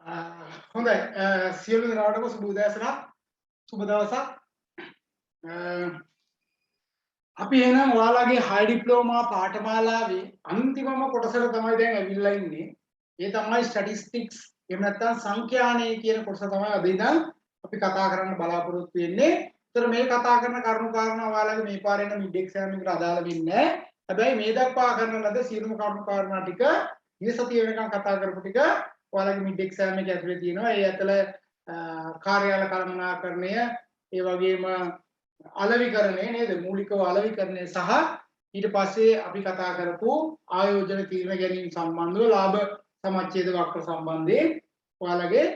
හොඳයි සියලු දෙනාටම සුබ උදෑසනක් සුබ දවසක් අපි එහෙනම් ඔයාලගේ හයි ඩිප්ලෝමා පාඨමාලාවේ අන්තිමම කොටසට තමයි දැන් ඇවිල්ලා ඉන්නේ. ඒ තමයි ස්ටැටිස්ටික්ස් එහෙම නැත්නම් සංඛ්‍යානය කියන කොටස තමයි අද ඉඳන් අපි කතා කරන්න බලාපොරොත්තු වෙන්නේ. ඒතර මේ කතා කරන කරුණු කාරණා ඔයාලගේ මේ පාරේ යන මිඩ් එක්සෑම් එකට අදාළ වෙන්නේ නැහැ. හැබැයි මේ දක්වා කරන ලද සියලුම කරුණු කාරණා ටික ඊයේ සතියේ වෙනකන් කතා කරපු ටික ඔයාලගේ මිඩ් එක්සෑම් එකේ ඇතුලේ තියෙනවා. ඒ ඇතුළ කාර්යාල කළමනාකරණය ඒ වගේම අලෙවිකරණය නේද? මූලිකව අලෙවිකරණය සහ ඊට පස්සේ අපි කතා කරපු ආයෝජන තීරණ ගැනීම සම්බන්ධව ලාභ සමච්ඡේද වක්‍ර සම්බන්ධයෙන් ඔයාලගේ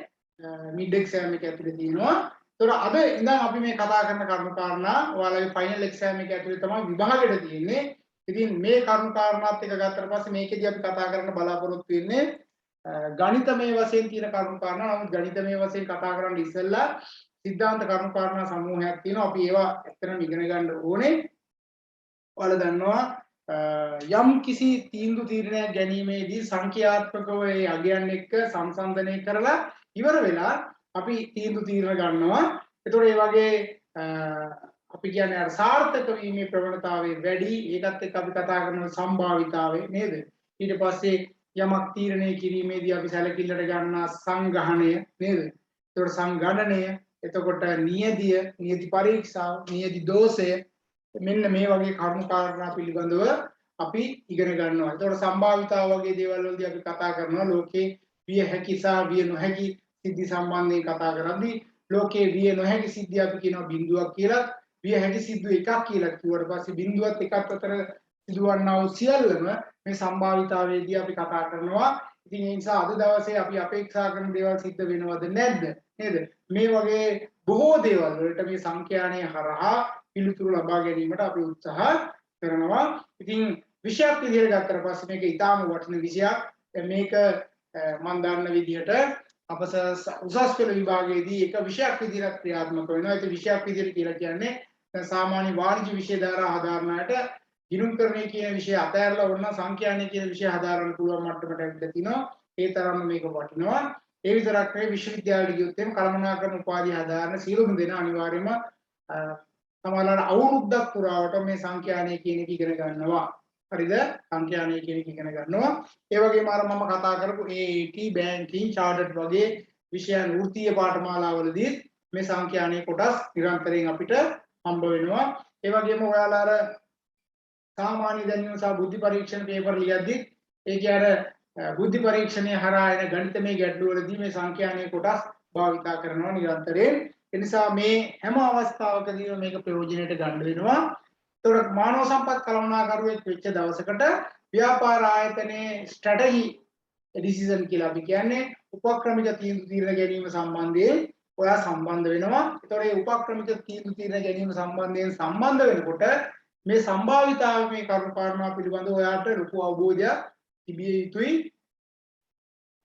මිඩ් එක්සෑම් එක ඇතුලේ තියෙනවා. ඒතර අද ඉඳන් අපි මේ කතා කරන කරුණු කාරණා ඔයාලගේ ෆයිනල් එක්සෑම් එක ඇතුලේ තමයි විභාගෙට තියෙන්නේ. ඉතින් මේ කරුණු කාරණාත් එක ගත්තට පස්සේ මේකෙදී අපි කතා කරන්න බලාපොරොත්තු වෙන්නේ ගණිතමය වශයෙන් තියෙන කරුණු කාරණා. නමුත් ගණිතමය වශයෙන් කතා කරන්න ඉස්සෙල්ලා සිද්ධාන්ත කරුණු කාරණා සමූහයක් තියෙනවා. අපි ඒවා ඇත්තටම ඉගෙන ගන්න ඕනේ. ඔයාලා දන්නවා යම් කිසි තීන්දුව තීරණයක් ගැනීමේදී සංඛ්‍යාත්මකව ඒ අගයන් එක්ක සංසන්දනය කරලා ඉවර වෙලා අපි තීන්දුව තීරණ ගන්නවා. ඒතකොට ඒ වගේ අපි කියන්නේ අර සාර්ථක වීමේ ප්‍රවණතාවය වැඩි. ඒකත් එක්ක අපි කතා කරන සම්භාවිතාවය නේද? ඊට පස්සේ යමක් තීරණය කිරීමේදී අපි සැලකිල්ලට ගන්නා සංගහණය නේද? ඒතකොට සංගණනය, එතකොට නියති පරීක්ෂාව, නියති දෝෂය මෙන්න මේ වගේ කරුණු කාරණා පිළිබඳව අපි ඉගෙන ගන්නවා. ඒතකොට සම්භාවිතාව වගේ දේවල් වලදී අපි කතා කරනවා ලෝකේ විය හැකි සහ විය නොහැකි සිද්ධි සම්බන්ධයෙන් කතා කරද්දී ලෝකේ විය නොහැකි සිද්ධිය අපි කියනවා බිඳුවක් කියලා. විය හැකි සිද්ධි එකක් කියලා කිව්වට පස්සේ බිඳුවත් එකත් අතර සිදුවන්නා වූ සියල්ලම මේ සම්භාවිතාවේදී අපි කතා කරනවා. ඉතින් ඒ නිසා අද දවසේ අපි අපේක්ෂා කරන දේවල් සිද්ධ වෙනවද නැද්ද නේද? මේ වගේ බොහෝ දේවල් වලට මේ සංඛ්‍යානය හරහා පිළිතුරු ලබා ගැනීමට අපි උත්සාහ කරනවා. ඉතින් විෂයක් විදිහට ගත්තට පස්සේ මේක ඊටාම වටින විෂයක්. මේක මම දන්න විදිහට අප උසස් පෙළ විභාගයේදී එක විෂයක් විදිහට ක්‍රියාත්මක වෙනවා. ඒක විෂයක් විදිහට කියලා කියන්නේ සාමාන්‍ය වාණිජ්‍ය විෂය දාලා ආධාරණයට ගිණුම්කරණය කියන විෂය අතහැරලා වුණා සංඛ්‍යානය කියන විෂය හදාරන්න පුළුවන් මට්ටමට ඇවිල්ලා තිනවා. ඒ තරම්ම මේක වටිනවා. ඒ විතරක් නෙවෙයි විශ්වවිද්‍යාලයට ගියොත් එම් කළමනාකරණ උපාධිය හදාරන සියලුම දෙනා අනිවාර්යයෙන්ම සමහරවල් අවුරුද්දක් පුරාවට මේ සංඛ්‍යානය කියන එක ඉගෙන ගන්නවා. හරිද? සංඛ්‍යානය කියන එක ඉගෙන ගන්නවා. ඒ වගේම අර මම කතා කරපු AAT, බැංකින්, චාර්ටර්ඩ් වගේ විෂයන් වෘත්තීය පාඨමාලාවලදී මේ සංඛ්‍යානයේ කොටස් නිරන්තරයෙන් අපිට හම්බ වෙනවා. ඒ වගේම ඔයාලා අර සාමාන්‍ය දැනීම සහ බුද්ධි පරීක්ෂණ පේපර් ලියද්දී ඒකේ අර බුද්ධි පරීක්ෂණයේ හරහා එන ගණිතමය ගැටලු වලදී මේ සංඛ්‍යානයේ කොටස් භාවිතා කරනවා නිරන්තරයෙන්. ඒ නිසා මේ හැම අවස්ථාවකදීම මේක ප්‍රයෝජනෙට ගන්න වෙනවා. ඒතකොට මානව සම්පත් කළමනාකරුවෙක් වෙච්ච දවසකට ව්‍යාපාර ආයතනයේ ස්ට්‍රැටජි ඩිසිෂන් කියලා අපි කියන්නේ උපක්‍රමික තීන්දුව తీරන ගැනීම සම්බන්ධයෙන් ඔයා සම්බන්ධ වෙනවා. ඒතකොට මේ උපක්‍රමික තීන්දුව తీරන ගැනීම සම්බන්ධයෙන් සම්බන්ධ වෙනකොට මේ සම්භාවිතාව මේ කරුණු කාරණා පිළිබඳව ඔයාට ලොකු අවබෝධයක් තිබිය යුතුයි.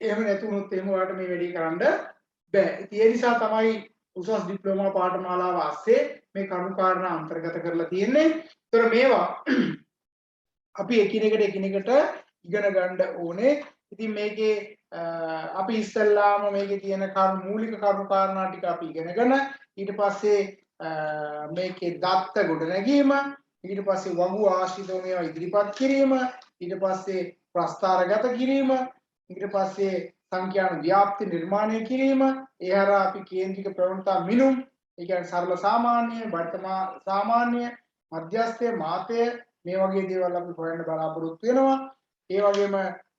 එහෙම නැතුනොත් එහෙම ඔයාලට මේ වැඩේ කරන්න බෑ. ඒ නිසා තමයි උසස් ඩිප්ලෝමා පාඨමාලාව ASCII මේ කරුණු කාරණා අන්තර්ගත කරලා තියෙන්නේ. ඒතර මේවා අපි එකිනෙකට ඉගෙන ගන්න ඕනේ. ඉතින් මේකේ අපි ඉස්සෙල්ලාම මේකේ තියෙන මූලික කරුණු කාරණා ටික අපි ඉගෙනගෙන ඊට පස්සේ මේකේ දත්ත ගොඩ නැගීම, ඊට පස්සේ වගු ආශ්‍රිතව මේවා ඉදිරිපත් කිරීම, ඊට පස්සේ ප්‍රස්තාරගත කිරීම, ඊට පස්සේ සංඛ්‍යාන ව්‍යාප්ති නිර්මාණය කිරීම, ඒ හරහා අපි කේන්ද්‍රික ප්‍රවණතා මිනුම්, ඒ කියන්නේ සරල සාමාන්‍ය, වර්තමාන සාමාන්‍ය, මධ්‍යස්ථය, මාතය මේ වගේ දේවල් අපි හොයන්න බලාපොරොත්තු වෙනවා. ඒ වගේම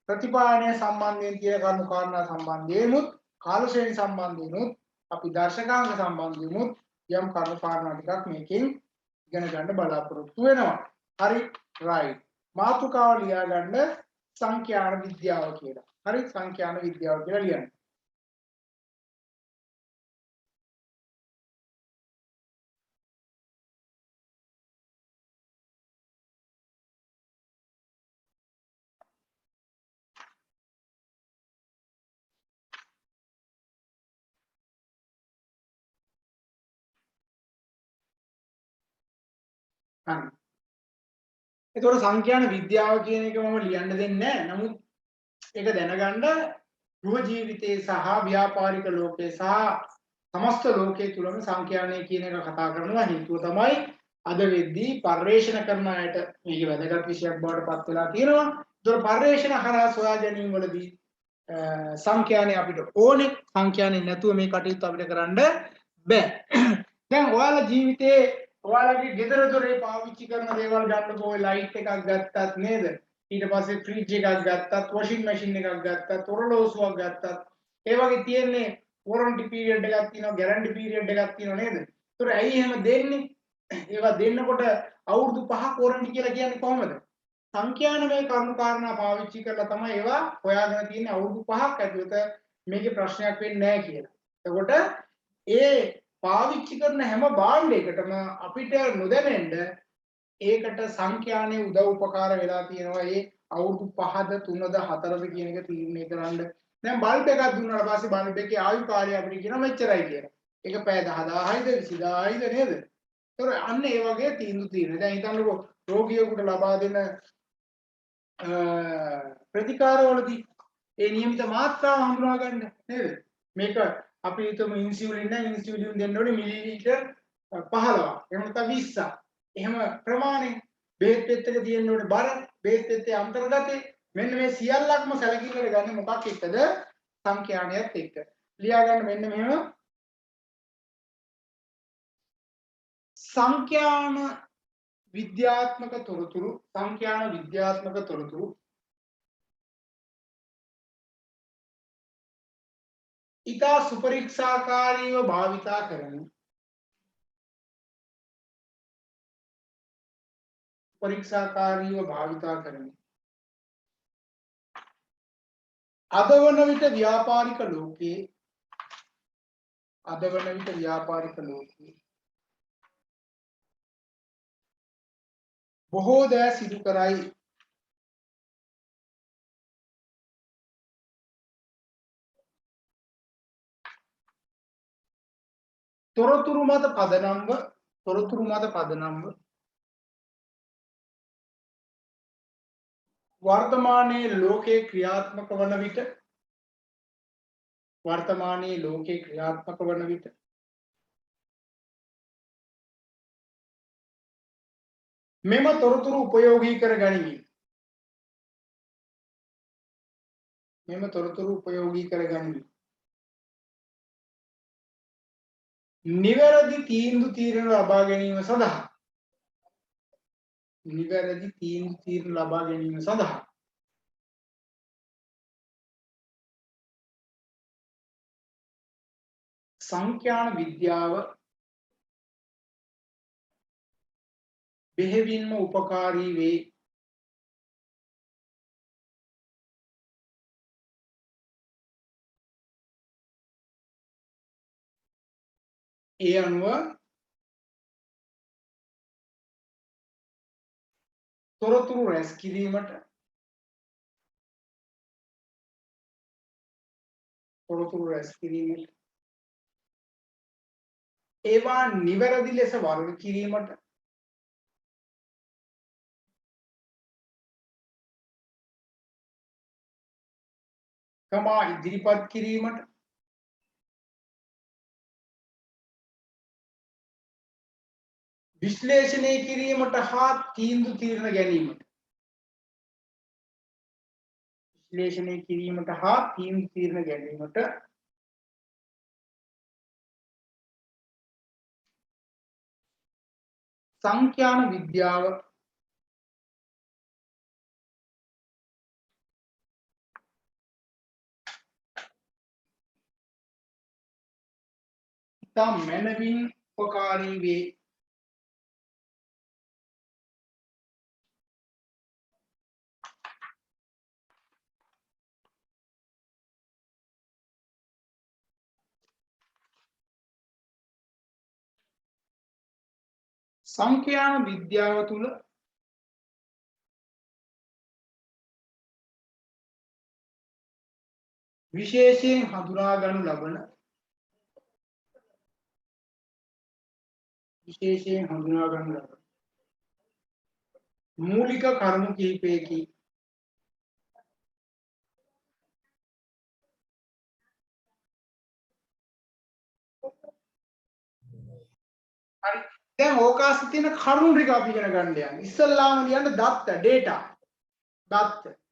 ප්‍රතිපාදනය සම්බන්ධයෙන් තියෙන කරුණු කාරණා සම්බන්ධයෙන්ුත්, කාල ශ්‍රේණි සම්බන්ධයෙන්ුත්, අපි දර්ශකාංග සම්බන්ධයෙන්ුත් යම් කරුණු කාරණා ටිකක් මේකෙන් ඉගෙන ගන්න බලාපොරොත්තු වෙනවා. හරි රයිට්. මාතෘකාව ලියා ගන්න සංඛ්‍යාන විද්‍යාව කියලා. හරි සංඛ්‍යාන විද්‍යාව කියලා ලියන්න. හරි. ඒතකොට සංඛ්‍යාන විද්‍යාව කියන එක මම ලියන්න දෙන්නේ නැහැ. නමුත් ඒක දැනගන්න ගෘහ ජීවිතයේ සහ ව්‍යාපාරික ලෝකයේ සහ समस्त ලෝකයේ තුලම සංඛ්‍යානය කියන එක කතා කරනවා. හේතුව තමයි අද වෙද්දී පරිවේෂණ කරන අයට මේක වැදගත් විෂයක් බවට පත් වෙලා තියෙනවා. ඒතර පරිවේෂණ හරහා සොයා ගැනීම වලදී සංඛ්‍යානේ අපිට ඕනේ. සංඛ්‍යානේ නැතුව මේ කටයුතු අපිට කරන්න බෑ. දැන් ඔයාලා ජීවිතේ ඔයාලගේ ගෙදර දොරේ පාවිච්චි කරන දේවල් ගන්නකො ඔය ලයිට් එකක් ගත්තත් නේද? ඊට පස්සේ ෆ්‍රිජ් එකක් ගත්තත්, වොෂින් මැෂින් එකක් ගත්තත්, ඔරලෝසුවක් ගත්තත්, ඒ වගේ තියෙන්නේ වොරන්ටි පීරියඩ් එකක් තියෙනවා, ගැරන්ටි පීරියඩ් එකක් තියෙනවා නේද? ඒතර ඇයි එහෙම දෙන්නේ? ඒවා දෙන්නකොට අවුරුදු 5ක් වොරන්ටි කියලා කියන්නේ කොහොමද? සංඛ්‍යානමය කරුණු කාරණා පාවිච්චි කරලා තමයි ඒවා හොයාගෙන තියෙන්නේ අවුරුදු 5ක් ඇතුළත මේකේ ප්‍රශ්නයක් වෙන්නේ නැහැ කියලා. එතකොට ඒ පාවිච්චි කරන හැම භාණ්ඩයකටම අපිට නොදැනෙන්න ඒකට සංඛ්‍යානයේ උදව් උපකාර වෙලා තියෙනවා. ඒ අවුරුදු 5ද 3ද 4ද කියන එක තීරණය කරන්න. දැන් බල්බ් එකක් දුන්නාට පස්සේ බල්බ් එකේ ආයු කාලය අපිට කියන මෙච්චරයි කියලා. ඒක පැය 10000යිද 20000යිද නේද? ඒතර අන්න ඒ වගේ තීන්දුව තියෙනවා. දැන් හිතන්නකෝ රෝගියෙකුට ලබා දෙන ප්‍රතිකාරවලදී ඒ නියමිත මාත්‍රාව හඳුනා ගන්න නේද? මේක අපි හිතමු ඉන්සියුලින් නම් ඉන්සියුලින් දෙන්න ඕනේ මිලිලීටර් 15ක්. එහෙම නැත්නම් 20ක්. එහෙම ප්‍රමාණය බෙහෙත් පෙත්තක තියෙන්න ඕනේ බර බෙහෙත් පෙත්තේ අන්තර්ගතේ මෙන්න මේ සියල්ලක්ම සැලකිල්ලට ගන්න මොකක් එක්කද? සංඛ්‍යානයත් එක්ක. ලියා ගන්න මෙන්න මෙහෙම සංඛ්‍යාන විද්‍යාත්මක තොරතුරු ඉතා සුපරික්ෂාකාරීව භාවිතා කරමින් අද වන විට ව්‍යාපාරික ලෝකයේ බොහෝ දෑ සිදු කරයි. තොරතුරු මත පදනම්ව වර්තමානයේ ලෝකේ ක්‍රියාත්මක වන විට මෙම තොරතුරු උපයෝගී කර ගනිමින් නිවැරදි තීරණ ලබා ගැනීම සඳහා සංඛ්‍යාන විද්‍යාව බෙහෙවින්ම උපකාරී වේ. ඒ අනුව තොරතුරු රැස් කිරීමට ඒවා නිවැරදි ලෙස වර්ග කිරීමට කමා ඉදිරිපත් කිරීමට විශ්ලේෂණය කිරීමට හා තීරණ ගැනීමට සංඛ්‍යාන විද්‍යාව ඉතා මැනවින් උපකාරී වේ. සංඛ්‍යාන විද්‍යාව තුළ විශේෂයෙන් හඳුනා ගනු ලබන මූලික කරුණු කිහිපයකි. හරි. දැන් ඕකාස්සේ තියෙන කරුණු ටික අපි ඉගෙන ගන්න යන්නේ. ඉස්සල්ලාම ලියන්න දත්ත data. දත්ත.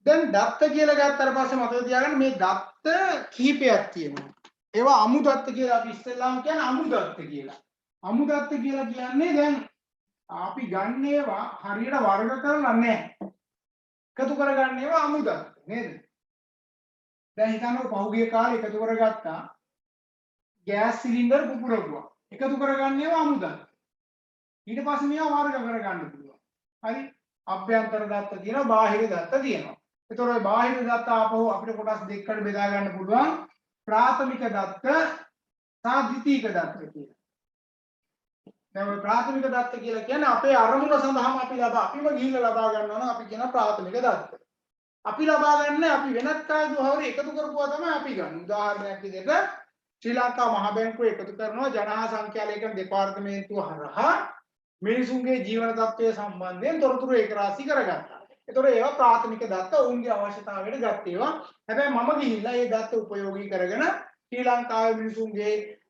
දැන් දත්ත කියලා ගත්තාට පස්සේ මතක තියාගන්න මේ දත්ත කිහිපයක් තියෙනවා. ඒවා අමු දත්ත කියලා අපි ඉස්සෙල්ලාම කියන්නේ අමු දත්ත කියලා. අමු දත්ත කියලා කියන්නේ දැන් අපි ගන්න ඒවා හරියට වර්ග කරලා නැහැ. එකතු කරගන්න ඒවා අමු දත්ත නේද? දැන් හිතන්නකො පහුගිය කාලේ එකතු කරගත්තා ගෑස් සිලින්ඩර් පුපුරපුවා. එකතු කරගන්න ඒවා අමු දත්ත. ඊට පස්සේ මේවා වර්ග කරගන්න පුළුවන්. හරි? අභ්‍යන්තර දත්ත තියෙනවා, බාහිර දත්ත තියෙනවා. ඒතකොට ඔය බාහිර දත්ත ආපහු අපිට කොටස් දෙකකට බෙදා ගන්න පුළුවන්. ප්‍රාථමික දත්ත සහ ද්විතීයික දත්ත කියලා. දැන් ඔය ප්‍රාථමික දත්ත කියලා කියන්නේ අපේ අරමුණ සඳහාම අපිම ගිහිල්ලා ලබා ගන්නවා නම් අපි කියන ප්‍රාථමික දත්ත. අපි ලබා ගන්න අපි වෙනත් කාගේ දුහවර එකතු කරපුවා තමයි අපි ගන්න. උදාහරණයක් විදිහට ශ්‍රී ලංකා මහ බැංකුව එකතු කරනවා ජනහා සංඛ්‍යා ලේඛන දෙපාර්තමේන්තුව හරහා මිනිසුන්ගේ ජීවන තත්ත්වය සම්බන්ධයෙන් තොරතුරු ඒකරාශී කරගත්තා. ඒතකොට ඒවා ප්‍රාථමික දත්ත ඔවුන්ගේ අවශ්‍යතාවයට ගත් ඒවා. හැබැයි මම ගිහිල්ලා මේ දත්ත උපයෝගී කරගෙන ශ්‍රී ලංකාවේ මිනිසුන්ගේ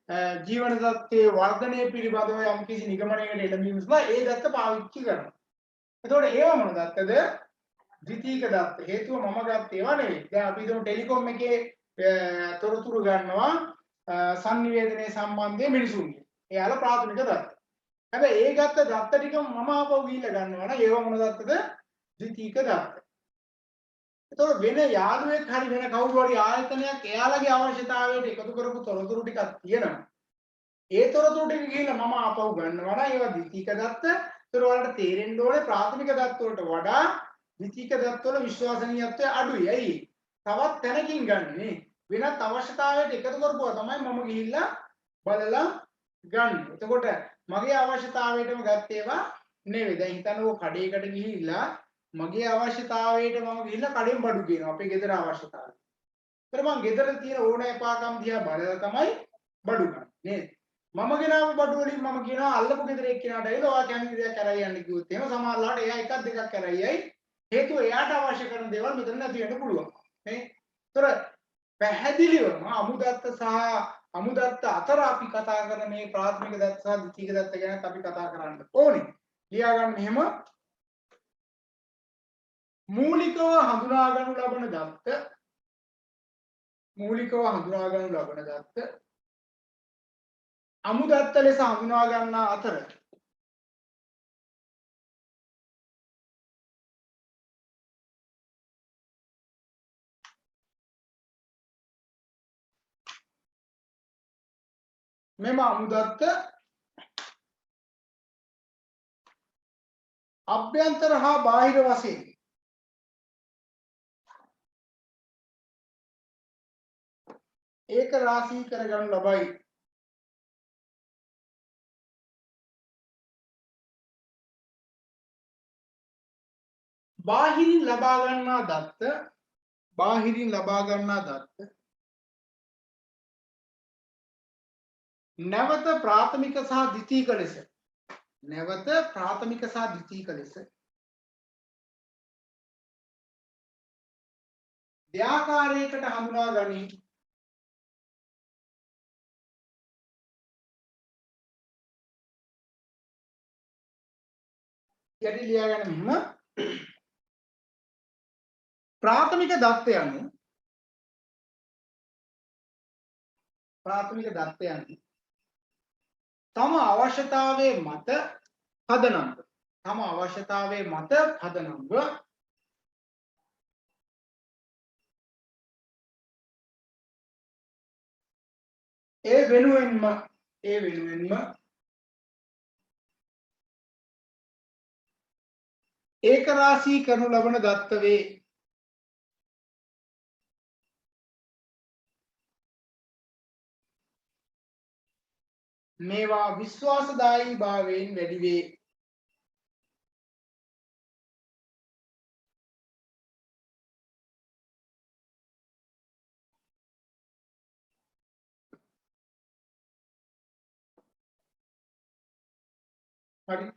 ජීවන තත්ත්වයේ වර්ධනය පිළිබඳව යම් කිසි නිගමනයකට එළඹීම සඳහා ඒ දත්ත පාවිච්චි කරනවා. ඒතකොට ඒවා මොන දත්තද? ද්විතීයික දත්ත. හේතුව මම ගත්ත ඒවා නෙවෙයි. දැන් අපි හිතමු ටෙලිකොම් එකේ තොරතුරු ගන්නවා සංනිවේදනයේ සම්බන්ධයෙන් මිනිසුන්ගේ. එයාලා ප්‍රාථමික දත්ත. හැබැයි ඒ ගත්ත දත්ත ටික මම ආපහු ගිහිල්ලා ගන්නවා නම් ඒවා මොන දත්තද? ද්විතීයික දත්ත. එතකොට වෙන යාළුවෙක් හරි වෙන කවුරු හරි ආයතනයක් එයාලගේ අවශ්‍යතාවයට එකතු කරපු තොරතුරු ටිකක් තියෙනවා. ඒ තොරතුරු ටික ගිහිල්ලා මම ආපහු ගන්නවා නම් ඒවා ද්විතීයික දත්ත. ඒතර වලට තේරෙන්න ඕනේ ප්‍රාථමික දත්ත වලට වඩා ද්විතීයික දත්ත වල විශ්වසනීයත්වය අඩුයි. ඇයි? තවත් තැනකින් ගන්නේ. වෙනත් අවශ්‍යතාවයට එකතු කරපුවා තමයි මම ගිහිල්ලා බලලා ගන්න. එතකොට මගේ අවශ්‍යතාවයටම ගත්ත ඒවා නෙවෙයි. දැන් හිතන්නකෝ කඩේකට ගිහිල්ලා මගේ අවශ්‍යතාවයට මම ගිහිල්ලා කඩෙන් බඩු කියනවා. අපේ ගෙදර අවශ්‍යතාවය. ඒතර මම ගෙදර තියෙන ඕනෑපාකම් දිහා බලලා තමයි බඩු ගන්න. නේද? මම ගෙනාව බඩු වලින් මම කියනවා අල්ලපු ගෙදර එක්කිනාට ඇවිල්ලා ඔයා කැමති දෙයක් කරයි යන්න කිව්වොත් එහෙම සමහරවිට එයා එකක් දෙකක් කරයියි. හේතුව එයාට අවශ්‍ය කරන දේවල් මෙතන නැති වෙන්න පුළුවන්. නේ? ඒතර පැහැදිලිවම අමුදත්ත සහ අමුදත්ත අතර අපි කතා කරන මේ ප්‍රාථමික දත්ත සහ ද්විතීයික දත්ත ගැන අපි කතා කරන්න ඕනේ. ලියා ගන්න එහෙම මූලිකව හඳුනා ගන්නු ලබන දත්ත අමුදත්ත ලෙස හඳුනා ගන්නා අතර මෙම අමුදත්ත අභ්‍යන්තර හා බාහිර වශයෙන් ඒක රාශී කරගනු ලබයි. බාහිරින් ලබා ගන්නා දත්ත නැවත ප්‍රාථමික සහ ද්විතීයික ලෙස දෙආකාරයකට හඳුනා ගනී. යටි ලියා ගන්න මෙහෙම ප්‍රාථමික දත්තයන් තම අවශ්‍යතාවයේ මත පදනම්ව ඒ වෙනුවෙන්ම ඒක රාශී කරනු ලබන දත්ත වේ. මේවා විශ්වාසදායී භාවයෙන් වැඩි වේ. හරි.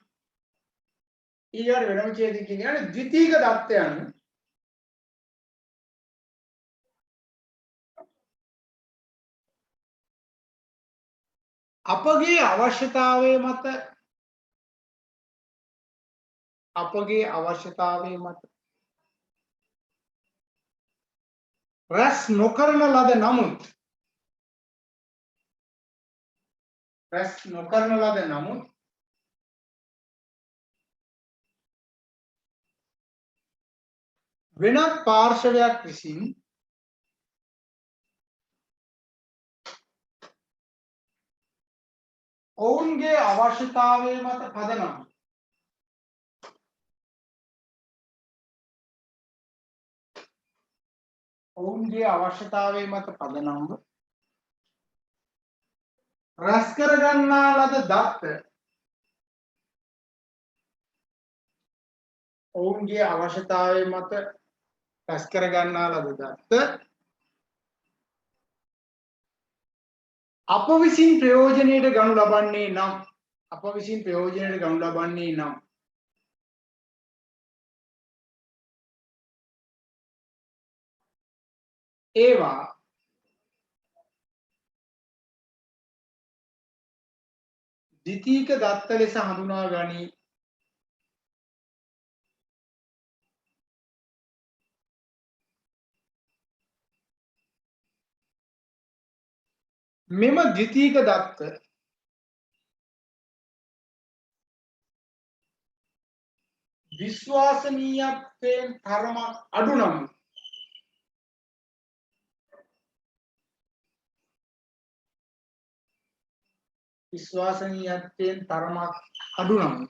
ඊළඟ වෙනම ඡේදයකින් කියන්නේ ද්විතීක දත්තයන් අපගේ අවශ්‍යතාවයේ මත රැස් නොකරන ලද නමුත් වෙනත් පාර්ශවයක් විසින් ඔවුන්ගේ අවශ්‍යතාවයේ මත පදනම්ව රැස් කර ගන්නා ලද දත්ත ඔවුන්ගේ අවශ්‍යතාවයේ මත රැස් කර ගන්නා ලද දත්ත අප විසින් ප්‍රයෝජනයට ගනු ලබන්නේ නම් ඒවා ද්විතීක දත්ත ලෙස හඳුනා ගනී. මෙම ද්විතීක දත්ත විශ්වාසනීයත්වයෙන් තරමක් අඩු නම්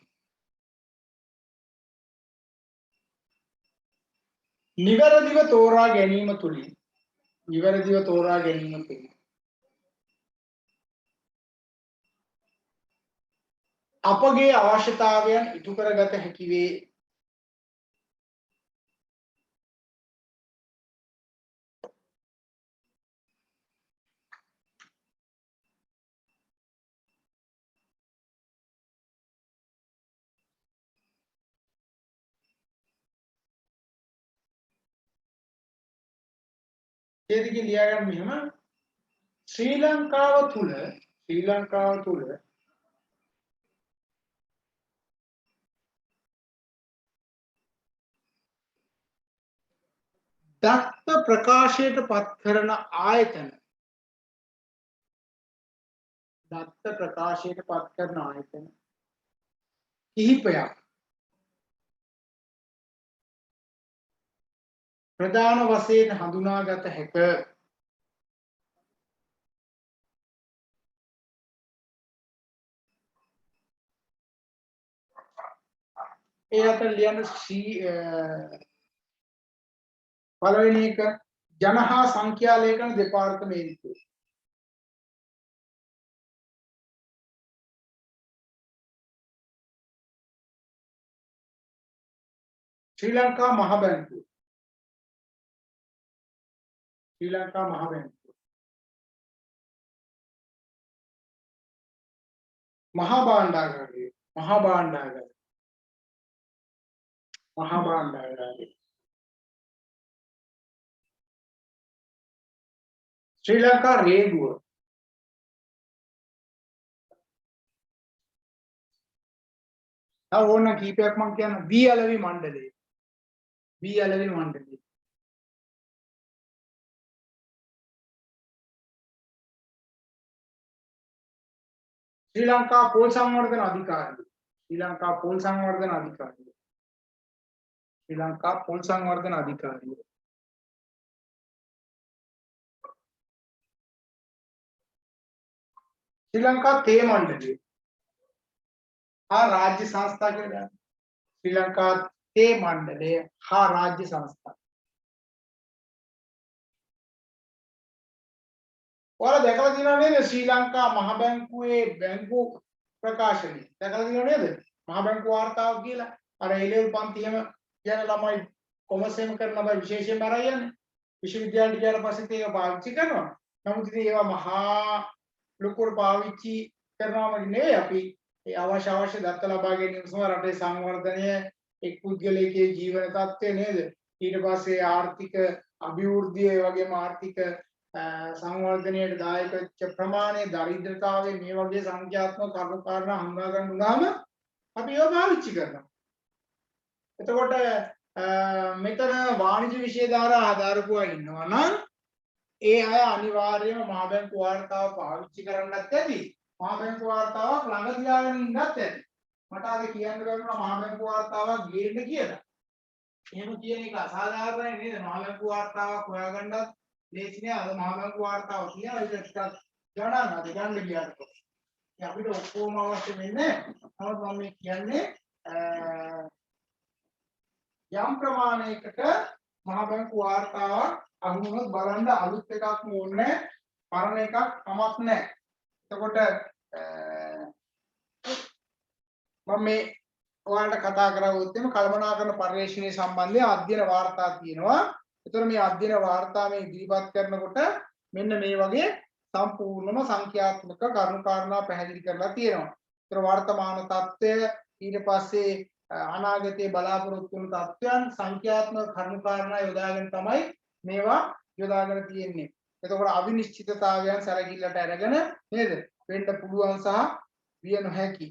නිවැරදිව තෝරා ගැනීම තුළින් අපගේ අවශ්‍යතාවයන් ඉටු කරගත හැකි වේ. ඡේදකේ ලියා ගන්න මෙහෙම ශ්‍රී ලංකාව තුල දත්ත ප්‍රකාශයට පත් කරන ආයතන කිහිපයක් ප්‍රධාන වශයෙන් හඳුනාගත හැක. ඒ අතර ලියන පළවෙනි එක ජන හා සංඛ්‍යා ලේඛන දෙපාර්තමේන්තුව. ශ්‍රී ලංකා මහ බැංකුව. මහා භාණ්ඩාගාරය. ශ්‍රී ලංකා රේගුව. තව ඕන කීපයක් මම කියන වී අලෙවි මණ්ඩලය. ශ්‍රී ලංකා පොල් සංවර්ධන අධිකාරිය. ශ්‍රී ලංකා පොල් සංවර්ධන අධිකාරිය. ශ්‍රී ලංකා තේ මණ්ඩලය. හා රාජ්‍ය සංස්ථා කියලා. ශ්‍රී ලංකා තේ මණ්ඩලය හා රාජ්‍ය සංස්ථා. ඔයාලා දැකලා තියෙනව නේද ශ්‍රී ලංකා මහ බැංකුවේ බැංකු ප්‍රකාශනය දැකලා තියෙනව නේද මහ බැංකු වාර්තාව කියලා අර A-level පන්තියම යන ළමයි කොමර්ස් එකම කරන ළමයි විශේෂයෙන්ම අරන් යන්නේ විශ්වවිද්‍යාලයට ගියාට පස්සෙත් ඒක පාවිච්චි කරනවා නමුත් ඉතින් ඒවා මහා ලොකුවට පාවිච්චි කරනවම නෙවෙයි අපි ඒ අවශ්‍ය දත්ත ලබා ගැනීම සඳහා රටේ සංවර්ධනය එක් පුද්ගලයෙකුගේ ජීවන තත්ත්වය නේද ඊට පස්සේ ආර්ථික අභිවෘද්ධිය වගේම ආර්ථික සංවර්ධනයට දායක වෙච්ච ප්‍රමාණය දරිද්‍රතාවය මේ වගේ සංඛ්‍යාත්මක කරුණු කාරණා හඳුනා ගන්න උනාම අපි ඒවා පාවිච්චි කරනවා. එතකොට මෙතන වාණිජ විෂය ධාරා ආධාරකුවා ඉන්නවා නම් ඒ අය අනිවාර්යයෙන්ම මහා බැංකු වාර්තාව පාවිච්චි කරන්නත් ඇති. මහා බැංකු වාර්තාවක් ළඟ තියාගෙන ඉන්නත් ඇති. මට අද කියන්න බැරුණා මහා බැංකු වාර්තාවක් ගේන්න කියලා. එහෙම කියන එක අසාධාරණයි නේද? මහා බැංකු වාර්තාවක් හොයාගන්නත් ලේසි නෑ. අද මහා බැංකු වාර්තාව කියලා ඒක ටිකක් ගණන් ගියාට. අපිට ඔක්කොම අවශ්‍ය වෙන්නේ නමුත් මම මේ කියන්නේ යම් ප්‍රමාණයකට මහා බැංකු වාර්තාවක් අහුනොත් බලන්න අලුත් එකක් ඕනේ පරණ එකක් කමක් නැහැ. එතකොට මම මේ ඔයාලට කතා කරවුවොත් එimhe කළමනාකරන පරිශ්‍රණයේ සම්බන්ධයෙන් අධ්‍යයන වාර්තා තියෙනවා. ඒතර මේ අධ්‍යයන වාර්තා මේ ඉදිරිපත් කරනකොට මෙන්න මේ වගේ සම්පූර්ණම සංඛ්‍යාත්මක කරුණු කාරණා පැහැදිලි කරලා තියෙනවා. ඒතර වර්තමාන තත්ත්වය ඊට පස්සේ අනාගතයේ බලාපොරොත්තු වුණු තත්ත්වයන් සංඛ්‍යාත්මක කරුණු කාරණා යොදාගෙන තමයි මේවා යොදාගෙන තියෙන්නේ. එතකොට අවිනිශ්චිතතාවයන් සැලකිල්ලට අරගෙන නේද? වෙන්න පුළුවන් සහ විය නොහැකි.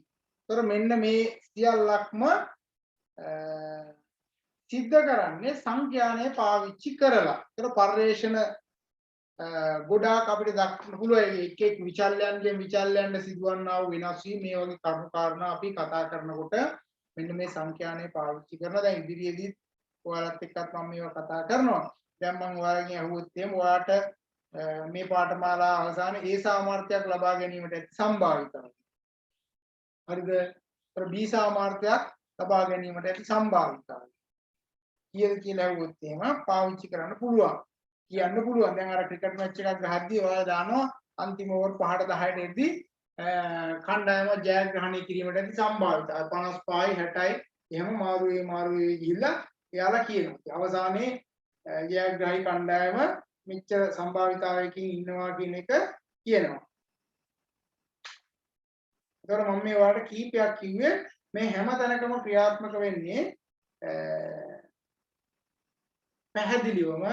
ඒතර මෙන්න මේ සියල්ලක්ම සිද්ධ කරන්නේ සංඛ්‍යානය පාවිච්චි කරලා. ඒතර පරිශ්‍රණ ගොඩාක් අපිට දක්වන්න පුළුවන් එක එක විචල්යන්ට සිදුවන්නා වූ වෙනස් වීම මේ වගේ කරුණු කාරණා අපි කතා කරනකොට මෙන්න මේ සංඛ්‍යානය පාවිච්චි කරනවා. දැන් ඉදිරියේදී ඔයාලත් එක්කත් මම මේවා කතා කරනවා. දැන් මම ඔයාලගෙන් අහුවොත් එහෙම ඔයාට මේ පාඨමාලා අවසානයේ ඒ සාමර්ථ්‍යයක් ලබා ගැනීමට ඇති සම්භාවිතාවය. හරිද? ඒතර B සාමර්ථ්‍යයක් ලබා ගැනීමට ඇති සම්භාවිතාවය. කීයද කියලා අහුවොත් එහෙම පාවිච්චි කරන්න පුළුවන්. කියන්න පුළුවන්. දැන් අර ක්‍රිකට් මැච් එකක් ගහද්දී ඔයාලා දානවා අන්තිම ඕවර් 5ට 10ට එද්දී කණ්ඩායම ජයග්‍රහණය කිරීමට ඇති සම්භාවිතාවය 55යි 60යි එහෙම මාරුවේ ගිහිල්ලා එයාලා කියනවා. අවසානයේ ජයග්‍රහී කණ්ඩායම මෙච්චර සම්භාවිතාවයකින් ඉන්නවා කියන එක කියනවා. ඒතකොට මම මේ ඔයාලට කීපයක් කිව්වේ මේ හැම තැනකම ක්‍රියාත්මක වෙන්නේ පැහැදිලිවම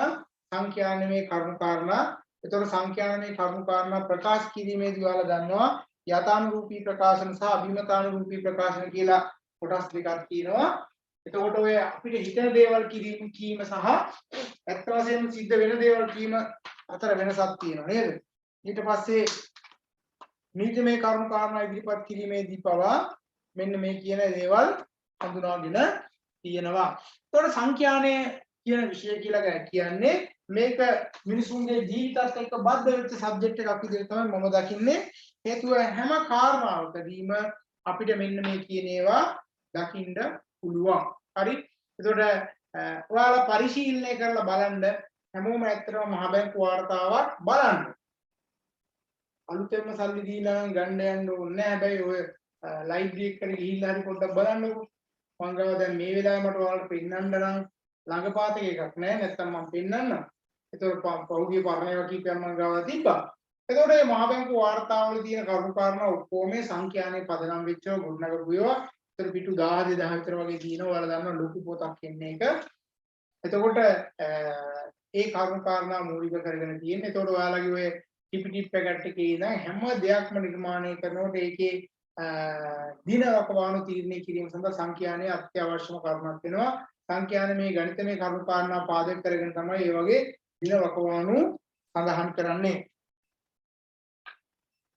සංඛ්‍යානමය කරුණු කාරණා. ඒතකොට සංඛ්‍යානමය කරුණු කාරණා ප්‍රකාශ කිරීමේදී ඔයාලා දන්නවා යථානුරූපී ප්‍රකාශන සහ අභිමතානුරූපී ප්‍රකාශන කියලා කොටස් දෙකක් තියෙනවා. එතකොට ඔය අපිට හිතන දේවල් කීම සහ ඇත්ත වශයෙන්ම සිද්ධ වෙන දේවල් කීම අතර වෙනසක් තියෙනවා නේද? ඊට පස්සේ නීතිමය කරුණු කාරණා ඉදිරිපත් කිරීමේදී පවා මෙන්න මේ කියන දේවල් හඳුනාගෙන තියෙනවා. එතකොට සංඛ්‍යානය කියන විෂය කියලා කියන්නේ මේක මිනිසුන්ගේ ජීවිතات එක්ක බද්ධ වෙච්ච සබ්ජෙක්ට් එකක් විදිහට තමයි මම දකින්නේ. හේතුව හැම කාරණාවකදීම අපිට මෙන්න මේ කියන ඒවා දකින්න පුළුවන්. හරි? එතකොට ඔයාලා පරිශීලනය කරලා බලන්න හැමෝම ඇත්තටම මහ බැංකු වාර්තාවක් බලන්න. අලුතෙන්ම සල්ලි දීලා ගන්න යන්න ඕනේ නැහැ. හැබැයි ඔය ලයිබ්‍රරි එකට ගිහිල්ලා හරි පොඩ්ඩක් බලන්නකෝ. මම ගාව දැන් මේ වෙලාවේ මට ඔයාලට පෙන්නන්න නම් ළඟපාතක එකක් නැහැ. නැත්තම් මම පෙන්නන්නම්. ඒතකොට පෞද්ගලික පරණේව කීපයක් මම ගාව තිබ්බා. එතකොට මේ මහ බැංකු වාර්තාවල තියෙන කරුණු කාරණා ඔක්කොම සංඛ්‍යානේ පදනම් වෙච්චව ගොඩනගපු ඒවා. ඒතර පිටු 10 2000 විතර වගේ තියෙනවා. ඔයාලා දන්නවා ලොකු පොතක් එන්නේ එක. එතකොට ඒ කරුණු කාරණා මූලික කරගෙන තියෙන්නේ. එතකොට ඔයාලගේ ඔය ටිපි පැකට් එකේ ඉඳන් හැම දෙයක්ම නිර්මාණය කරනකොට ඒකේ දින වකවානු තීරණය කිරීම සඳහා සංඛ්‍යානයේ අත්‍යවශ්‍යම කරුණක් වෙනවා. සංඛ්‍යානයේ මේ ගණිතමය කරුණු කාරණා පාදක කරගෙන තමයි මේ වගේ දින වකවානු සඳහන් කරන්නේ.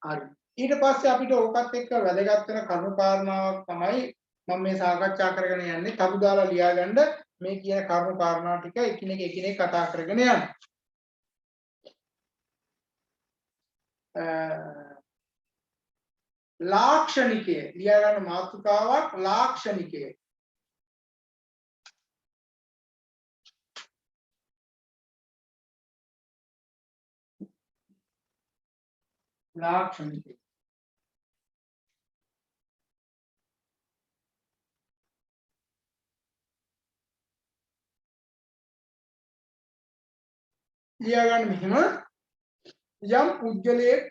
හරි. ඊට පස්සේ අපිට ඕකත් එක්ක වැදගත් වෙන කරුණු කාරණාවක් තමයි මම මේ සාකච්ඡා කරගෙන යන්නේ. තබු දාලා ලියාගන්න මේ කියන කරුණු කාරණා ටික එකිනෙක කතා කරගෙන යන්න. ලාක්ෂණිකය ලියා ගන්න මාතෘකාවක් ලාක්ෂණිකය. ලාක්ෂණිකය ලියා ගන්න මෙහෙම යම් පුද්ගලයෙක්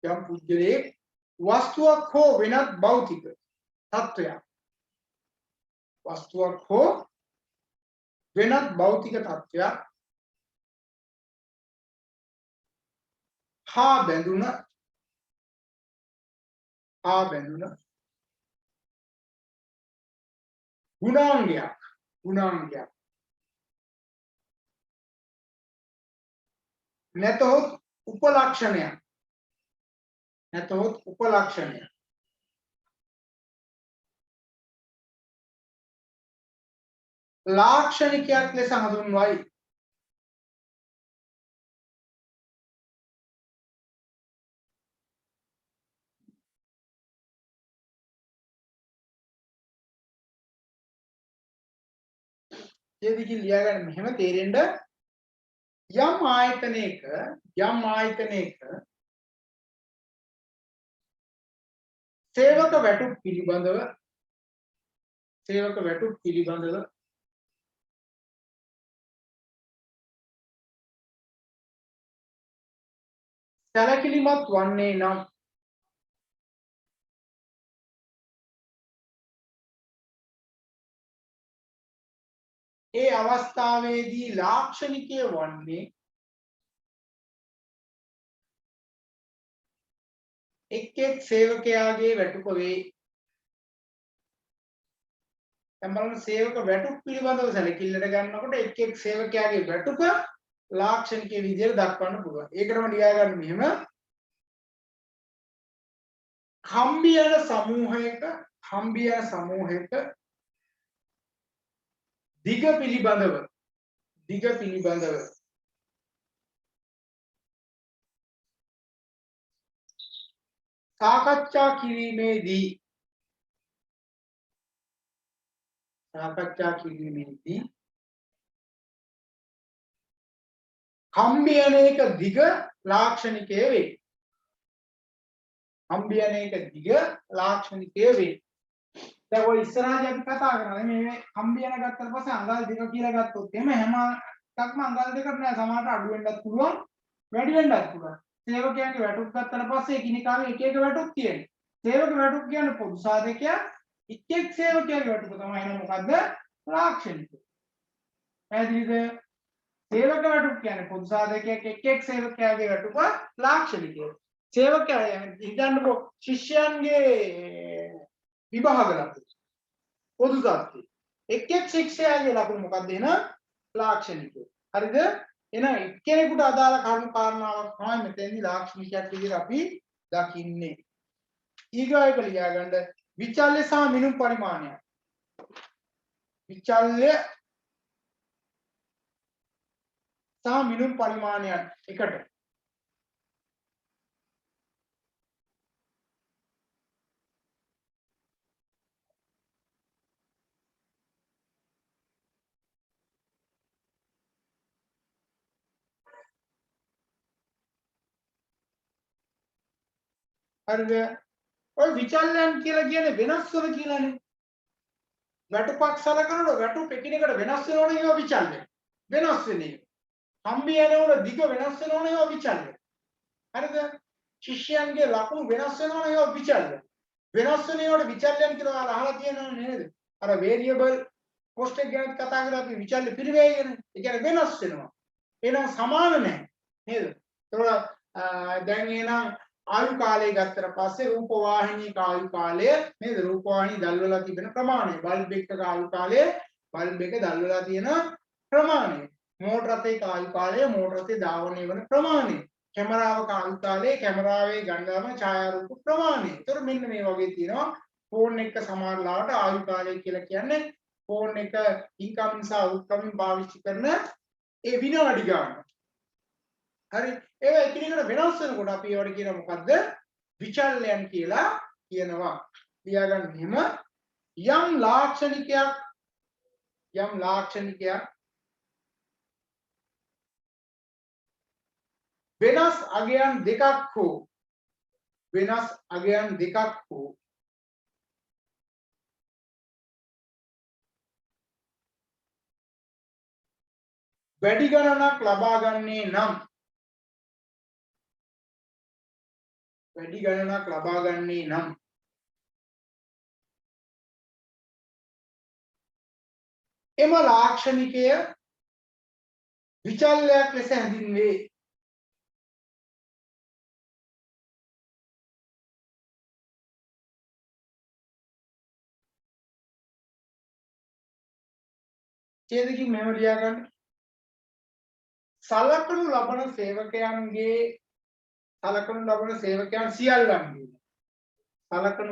යම් පුද්ගලයෙක් වස්තුවක් හෝ වෙනත් භෞතික තත්වයක් වස්තුවක් හෝ වෙනත් භෞතික තත්වයක් හා බැඳුන ගුණාංගයක් නැතහොත් උපලක්ෂණයක් ලාක්ෂණිකයක් ලෙස හඳුන්වයි. ये देखिए लिया गया මෙහෙම තේරෙන්න යම් ආයතනයක සේවක වැටුප් පිළිබඳව සැලකිලිමත් වන්නේ නම් ඒ අවස්ථාවේදී ලාක්ෂණිකය වන්නේ එක් සේවකයාගේ වැටුප වේ. දැන් බලන්න සේවක වැටුප් පිළිබඳව සැලකිල්ලට ගන්නකොට එක් සේවකයාගේ වැටුප ලාක්ෂණික විදිහට දක්වන්න පුළුවන්. ඒකටම ලියා ගන්න මෙහෙම කම්බියන සමූහයක දිග පිළිබඳව සාකච්ඡා කිරීමේදී කම්බියනේක දිග ලාක්ෂණිකය වේ. දැන් ඔය ඉස්සරහදී අපි කතා කරා මේ කම්බියන ගත්තට පස්සේ අඟල් දෙක කියලා ගත්තොත් එහෙම හැම එකක්ම අඟල් දෙකට නෑ සමහරට අඩු වෙන්නත් පුළුවන් වැඩි වෙන්නත් පුළුවන්. සේවකයන්ගේ වැටුප් ගත්තට පස්සේ එකිනෙකාගේ එක වැටුප් තියෙනවා. සේවක වැටුප් කියන්නේ පොදු සාධකයක්. එක් සේවකයාගේ වැටුප තමයි නේද මොකද්ද? ලාක්ෂණික. පැහැදිලිද? සේවක වැටුප් කියන්නේ පොදු සාධකයක් එක් සේවකයාගේ වැටුප ලාක්ෂණිකය. සේවකයා හිතන්නකෝ ශිෂ්‍යයන්ගේ විභාග ලකුණු පොදු සාධකය. එක් ශිෂ්‍යයාගේ ලකුණු මොකක්ද එන ලාක්ෂණිකය. හරිද? එහෙනම් එක්කෙනෙකුට අදාළ කරුණු කාරණාවක් තමයි මෙතෙන්දී ලාක්ෂණිකයක් විදිහට අපි දකින්නේ. ඊගායක ලියා ගන්න විචල්්‍ය සහ මිනුම් පරිමාණය. විචල්්‍ය සහ මිනුම් පරිමාණයන් එකට හරිද? ඔය විචල්යන් කියලා කියන්නේ වෙනස් වෙන කියලානේ. වැටුපක් සලකනකොට වැටුප එකිනෙකට වෙනස් වෙනවනේ ඒවා විචල්ය. වෙනස් වෙන්නේ. කම්බියන වල දිග වෙනස් වෙනවනේ ඒවා විචල්ය. හරිද? ශිෂ්‍යයන්ගේ ලකුණු වෙනස් වෙනවනේ ඒවා විචල්ය. වෙනස් වෙන ඒවාට විචල්යන් කියලා ඔයාලා අහලා තියෙනවනේ නේද? අර වේරියබල් කොස්ට් එක ගැන කතා කරලා අපි විචල්ය පිරිවැය ගැන. ඒ කියන්නේ වෙනස් වෙනවා. එහෙනම් සමාන නැහැ. නේද? ඒතකොට දැන් එහෙනම් ආයු කාලය ගත්තට පස්සේ රූප වාහිනී ආයු කාලය නේද? රූප වාහිනී දල්වලා තිබෙන ප්‍රමාණය. බල්බ් එකක ආයු කාලය බල්බ් එක දල්වලා තියෙන ප්‍රමාණය. මෝටර රථයක ආයු කාලය මෝටර රථේ ධාවනය වන ප්‍රමාණය. කැමරාවක ආයු කාලය කැමරාවේ ගන්නාම ඡායාරූප ප්‍රමාණය. ඒතර මෙන්න මේ වගේ තියෙනවා. ෆෝන් එක සමහරලාට ආයු කාලය කියලා කියන්නේ ෆෝන් එක ඉන්කමින් සහ අවුට්කමින් පාවිච්චි කරන ඒ විනාඩි ගාන. හරි ඒවා එකිනෙකට වෙනස් වෙනකොට අපි ඒවට කියන මොකද්ද විචල්යන් කියලා කියනවා. ලියා ගන්න මෙහෙම යම් ලාක්ෂණිකයක් වෙනස් අගයන් දෙකක් හෝ වැඩි ගණනක් ලබා ගන්නේ නම් වැඩි ගණනක් ලබා ගන්නේ නම් එම ලාක්ෂණිකය විචල්‍යයක් ලෙස හැඳින්වේ. ඡේදකින් මෙහෙම ලියා ගන්න. සලකනු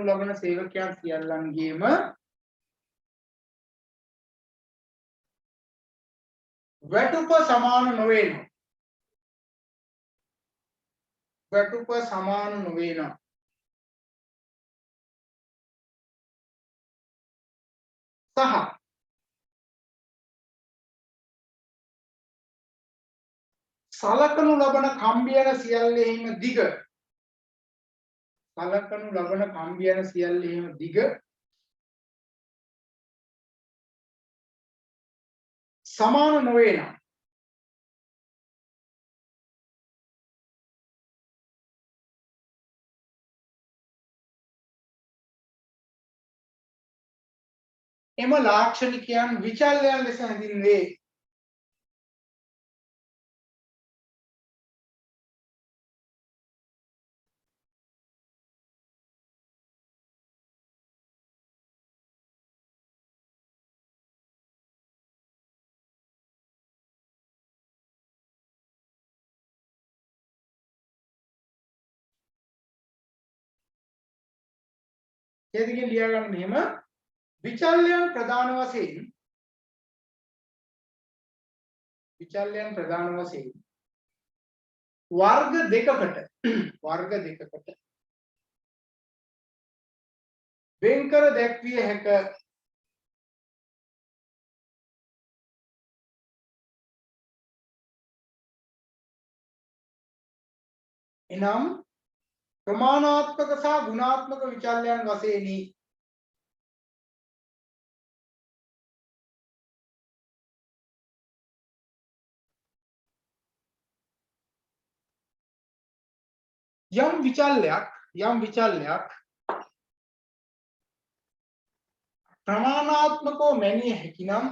ලබන සේවකයන් සියල්ලන්ගේම වැටුප සමාන නොවේනම් සහ සලකනු ලබන කම්බියන සියල්ලෙහිම දිග සමාන නොවේ නම් එම ලාක්ෂණිකයන් විචල්‍යයන් ලෙස හැඳින්වේ. ඡේදකින් ලියා ගන්න මෙහෙම විචල්‍යයන් ප්‍රධාන වශයෙන් වර්ග දෙකකට වෙන්කර දැක්විය හැක. එනම් ප්‍රමාණාත්මක සහ ගුණාත්මක විචල්‍යයන් වශයෙනි. යම් විචල්‍යයක් ප්‍රමාණාත්මකව මැනිය හැකි නම්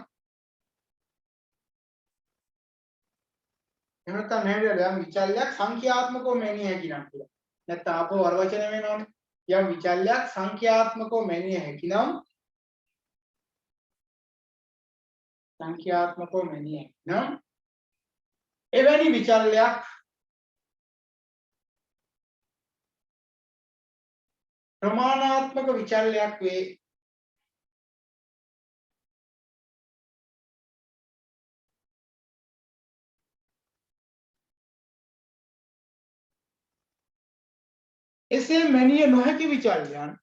එහෙම නැත්නම් යම් විචල්‍යයක් සංඛ්‍යාත්මකව මැනිය හැකි නම් කියලා. නැත්නම් අපෝ වර වචන වෙනවනේ. යම් විචල්‍යයක් සංඛ්‍යාත්මකව මැනිය හැකි නම් එවැනි විචල්‍යයක් ප්‍රමාණාත්මක විචල්‍යයක් වේ. එසේ මැනිය නොහැකි විචල්‍යයන්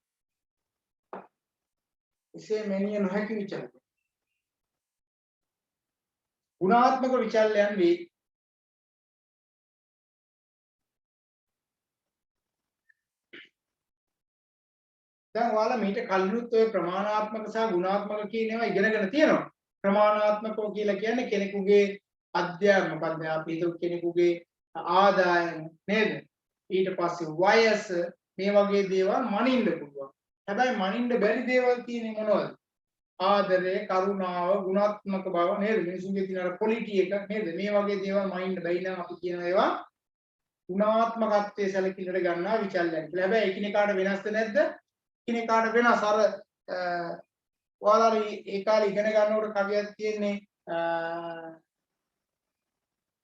ගුණාත්මක විචල්‍යයන් වේ. දැන් ඔයාලා මීට කලිනුත් ඔය ප්‍රමාණාත්මක සහ ගුණාත්මක කියන ඒවා ඉගෙනගෙන තියෙනවා. ප්‍රමාණාත්මකව කියලා කියන්නේ කෙනෙකුගේ මොකක්ද අපි හිතුව කෙනෙකුගේ ආදායම නේද? ඊට පස්සේ වයස මේ වගේ දේවල් මනින්න පුළුවන්. හැබැයි මනින්න බැරි දේවල් තියෙන්නේ මොනවද? ආදරය, කරුණාව, ගුණාත්මක බව නේද? මිනිසුන්ගේ තියෙන අර ක්වොලිටි එක නේද? මේ වගේ දේවල් මනින්න බැරි නම් අපි කියන ඒවා ගුණාත්මකත්වයේ සැලකිල්ලට ගන්නවා විචල්‍යයන් කියලා. හැබැයි එකිනෙකාට වෙනස්ද නැද්ද? එකිනෙකාට වෙනස්. අර ඔයාලා ඒ කාලේ ඉගෙන ගන්නකොට කවියක් තියෙන්නේ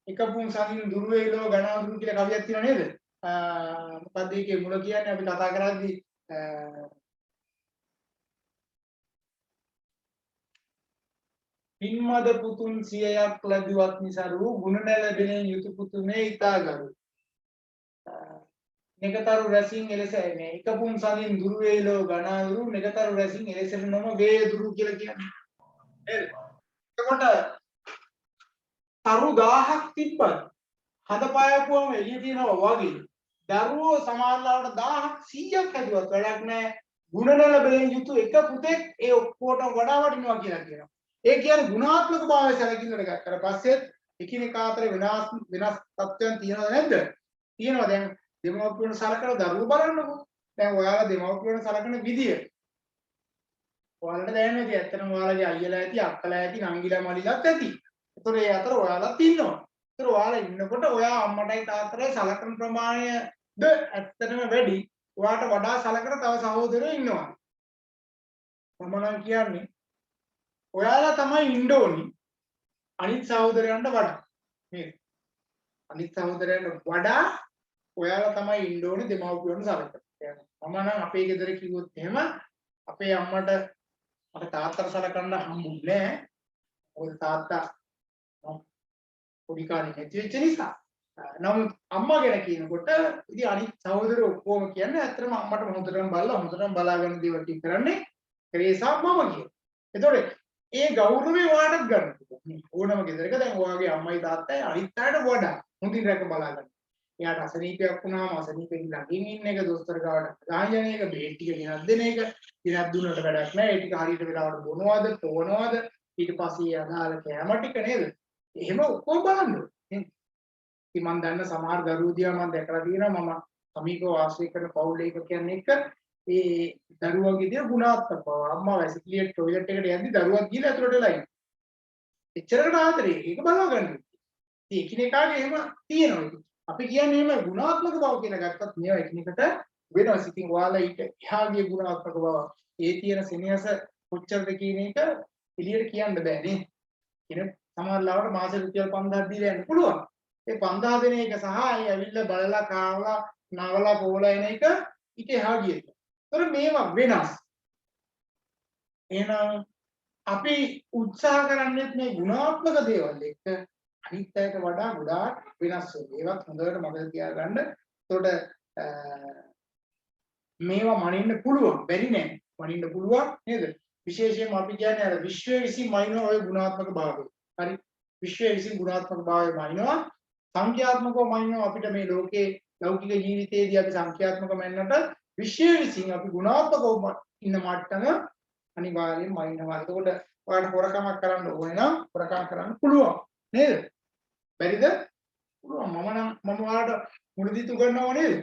එක පුන් සමින් දුර වේලෝ ගණාදුරු කියලා කවියක් තියෙනව නේද? මොකක්ද ඒකේ මුල කියන්නේ අපි කතා කරද්දී පින්මද පුතුන් 100ක් ලැබුවත් නිසරු ගුණ නැලබෙන යුතු පුතුනේ ඊතාගරු. නිකතරු රැසින් එලෙසනේ එක පුන් සමින් දුර වේලෝ ගණාදුරු නිකතරු රැසින් එලෙසට නොම වේ දුරු කියලා කියන්නේ. නේද? එතකොට තරු 1000ක් තිබ්බත් හදපායපුවම එළිය තියෙනවා වගේ. දරුවෝ සමාජලාවට 1000ක් 100ක් හැදුවත් වැඩක් නැහැ. ගුණ නැලබෙන යුතු එක පුතෙක් ඒ ඔක්කොටම වඩා වටිනවා කියලා කියනවා. ඒ කියන්නේ ගුණාත්මක භාවය සැලකිල්ලට ගත්තට පස්සේ එකිනෙකා අතර වෙනස් තත්ත්වයන් තියෙනවද නැද්ද? තියෙනවා. දැන් දෙමව්පියන් සලකන දරුවෝ බලන්නකෝ. දැන් ඔයාලා දෙමව්පියන් සලකන විදිය. ඔයාලට දැනෙන්නේ නැති ඇත්තටම ඔයාලගේ අයියලා ඇති, අක්කලා ඇති, නංගිලා මල්ලිලාත් ඇති. ඒතර ඒ අතර ඔයාලත් ඉන්නවා. ඒතර ඔයාලා ඉන්නකොට ඔයා අම්මටයි තාත්තටයි සලකන ප්‍රමාණයද ඇත්තටම වැඩි. ඔයාට වඩා සලකන තව සහෝදරයෝ ඉන්නවා. මම නම් කියන්නේ ඔයාලා තමයි ඉන්න ඕනි අනිත් සහෝදරයන්ට වඩා. නේද? අනිත් සහෝදරයන්ට වඩා ඔයාලා තමයි ඉන්න ඕනේ දෙමව්පියන් සලකන. මම නම් අපේ ගෙදර කිව්වොත් එහෙම අපේ අම්මට මට තාත්තට සලකන්න හම්බුනේ නැහැ. මොකද තාත්තා පොඩි කාලේ නැති වෙච්ච නිසා. නමුත් අම්මා ගැන කියනකොට ඉතින් අනිත් සහෝදරයෝ ඔක්කොම කියන්නේ ඇත්තටම අම්මට හොඳටම බලාගෙන දේවල් ටික කරන්නේ ක්‍රේසා මම කියන. එතකොට ඒ ගෞරවය ඔයාලට ගන්න. ඕනම ගෙදරක දැන් ඔයාගේ අම්මයි තාත්තයි අනිත් අයට වඩා හොඳින් රැක බලා ගන්න. එයාට අසනීපයක් වුණාම අසනීපෙන් ළඟින් ඉන්න එක, දොස්තර ගාවට ගායන එක, බේත් ටික ගෙනත් දෙන එක, ගෙනත් දුන්නට වැඩක් නැහැ. ඒ ටික හරියට වෙලාවට බොනවද, තෝනවද, ඊට පස්සේ අදාළ කෑම ටික නේද? එහෙම ඔක්කොම බලන්න ඕනේ. ඉතින් මම දන්න සමහර දරුවෝ දිහා මම දැකලා තියෙනවා. මම සමීපව වාසය කරන පවුල් එකක කියන්නේ එක ඒ දරුවගේ දිහා ගුණාත්මක බව. අම්මා වැසිකිළියට টয়ලට් එකට යද්දි දරුවා ගිහලා ඇතුළට වෙලා ඉන්නේ. එච්චරකට ආදරේ. ඒක බලා ගන්න. ඉතින් එකිනෙකාගේ එහෙම තියෙනවා. අපි කියන්නේ එහෙම ගුණාත්මක බව කියලා ගත්තත් මේවා එකිනෙකට වෙනස්. ඉතින් ඔයාලා ඊට එහාගේ ගුණාත්මක බව ඒ තියෙන සෙනෙහස කොච්චරද කියන එක එළියට කියන්න බෑ නේ. කියන සමහර ලාවට මාසෙ රුපියල් 5000ක් දීලා යන්න පුළුවන්. ඒ 5000 දෙන එක සහ අය ඇවිල්ලා බලලා කාවලා නවලා පොවලා එන එක ඊට එහා ගියද. ඒතර මේවා වෙනස්. එහෙනම් අපි උත්සාහ කරන්නේ මේ ගුණාත්මක දේවල් එක්ක අනිත් අයට වඩා ගොඩාක් වෙනස් වෙනවා. ඒවත් හොඳට මතක තියාගන්න. එතකොට මේවා මනින්න පුළුවන්. බැරි නෑ. මනින්න පුළුවන් නේද? විශේෂයෙන්ම අපි කියන්නේ අර විශ්වයේ විසින් මනින ඔය ගුණාත්මක භාවය. හරි? විශ්වයේ විසින් ගුණාත්මක භාවය මනිනවා. සංඛ්‍යාත්මකව මනිනවා අපිට මේ ලෝකේ ලෞකික ජීවිතයේදී අපි සංඛ්‍යාත්මක මනිනට විශ්වයේ විසින් අපි ගුණාත්මකව ඉන්න මට්ටම අනිවාර්යෙන් මනිනවා. එතකොට ඔයාලට හොරකමක් කරන්න ඕනේ නම් හොරකම් කරන්න පුළුවන්. නේද? බැරිද? පුළුවන්. මම ඔයාලට මුලදී උගන්වනවා නේද?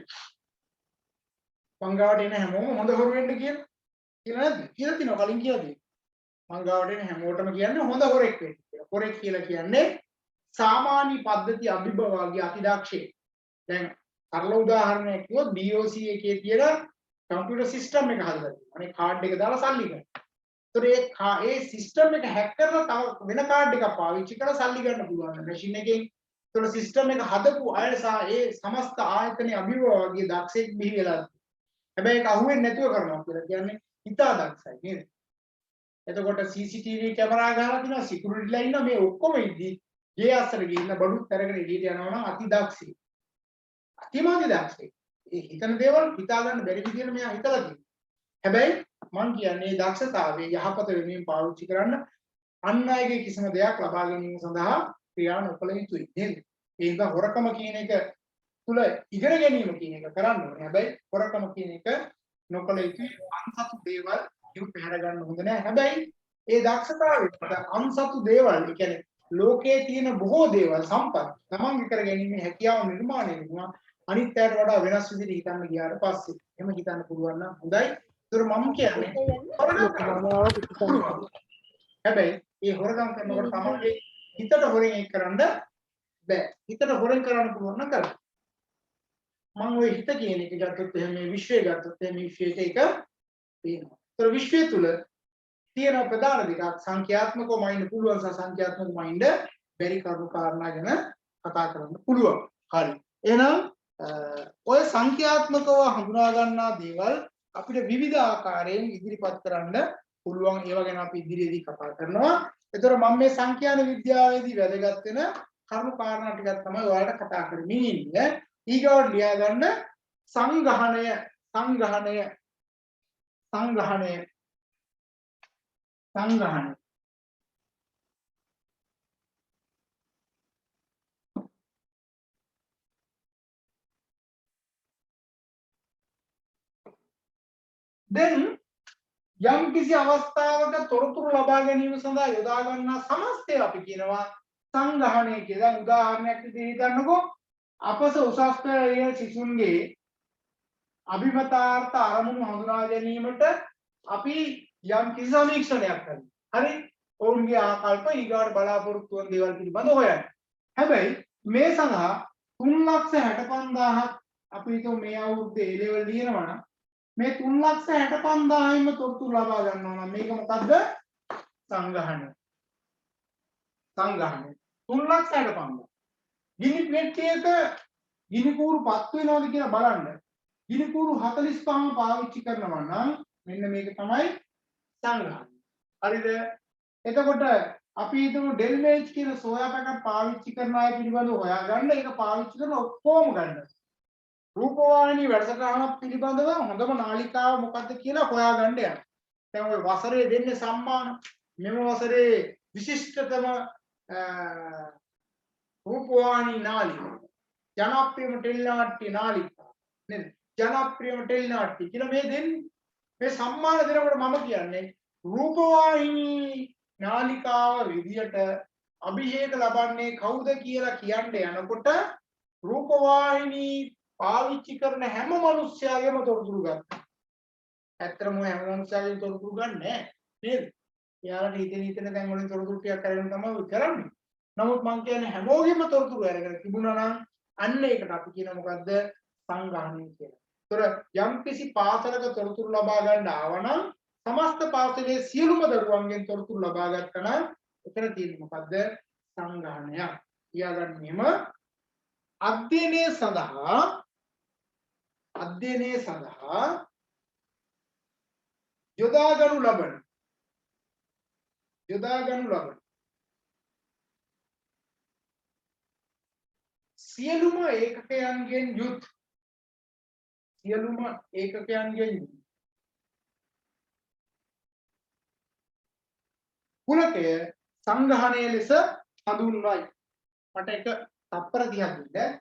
මංගාවට එන හැමෝම හොඳ හොරු වෙන්න කියලා නැද්ද? කියලා තිනවා කලින් කියලා තියෙනවා. මංගාවට එන හැමෝටම කියන්නේ හොඳ හොරෙක් වෙන්න කියලා. හොරෙක් කියලා කියන්නේ සාමාන්‍ය පද්ධති අභිභවාගී අතිදක්ෂයෙක්. දැන් සරල උදාහරණයක් කිව්වොත් DOC එකේ තියෙන කම්පියුටර් සිස්ටම් එක හදලා තියෙනවා. අනේ කාඩ් එක දාලා සල්ලි ගන්න. ඒතර ඒ සිස්ටම් එක හැක් කරලා තව වෙන කාඩ් එකක් පාවිච්චි කරලා සල්ලි ගන්න පුළුවන් මැෂින් එකෙන්. ඒතර සිස්ටම් එක හදපු අය සහ ඒ සමස්ත ආයතනයේ අභිභවාගී දක්ෂයෙක් බිහි වෙලා. හැබැයි ඒක අහුවෙන්නේ නැතුව කරනවා කියලා කියන්නේ හිතා දක්ෂයි නේද? එතකොට CCTV කැමරා ගහලා තියෙනවා, සිකියුරිටිලා ඉන්නවා, මේ ඔක්කොම ඉදි ගේ අස්සර ගිහින් බඩුත් අරගෙන එළියට යනවා නම් අති දක්ෂයි. අතිමාදී දක්ෂයි. ඒ හිතන දේවල් හිතා ගන්න බැරි විදිහට මෙයා හිතලා තියෙනවා. හැබැයි මම කියන්නේ දක්ෂතාවයේ යහපත වෙනුවෙන් පාවිච්චි කරන්න අන් අයගේ කිසිම දෙයක් ලබා ගැනීම සඳහා ක්‍රියා නොකළ යුතුයි නේද? ඒ නිසා හොරකම කියන එක තුල ඉගෙන ගැනීම කියන එක කරන්න ඕනේ. හැබැයි හොරකම කියන එක නොකළ යුතුයි. අන්සතු දේවල් ඉව පැහැර ගන්න හොඳ නෑ. හැබැයි ඒ දක්ෂතාවයට අන්සතු දේවල්, ඒ කියන්නේ ලෝකයේ තියෙන බොහෝ දේවල් සම්පත් තමන්ගේ කර ගැනීමේ හැකියාව නිර්මාණය වෙනවා. අනිත් අයට වඩා වෙනස් විදිහට හිතන්න ගියාට පස්සේ එහෙම හිතන්න පුළුවන් නම් හොඳයි. ඒතර මම කියන්නේ හැබැයි මේ හොරගම් කරනකොට තමන්ගේ හිතට හොරෙන් ඒක කරන්න බෑ. හිතට හොරෙන් කරන්න පුළුවන් නම් කරන්න. මම ওই හිත කියන එක ගත්තොත් එහෙනම් මේ විශ්වය ගත්තොත් එහෙනම් මේ විශ්වයට එක පේනවා. ඒතර විශ්වය තුල තියෙන ප්‍රධාන දෙකක් සංඛ්‍යාත්මකව මයින්ඩ් පුළුවන් සහ සංඛ්‍යාත්මකව මයින්ඩ් බැරි කරුණු කාරණා ගැන කතා කරන්න පුළුවන්. හරි. එහෙනම් ඔය සංඛ්‍යාත්මකව හඳුනා ගන්නා දේවල් අපිට විවිධ ආකාරයෙන් ඉදිරිපත් කරන්න පුළුවන්. ඒවා ගැන අපි ඉදිරියේදී කතා කරනවා. ඒතර මම මේ සංඛ්‍යාන විද්‍යාවේදී වැදගත් වෙන කරුණු කාරණා ටිකක් තමයි ඔයාලට කතා කරමින් ඉන්නේ. ඊගොල්ලෝ ලියා ගන්න සංගහණය දැන් යම් කිසි අවස්ථාවක තොරතුරු ලබා ගැනීම සඳහා යොදා ගන්නා සමස්තය අපි කියනවා සංගහණය කියලා. උදාහරණයක් විදිහට හිතන්නකෝ අපස උසස් පෙළ සිසුන්ගේ අභිමතාර්ථ අරමුණු හඳුනා ගැනීමට අපි යම් කිසි සමීක්ෂණයක් කරනවා. හරි? ඔවුන්ගේ ආකල්ප ඊගාට බලාපොරොත්තු වන දේවල් පිළිබඳව හොයන්න. හැබැයි මේ සඳහා 3,65,000ක් අපි හිතමු මේ අවුරුද්දේ A level ලියනවා නම් මේ 3,65,000යින්ම තොරතුරු ලබා ගන්නවා නම් මේක මොකද්ද? සංගහණය. සංගහණය. 3,65,000. ගිනි පෙට්ටියක ගිනි කූරු පත් වෙනවද කියලා බලන්න. ගිනි කූරු 45ම පාවිච්චි කරනවා නම් මෙන්න මේක තමයි සංගහණය. හරිද? එතකොට අපි හිතමු ඩෙල්මේජ් කියන සෝයා පැකට් පාවිච්චි කරන අය පිළිබඳව හොයාගන්න. ඒක පාවිච්චි කරන ඔක්කොම ගන්න. රූපවාහිනී වැඩසටහනක් පිළිබඳව හොඳම නාලිකාව මොකක්ද කියලා හොයාගන්න යන්න. දැන් ඔය වසරේ දෙන්නේ සම්මාන. මෙම වසරේ විශිෂ්ටතම රූපවාහිනී නාලිකාව. ජනප්‍රියම ටෙලිනාට්‍ය නාලිකාව. නේද? ජනප්‍රියම ටෙලිනාට්‍ය කියලා මේ දෙන්නේ. මේ සම්මාන දෙනකොට මම කියන්නේ රූපවාහිනී නාලිකාව විදියට අභිෂේක ලබන්නේ කවුද කියලා කියන්න යනකොට රූපවාහිනී පාවිච්චි කරන හැම මිනිස්යාගේම තොරතුරු ගන්නවා. ඇත්තටම හැම මිනිස්යාගේම තොරතුරු ගන්නෑ නේද? එයාලට හිතෙන දැන් වලින් තොරතුරු ටිකක් අරගෙන තමයි කරන්නේ. නමුත් මම කියන්නේ හැමෝගෙම තොරතුරු අරගෙන තිබුණා නම් අන්න ඒකට අපි කියන මොකද්ද? සංගාහණය කියලා. ඒතර යම්කිසි පාසලක තොරතුරු ලබා ගන්න ආවනම් සමස්ත පාසලේ සියලුම දරුවන්ගෙන් තොරතුරු ලබා ගත්තා නම් එතන තියෙන්නේ මොකද්ද? සංගාහණය. ඊළඟට අධ්‍යයනය සඳහා යොදාගනු ලබන සියලුම ඒකකයන්ගෙන් යුත් කුලකය සංගහණය ලෙස හඳුන්වයි. මට එක තප්පර 30ක් දෙන්න.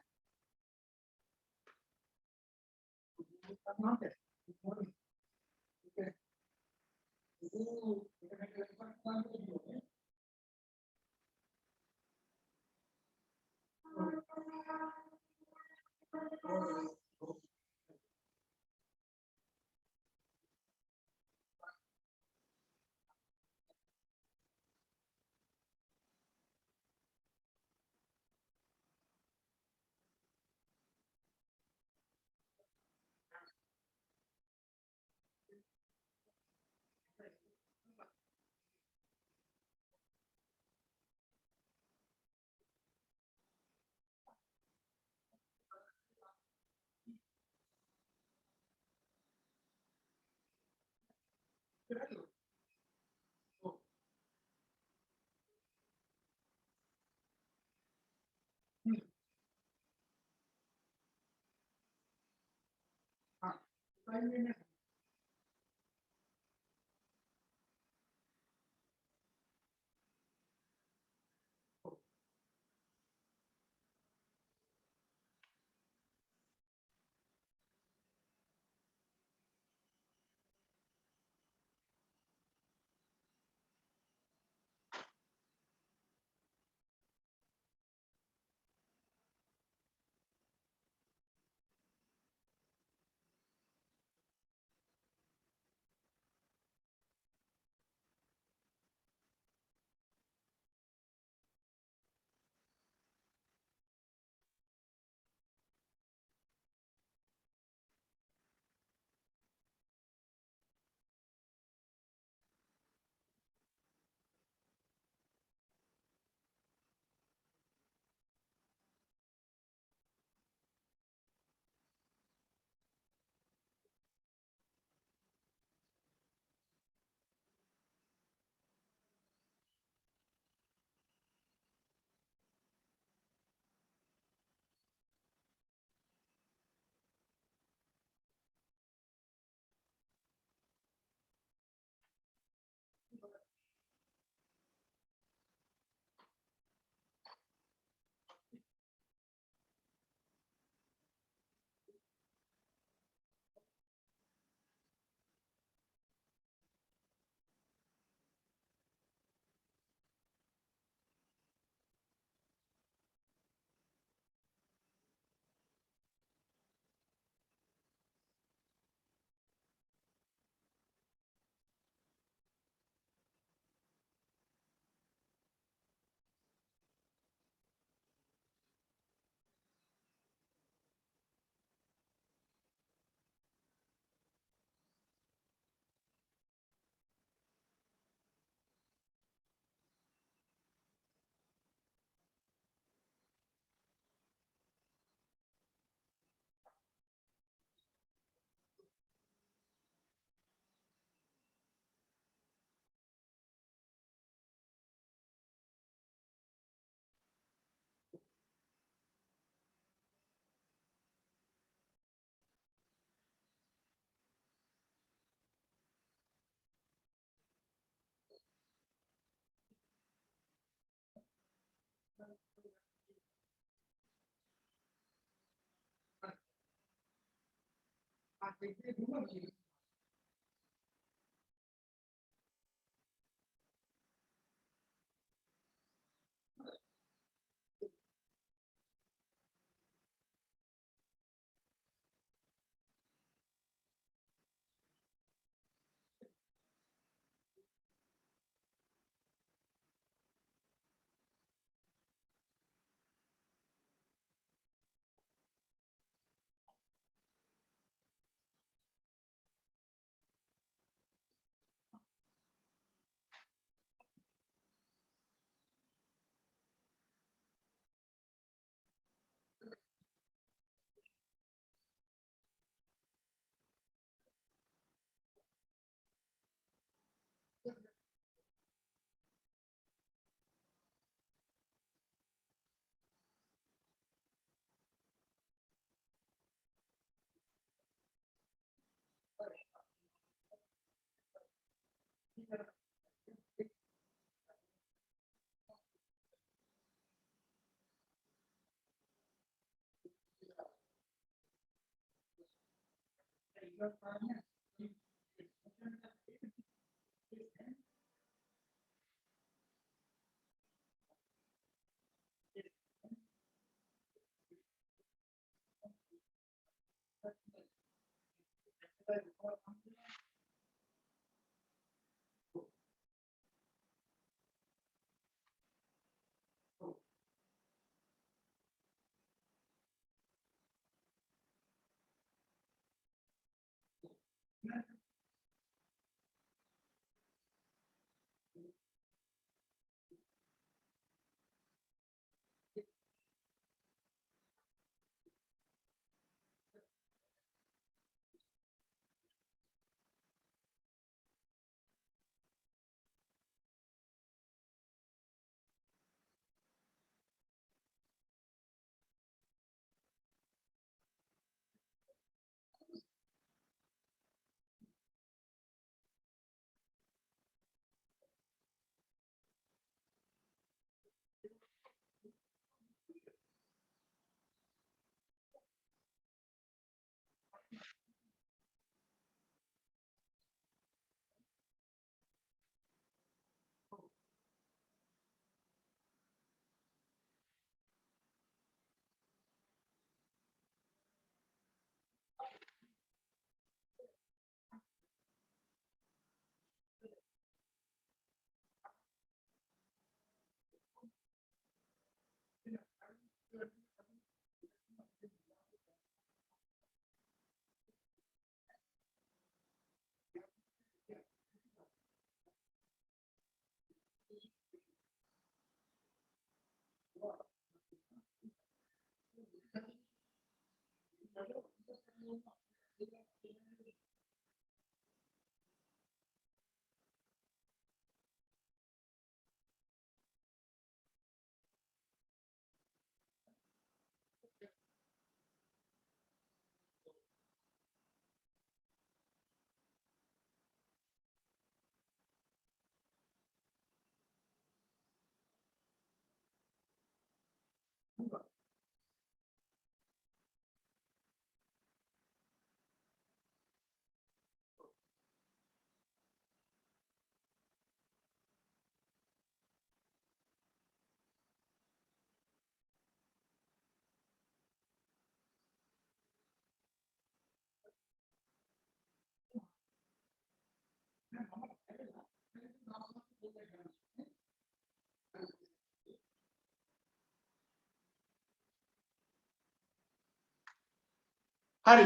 හරි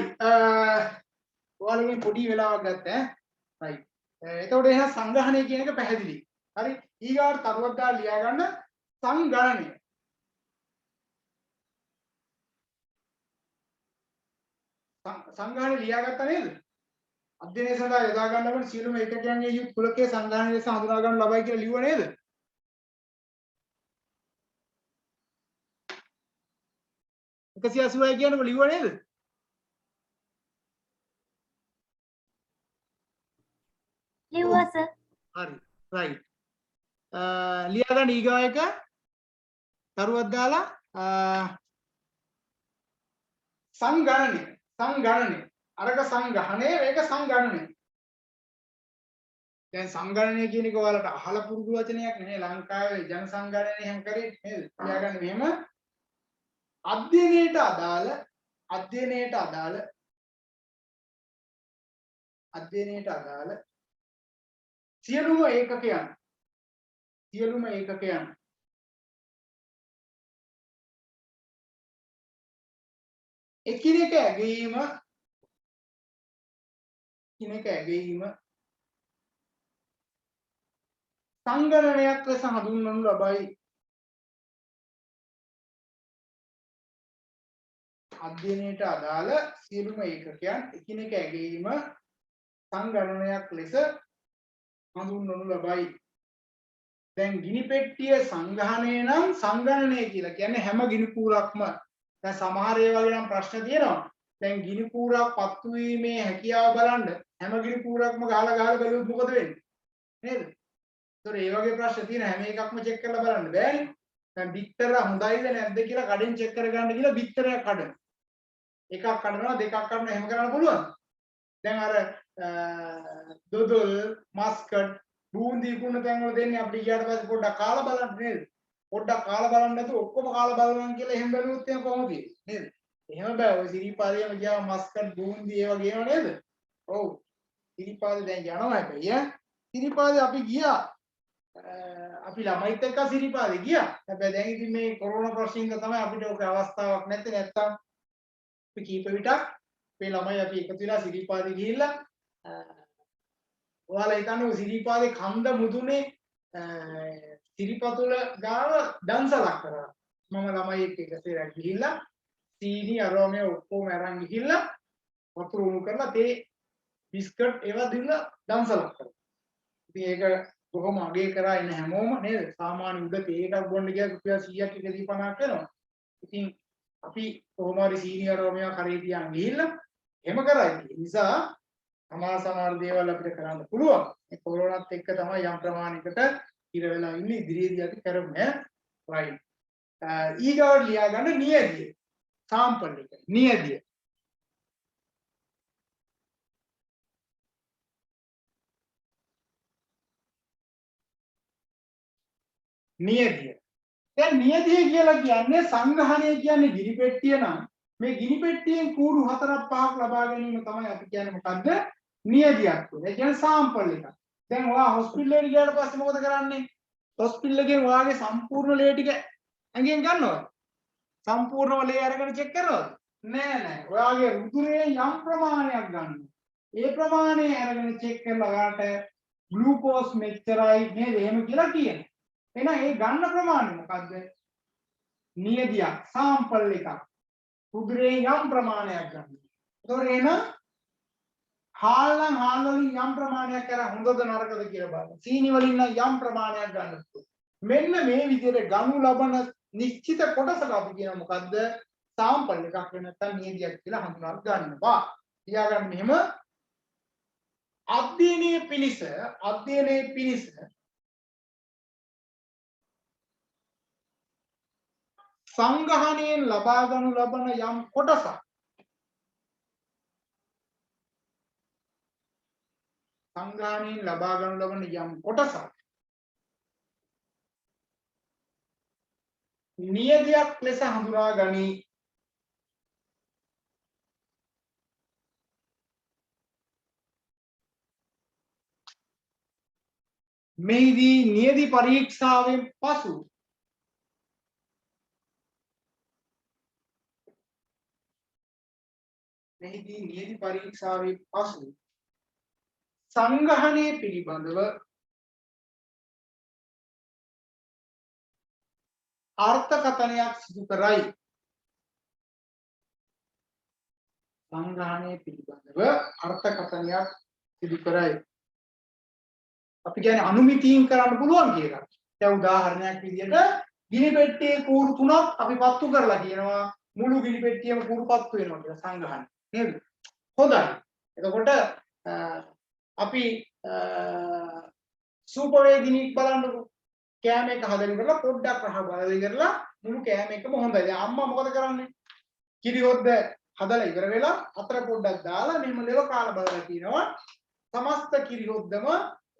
ඔයාලගෙන් පොඩි වෙලාවක් ගත්තා right එතකොට එහෙනම් සංග්‍රහණය කියන එක පැහැදිලි හරි ඊගාට තරුවක් දාලා ලියා ගන්න සංගණනය සංගණනය ලියාගත්තා නේද අධ්‍යයනය සඳහා යොදා ගන්න ලබන සියලුම ඒකකයන්ගේ යුත් කුලකයේ සංගණනය ලෙස හඳුනා ගන්න ලබයි කියලා ලියුවා නේද 186 කියනකො ලියුවා නේද ලිව්වා සර්. හරි right ලියා ගන්න ඊගා එක තරුවක් දාලා සංගණනය අරක සංගහණය මේක සංගණනය. දැන් සංගණනය කියන එක ඔයාලට අහලා පුරුදු වචනයක් නෙවෙයි. ලංකාවේ ජන සංගණනය හැම කරේ නේද? තියාගන්න මෙහෙම අධ්‍යයනයට අදාළ සියලුම ඒකකයන් එකිනෙක ඇගීම සංගණනයක් ලෙස හඳුන්වනු ලබයි. අධ්‍යයනයට අදාළ සියලුම ඒකකයන් එකිනෙක ඇගීම සංගණනයක් ලෙස හඳුන්වනු ලබයි. දැන් ගිනි පෙට්ටිය සංගහණය නම් සංගණනය කියලා කියන්නේ හැම ගිනි කූරක්ම. දැන් සමහර ඒවා ගැන ප්‍රශ්න තියෙනවා. දැන් ගිනි කූරක් පත්තු වීමේ හැකියාව බලන්න හැම ගිනි කූරක්ම ගහලා බැලුවොත් මොකද වෙන්නේ? නේද? ඒතර ඒ වගේ ප්‍රශ්න තියෙන හැම එකක්ම චෙක් කරලා බලන්න බෑනේ. දැන් බිත්තර හොඳයිද නැද්ද කියලා කඩෙන් චෙක් කරගන්න කියලා බිත්තරයක් කඩන. එකක් කඩනවා දෙකක් කඩනවා එහෙම කරන්න පුළුවන්. දැන් අර දොදොල් මස්කට් බූන්දි කුණ තැන් වල දෙන්නේ අපිට ගියාට පස්සේ පොඩ්ඩක් කාලා බලන්න නේද? පොඩ්ඩක් කාලා බලන්න නැතුව ඔක්කොම කාලා බලනවා කියලා එහෙම බැලුවොත් එහෙම කොහොමද නේද? එහෙම බෑ. ඔය සිරිපාදේම ගියාම මස්කට් බූන්දි ඒවා ගේනව නේද? ඔව්. සිරිපාදේ දැන් යනවා හැබැයි ඈ. සිරිපාදේ අපි ගියා. අපි ළමයිත් එක්ක සිරිපාදේ ගියා. හැබැයි දැන් ඉතින් මේ කොරෝනා ප්‍රශ්නින්ද තමයි අපිට ඔක අවස්ථාවක් නැත්තේ. නැත්තම් අපි කීප විටක් මේ ළමයි අපි එකතු වෙලා සිරිපාදේ ගිහිල්ලා ඔයාලා හිතන්නේ සිරිපාදේ කන්ද මුදුනේ සිරිපතුල ගාව දන්සලක් කරා. මම ළමයි එක්ක එකසේරක් ගිහිල්ලා සීනි අරෝමේ ඔක්කොම අරන් ගිහිල්ලා වතුර උණු කරලා තේ බිස්කට් ඒවා දීලා දන්සලක් කරා. ඉතින් ඒක කොහොම අගේ කරා ඉන්න හැමෝම නේද? සාමාන්‍ය උඩ තේ එකක් බොන්න ගියා රුපියල් 100ක් 150ක් වෙනවා. ඉතින් අපි කොහොම හරි සීනි අරෝමේ කරේ තියන් ගිහිල්ලා එහෙම කරා. ඒ නිසා සමහර දේවල් අපිට කරන්න පුළුවන්. මේ කොරෝනාත් එක්ක තමයි යම් ප්‍රමාණයකට ඉර වෙලා ඉන්නේ. ඉදිරියේදී අපි කරමු ඈ. right. ඊගොඩ ලියා ගන්න නියදිය. සාම්පල් එක. නියදිය. නියදිය. දැන් නියදිය කියලා කියන්නේ සංග්‍රහණය කියන්නේ ගිනි පෙට්ටිය නම් මේ ගිනි පෙට්ටියෙන් කූරු 4ක් 5ක් ලබා ගැනීම තමයි අපි කියන්නේ මොකද්ද? නියදියක්. ඒ කියන්නේ සාම්පල් එකක්. දැන් ඔයා හොස්පිටල් එකට ගියාට පස්සේ මොකද කරන්නේ? හොස්පිටල් එකෙන් ඔයාගේ සම්පූර්ණ ලේ ටික ඇඟෙන් ගන්නවද? සම්පූර්ණව ලේ අරගෙන චෙක් කරනවද? නෑ. ඔයාගේ රුධිරයේ යම් ප්‍රමාණයක් ගන්නවා. ඒ ප්‍රමාණය අරගෙන චෙක් කරලා ඔයාට ග්ලූකෝස් මෙච්චරයි නේද? එහෙම කියලා කියනවා. එහෙනම් ඒ ගන්න ප්‍රමාණය මොකද්ද? නියදියක් සාම්පල් එකක්. රුධිරයේ යම් ප්‍රමාණයක් ගන්නවා. ඒතකොට එහෙනම් හාල් වලින් යම් ප්‍රමාණයක් කරා හොඳද නරකද කියලා බලන්න. සීනි වලින් නම් යම් ප්‍රමාණයක් ගන්න පුළුවන්. මෙන්න මේ විදිහට ගනු ලබන නිශ්චිත කොටසට අපි කියන මොකද්ද? සාම්පල් එකක් වෙන නැත්නම් නියදියක් කියලා හඳුනා ගන්නවා. තියාගන්න මෙහෙම අධ්‍යයනයේ පිණිස සංගහණයෙන් ලබා ගනු ලබන යම් කොටසක් නියදියක් ලෙස හඳුනා ගනී. මෙහිදී නියදි පරීක්ෂාවෙන් පසු සංගහණය පිළිබඳව අර්ථකථනයක් සිදු කරයි. අපි කියන්නේ අනුමිතියෙන් කරන්න පුළුවන් කියලා. දැන් උදාහරණයක් විදිහට ගිනි පෙට්ටියේ කූරු 3ක් අපි පත්තු කරලා කියනවා මුළු ගිනි පෙට්ටියම කූරු පත්තු වෙනවා කියලා සංගහණය. නේද? හොඳයි. එතකොට අපි සූපර් වේගිනික් බලන්නකො. කෑම එක හදලා ඉවරලා පොඩ්ඩක් රහ බලලා ඉවරලා මුළු කෑම එකම හොඳයි. දැන් අම්මා මොකද කරන්නේ? කිරි හොද්ද හදලා ඉවර වෙලා අතර පොඩ්ඩක් දාලා මෙහෙම ලෙව කාලා බලලා කියනවා සමස්ත කිරි හොද්දම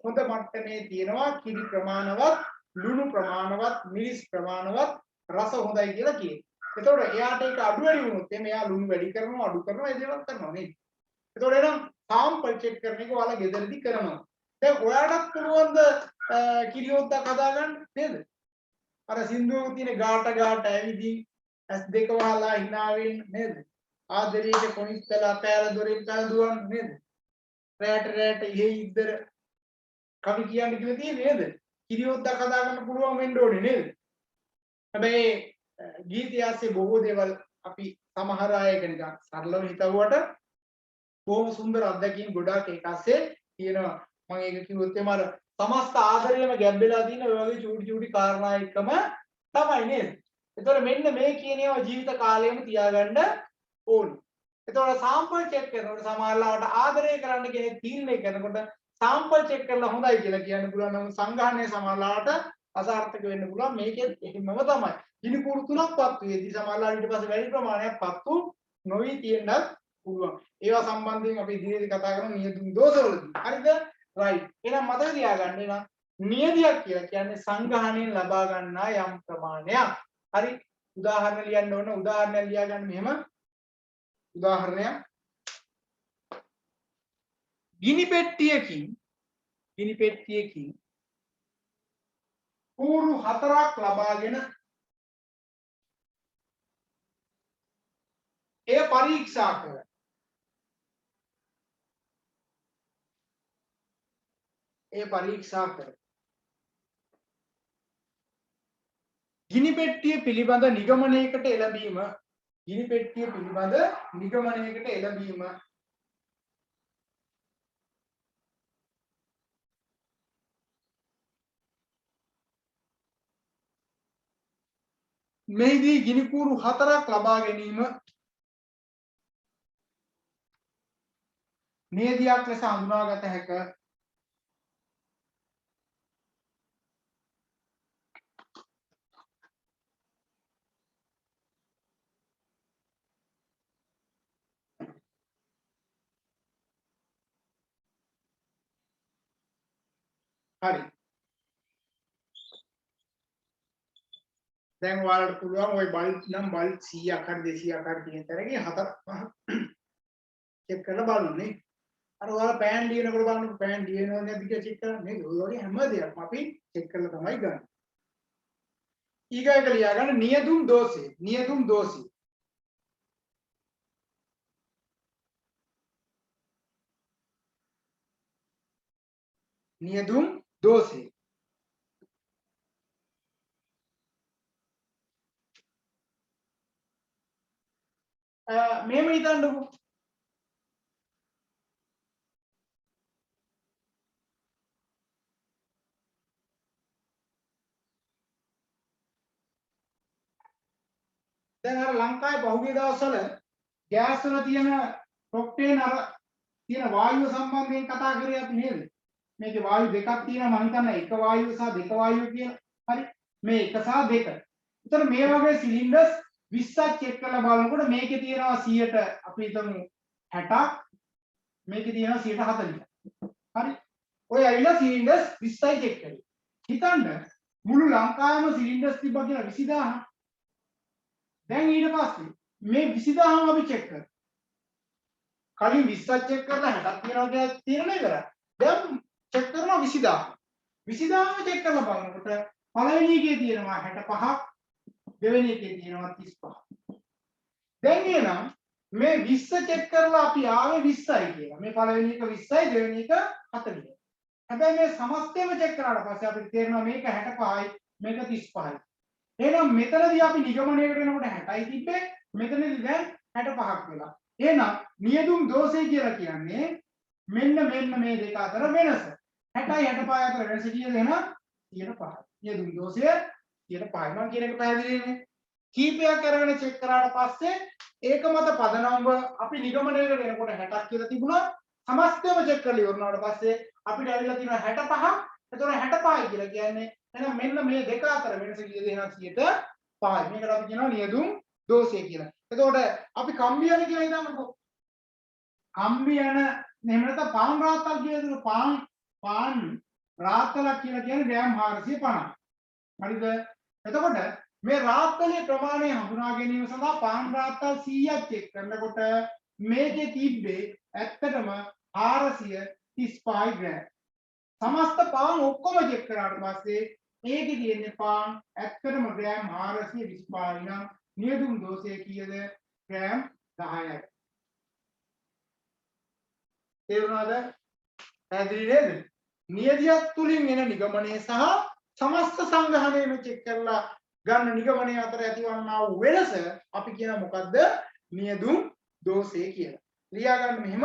හොඳ මට්ටමේ තියෙනවා කිරි ප්‍රමාණවත් ලුණු ප්‍රමාණවත් මිරිස් ප්‍රමාණවත් රස හොඳයි කියලා කියනවා. එතකොට එයාට ඒක අඩු වැඩි වුණොත් එයා ලුණු වැඩි කරනවා අඩු කරනවා ඒ දේවල් කරනවා නේද? එතකොට එනම් සාම්පල් චෙක් කරන එක ඔයාලා ගෙදරදී කරනවා. දැන් ඔයාලට පුළුවන් ද කිරි හොද්දක් හදාගන්න නේද? අර සින්දුවේ තියෙන ගාට ඇවිදින් ඇස් දෙක වහලා hina වෙන්න නේද? ආදරේට කොනිස්සලා පෑල දොරෙන් පැලදුවන් නේද? රැට ඉහි ඉද්දර කවි කියන්න කියලා තියෙන්නේ නේද? කිරි හොද්දක් හදාගන්න පුළුවන් වෙන්න ඕනේ නේද? හැබැයි ගීතයසේ බොහෝ දේවල් අපි සමහර අය නිකන් සරලව හිතුවට බොහොම සුන්දර අත්දැකීම් ගොඩාක් ඒකස්සේ තියෙනවා. මම ඒක කිව්වොත් එම අර සමස්ත ආදරයම ගැඹෙලා තියෙන ඔය වගේ චූටි කාරණා එක්කම තමයි නේද? ඒතකොට මෙන්න මේ කියන ඒවා ජීවිත කාලයම තියාගන්න ඕනේ. ඒතකොට සාම්පල් චෙක් කරනකොට සමහරවිට ආදරය කරන්න කෙනෙක් තීරණය කරනකොට සාම්පල් චෙක් කරලා හොඳයි කියලා කියන්න පුළුවන්. නම් සංගාහනයේ සමහරවිට අසාර්ථක වෙන්න පුළුවන්. මේකෙත් එහෙමම තමයි. ගිනිකුරු තුනක් පත්තු වේදී සමහරවිට ඊට පස්සේ වැඩි ප්‍රමාණයක් පත්තු නොවි තියෙන්නත් පුළුවන්. ඒවා සම්බන්ධයෙන් අපි ඉදිරියේදී කතා කරමු නියදුම් දෝෂවලදී. හරිද? right. එහෙනම් මතක තියාගන්න එන නියදියක් කියලා කියන්නේ සංගාහණයෙන් ලබා ගන්නා යම් ප්‍රමාණයක්. හරි? උදාහරණ ලියන්න ඕන. උදාහරණයක් ලියා ගන්න මෙහෙම. උදාහරණයක් ගිනි පෙට්ටියකින් කූරු 4ක් ලබාගෙන එය පරීක්ෂා කර ගිනි පෙට්ටිය පිළිබඳ නිගමනයකට එළඹීම මෙහිදී ගිනිකූරු 4ක් ලබා ගැනීම නියදියක් ලෙස හඳුනාගත හැක. හරි. දැන් ඔයාලට පුළුවන් ওই බල්බ් නම් බල්බ් 100ක් හරි 200ක් හරි තියෙන තරගේ 4ක් 5ක් චෙක් කරලා බලන්නේ. අර ඔයාලා පෑන් ලියනකොට බලන්න පෑන් ලියනවද නැද්ද කියලා චෙක් කරන්නේ නේද? ඔය වගේ හැම දෙයක්ම අපි චෙක් කරලා තමයි ගන්න. ඊගායක ලියා ගන්න නියදුම් දෝෂය. මෙහෙම හිතන්නකෝ. දැන් අර ලංකාවේ පහුගිය දවස්වල ගෑස් වල තියෙන ප්‍රොප්ටේන් අර තියෙන වායුව සම්බන්ධයෙන් කතා කරේ අපි නේද? මේකේ වායු දෙකක් තියෙනවා මම හිතන්නේ එක වායුව සහ දෙක වායුව කියලා. හරි. මේ එක සහ දෙක. ඒතර මේ වගේ සිලින්ඩර්ස් 20ක් චෙක් කරලා බලනකොට මේකේ තියෙනවා 100ට අපි හිතමු 60ක් මේකේ තියෙනවා 140ක්. හරි. ඔය ඇවිල්ලා සිලින්ඩර්ස් 20යි චෙක් කරේ. හිතන්න මුළු ලංකාවෙම සිලින්ඩර්ස් තිබ්බා කියලා 20000. දැන් ඊට පස්සේ මේ 20000ම අපි චෙක් කරා. කලින් 20ක් චෙක් කරලා 60ක් තියෙනවා කියලා තීරණය කරා. දැන් චෙක් කරනවා 20000. 20000ම චෙක් කරලා බලනකොට පළවෙනි එකේ තියෙනවා 65ක්, දෙවෙනි එකේ තියෙනවා 35ක්. දැන් එනම් මේ 20 චෙක් කරලා අපි ආවේ 20යි කියලා. මේ පළවෙනි එක 20යි, දෙවෙනි එක 40යි. හැබැයි මේ සමස්තයම චෙක් කරාට පස්සේ අපිට තේරෙනවා මේක 65යි, මේක 35යි. එහෙනම් මෙතනදී අපි නිගමනයකට එනකොට 60යි තිබ්බේ, මෙතනදී දැන් 65ක් වෙලා. එහෙනම් නියදුම් දෝෂය කියලා කියන්නේ මෙන්න මේ දෙක අතර වෙනස. 60යි 65යි අතර වෙනස කීයද එහෙනම් 105යි. නියදුම් දෝෂය 105යි. මම කියන එක පැහැදිලිනේ. කීපයක් අරගෙන චෙක් කරාට පස්සේ ඒක මත පදනම්ව අපි නිගමනයකට එනකොට 60ක් කියලා තිබුණා. සමස්තයම චෙක් කරලා ඉවරනාට පස්සේ අපිට ඇවිල්ලා තියෙනවා 65ක්. එතකොට 65යි කියලා කියන්නේ එහෙනම් මෙන්න මේ දෙක අතර වෙනස කීයද එහෙනම් 105යි. මේකට අපි කියනවා නියදුම් දෝෂය කියලා. එතකොට අපි කම්බියන කියලා හිතන්නකෝ. කම්බියන එහෙම නැත්නම් පාන් රාත්තල් කියලා හිතමු. පාන් රාත්තලක් කියලා කියන්නේ ග්‍රෑම් 450. හරිද? එතකොට මේ රාත්තලේ ප්‍රමාණය හඳුනා ගැනීම සඳහා පාන් රාත්තල් 100ක් චෙක් කරනකොට මේකේ තිබ්බේ ඇත්තටම 435 ග්‍රෑම්. සමස්ත පාන් ඔක්කොම චෙක් කරාට පස්සේ මේකේ තියෙන්නේ පාන් ඇත්තටම ග්‍රෑම් 425 නම් නියදුම් දෝෂය කීයද? ග්‍රෑම් 10යි. තේරුණාද? පැහැදිලි නේද? නියදියක් තුලින් එන නිගමනය සහ සමස්ත සංග්‍රහණයම චෙක් කරලා ගන්න නිගමනය අතර ඇතිවන්නා වූ වෙනස අපි කියන මොකද්ද? නියදුම් දෝෂය කියලා. ලියා ගන්න මෙහෙම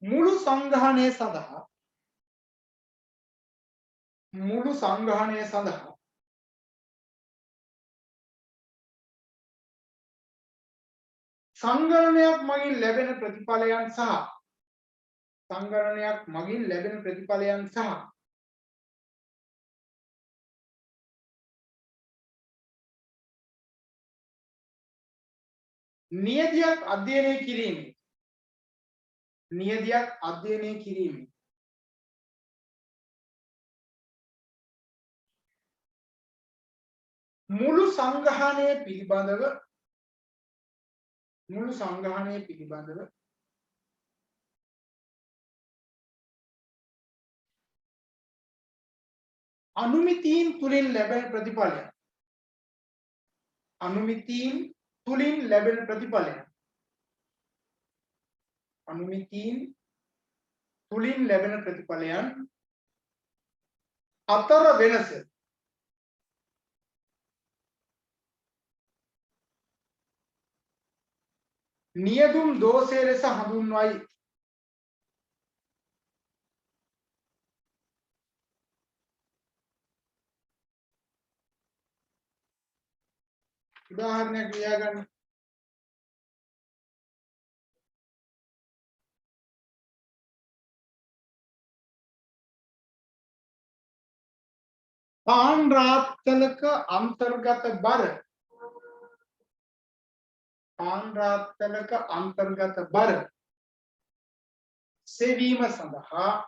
මුළු සංග්‍රහණය සඳහා සංගණනයක් මගින් ලැබෙන ප්‍රතිඵලයන් සහ නියදියක් අධ්‍යයනය කිරීමේ මුළු සංග්‍රහණය පිළිබඳව අනුමිතීන් තුලින් ලැබෙන ප්‍රතිඵලයන් අතර වෙනස නියදුම් දෝෂය ලෙස හඳුන්වයි. උදාහරණයක් ලියා ගන්න. පාන් රාත්තලක අන්තර්ගත බර සෙවීම සඳහා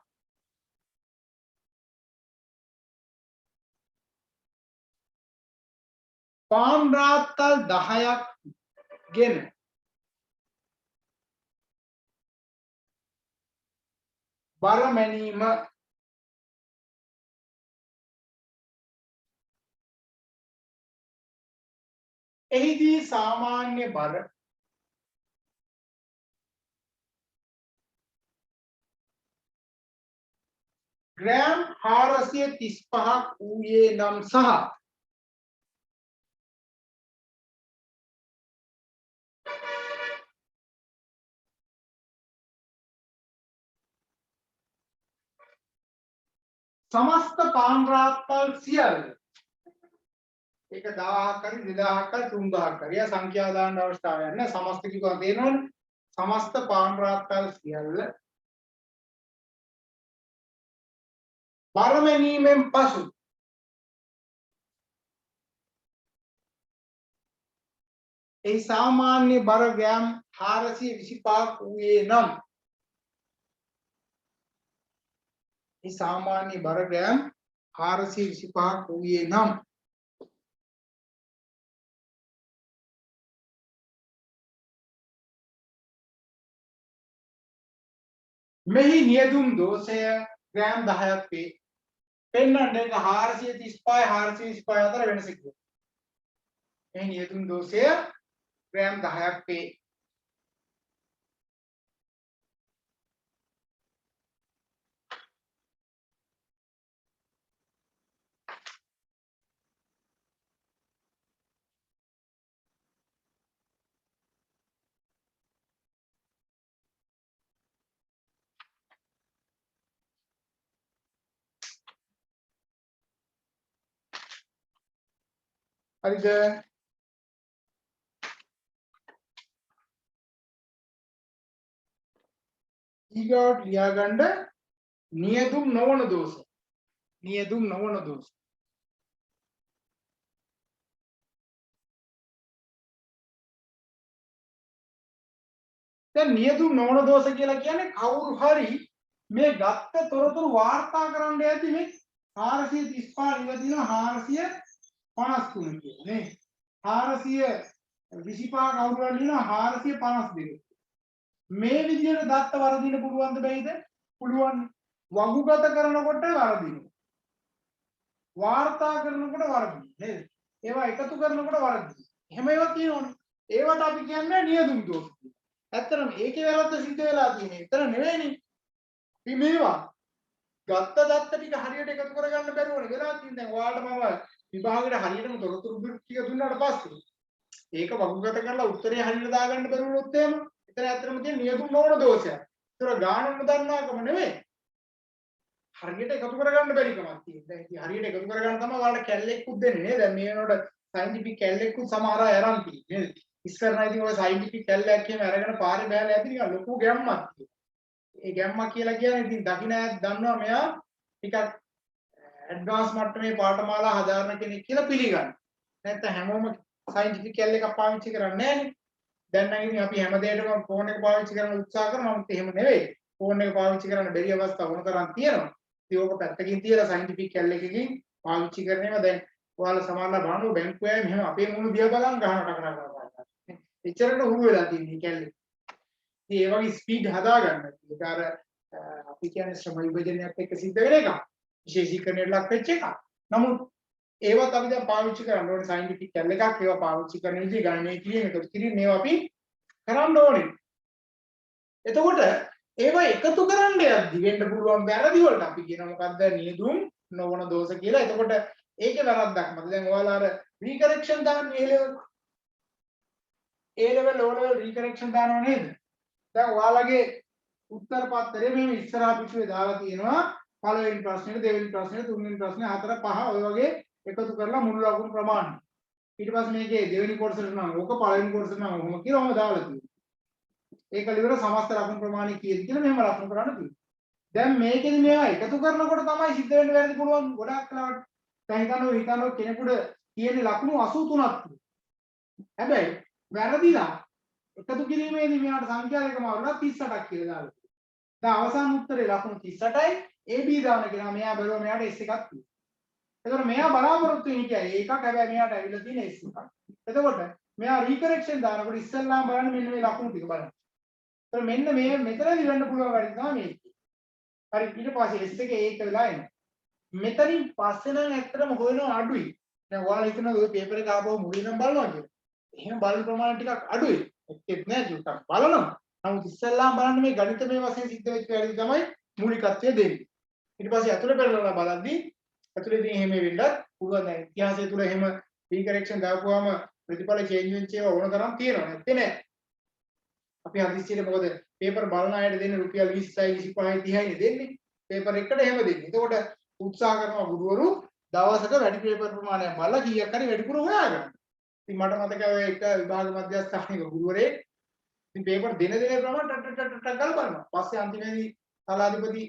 පාන් රාත්තල් 10ක් ගෙන බර මැනීම එහිදී සාමාන්‍ය බර ග්‍රෑම් 435ක් වූයේ නම් සහ සමස්ත පාන් රාත්තල් සියල්ල ඒක 1000ක් හරි 2000ක් හරි 3000ක් හරි යා සංඛ්‍යා දාන්න අවශ්‍යතාවයක් නැහැ. සමස්ත කිව්වම තේරෙනවනේ. සමස්ත පාන් රාත්තල් සියල්ල බර මැනීමෙන් පසු ඒ සාමාන්‍ය බර ග්‍රෑම් 425ක් වූයේ නම් මෙහි නියදුම් දෝෂය ග්‍රෑම් 10ක් වේ. පෙන්වන්න එක 435 425 අතර වෙනස කිව්වා. මෙහි නියදුම් දෝෂය ග්‍රෑම් 10ක් වේ. හරිද? ඊගොඩ් ලියාගන්න නියදුම් නොවන දෝෂ. දැන් නියදුම් නොවන දෝෂ කියලා කියන්නේ කවුරු හරි මේ ගත්ත තොරතුරු වාර්තා කරන්න යද්දි මේ 435 ඉව දිනවා 453 කියලා නේ 425 කවුරු හරි දිනවා 452 මේ විදිහට දත්ත වර්ධින්න පුළුවන්ද බැයිද පුළුවන් වගුගත කරනකොට වර්ධිනවා වාර්තා කරනකොට වර්ධිනවා නේද ඒවා එකතු කරනකොට වර්ධිනවා එහෙම ඒවා තියෙනවනේ ඒවට අපි කියන්නේ නියදුම් දෝෂ කියලා. ඇත්තටම ඒකේ වැරද්ද සිද්ධ වෙලා තියෙන්නේ. එතන නෙවෙයිනේ. අපි මේවා ගත්ත දත්ත ටික හරියට එකතු කරගන්න බැරුවනේ වෙලා තියෙන්නේ. දැන් ඔයාලට මම විභාගයට හරියටම තොරතුරු ටික දුන්නාට පස්සේ ඒක වගුගත කරලා උත්තරේ හරියට දාගන්න බැරුවොත් එහෙම එතන ඇත්තටම තියෙන නියදුම් නොවන දෝෂයක්. ඒතර ගානන්න දන්නාකම නෙවෙයි. හරියට එකතු කරගන්න බැරි කමක් තියෙනවා. දැන් ඉතින් හරියට එකතු කරගන්න තමයි ඔයාලට කැලලෙක්කුත් දෙන්නේ නේද? දැන් මේ වෙනකොට සයන්ටිෆික් කැලලෙක්කුත් සමහර අය අරන් තියෙන්නේ නේද? ඉස්සරහා ඉතින් ඔය සයන්ටිෆික් කැලලයක් කියම අරගෙන පාරේ බෑලා ඇති නිකන් ලොකු ගැම්මක් තියෙනවා. ඒ ගැම්මක් කියලා කියන්නේ ඉතින් දකින්න අයත් දන්නවා මෙයා ටිකක් ඇඩ්වාන්ස් මට්ටමේ පාඨමාලා හදාරන කෙනෙක් කියලා පිළිගන්න. නැත්නම් හැමෝම සයන්ටිෆික් කැලල එකක් පාවිච්චි කරන්නේ නැහැනේ. දැන් නම් ඉතින් අපි හැමදේටම ෆෝන් එක පාවිච්චි කරන්න උත්සාහ කරනවා. නමුත් එහෙම නෙවෙයි. ෆෝන් එක පාවිච්චි කරන්න බැරි අවස්ථා වුණ තරම් තියෙනවා. ඉතින් ඕක පැත්තකින් තියලා සයන්ටිෆික් කැලල එකකින් පාවිච්චි කරනේම දැන් ඔයාලා සමහරවල් බලනවා බැංකුවේ මෙහෙම අපේ මුණු දිහා බලන් ගහන කකරා කරනවා. එච්චරට හුරු වෙලා තියෙන්නේ කැලේ. ඉතින් ඒ වගේ ස්පීඩ් හදාගන්න. ඒක අර අපි කියන්නේ ශ්‍රම විභජනයත් එක්ක සිද්ධ වෙන එක. විශේෂීකරණයට ලක් වෙච්ච එක. නමුත් ඒවත් අපි දැන් පාවිච්චි කරන්න ඕනේ සයන්ටිෆික් කැලල එකක්. ඒවා පාවිච්චි කරන විදිහ ගණනීය එකතු කිරීම මේවා අපි කරන්න ඕනේ. එතකොට ඒවා එකතු කරන්න යද්දි වෙන්න පුළුවන් වැරදි වලට අපි කියනවා මොකද්ද නියදුම් නොවන දෝෂ කියලා. එතකොට ඒකේ වැරද්දක් මත දැන් ඔයාලා අර රීකරෙක්ෂන් දාන්නේ A level O level රීකරෙක්ෂන් දානව නේද? දැන් ඔයාලගේ උත්තර පත්‍රයේ මේ ඉස්සරහා පිටුවේ දාලා තියෙනවා පළවෙනි ප්‍රශ්නෙට දෙවෙනි ප්‍රශ්නෙට තුන්වෙනි ප්‍රශ්නේ හතර පහ ඔය වගේ එකතු කරලා මුළු ලකුණු ප්‍රමාණය. ඊට පස්සේ මේකේ දෙවෙනි කොටසට නම් ඕක පළවෙනි කොටසට නම් ඔහොම කියලා ඔහම දාලා තියෙනවා. ඒක liver සමස්ත ලකුණු ප්‍රමාණය කීයද කියලා මෙහෙම ලකුණු කරන්න තියෙනවා. දැන් මේකෙදි මේවා එකතු කරනකොට තමයි සිද්ධ වෙන්න වැරදි පුළුවන් ගොඩක් වෙලාවට. දැන් හිතනවා කෙනෙකුට තියෙන ලකුණු 83ක් තියෙනවා. හැබැයි වැරදිලා එකතු කිරීමේදී මෙයාට සංඛ්‍යා දෙකම වුණා 38ක් කියලා දාලා. දැන් අවසාන උත්තරේ ලකුණු 38යි AB දාන කෙනා මෙයා බැලුවා මෙයාට S එකක් තියෙනවා. එතකොට මෙයා බලාපොරොත්තු වෙන්නේ කිය ඒකක් හැබැයි මෙයාට ඇවිල්ලා තියෙන S එකක්. එතකොට මෙයා රීකරෙක්ෂන් දානකොට ඉස්සෙල්ලාම බලන්න මෙන්න මේ ලකුණු ටික බලන්න. එතකොට මෙන්න මේ මෙතනදී වෙන්න පුළුවන් වැඩි තමයි මේක. හරි ඊට පස්සේ S එකේ ඒක වෙලා එනවා. මෙතනින් පස්සේ නම් ඇත්තටම හොයනවා අඩුයි. දැන් ඔයාලා හිතනවා ඔය පේපර් එක ආපහු මුලින්ම බලනවා කියලා. එහෙම බලන ප්‍රමාණය ටිකක් අඩුයි. එක්කෙත් නෑ චුට්ටක් බලනවා. නමුත් ඉස්සෙල්ලාම බලන්න මේ ගණිතමය වශයෙන් සිද්ධ වෙච්ච වැඩි තමයි මූලිකත්වය දෙන්නේ. ඊට පස්සේ අතුලේ බලලා බලද්දී අතුලේදී එහෙම වෙන්නත් පුළුවන්. දැන් ඉතිහාසය තුල එහෙම රීකරෙක්ෂන් දාපුවාම ප්‍රතිඵල චේන්ජ් වෙච්ච ඒවා ඕන තරම් තියෙනවා. නැත්තේ නෑ. අපි හදිස්සියට මොකද පේපර් බලන අයට දෙන්නේ රුපියල් 20යි 25යි 30යි දෙන්නේ. පේපර් එකට එහෙම දෙන්නේ. එතකොට උත්සාහ කරනවා ගුරුවරු දවසක වැඩි පේපර් ප්‍රමාණයක් බලලා කීයක් හරි වැඩිපුර හොයාගන්න. ඉතින් මට මතකයි ඔය එක විභාග මධ්‍යස්ථානික ගුරුවරයෙක් ඉතින් පේපර් දෙන ප්‍රමාණය ටක් ගාලා බලනවා. පස්සේ අන්තිමේදී සලාධිපති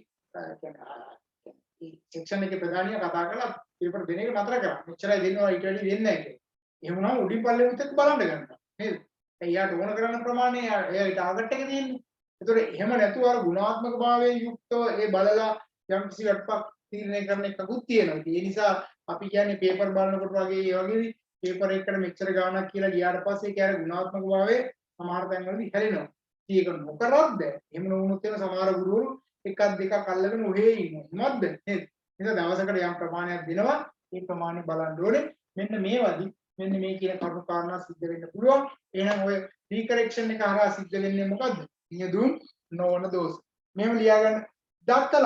සෙක්ෂන් එකේ ප්‍රධානියා කතා කරලා පේපර් දෙන එක නතර කරා. මෙච්චරයි දෙන්නවා ඊට වැඩි දෙන්නේ නැහැ කියලා. එහෙම වුණාම උඩින් පල්ලෙන් උත් එක්ක බලන්න ගන්නවා. නේද? එයාට ඕන කරන ප්‍රමාණය එයා ටාගට් එක තියෙන්නේ. ඒතකොට එහෙම නැතුව අර ගුණාත්මක භාවයෙන් යුක්තව ඒ බලලා යම් කිසි වටපක් තීරණය කරන එකකුත් තියෙනවා. ඒ නිසා අපි කියන්නේ පේපර් බලනකොට වගේ ඒ වගේ පේපර් එකකට මෙච්චර ගාණක් කියලා ගියාට පස්සේ ඒක අර ගුණාත්මක භාවයේ සමහර තැන්වලදී හැලෙනවා. ඒක නොකරත් බෑ. එහෙම නොවුනොත් වෙන සමහර ගුරුවරු එකක් දෙකක් අල්ලගෙන ඔහේ ඉන්නවා. මොකද්ද? නේද? ඒක දවසකට යම් ප්‍රමාණයක් දෙනවා. ඒ ප්‍රමාණය බලන්න ඕනේ. මෙන්න මේවදී මෙන්න මේ කියන කරුණු කාරණා සිද්ධ වෙන්න පුළුවන්. එහෙනම් ඔය රීකරෙක්ෂන් එක හරහා සිද්ධ වෙන්නේ මොකද්ද? නියදුම් නොවන දෝෂ. මේව ලියාගන්න. දත්ත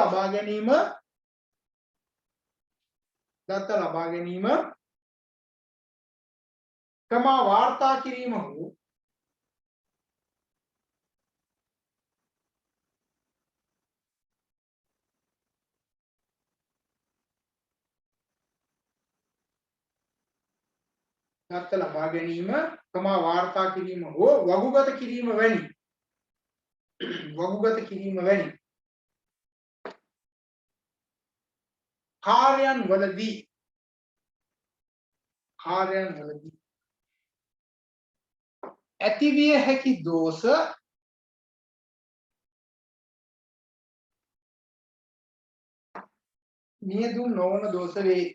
ලබා ගැනීම කමා වාර්තා කිරීම හෝ දත්ත ලබා ගැනීම කමා වාර්තා කිරීම හෝ වගුගත කිරීම වැනි කාර්යයන් වලදී ඇතිවිය හැකි දෝෂ නියදුම් නොවන දෝෂ වේ.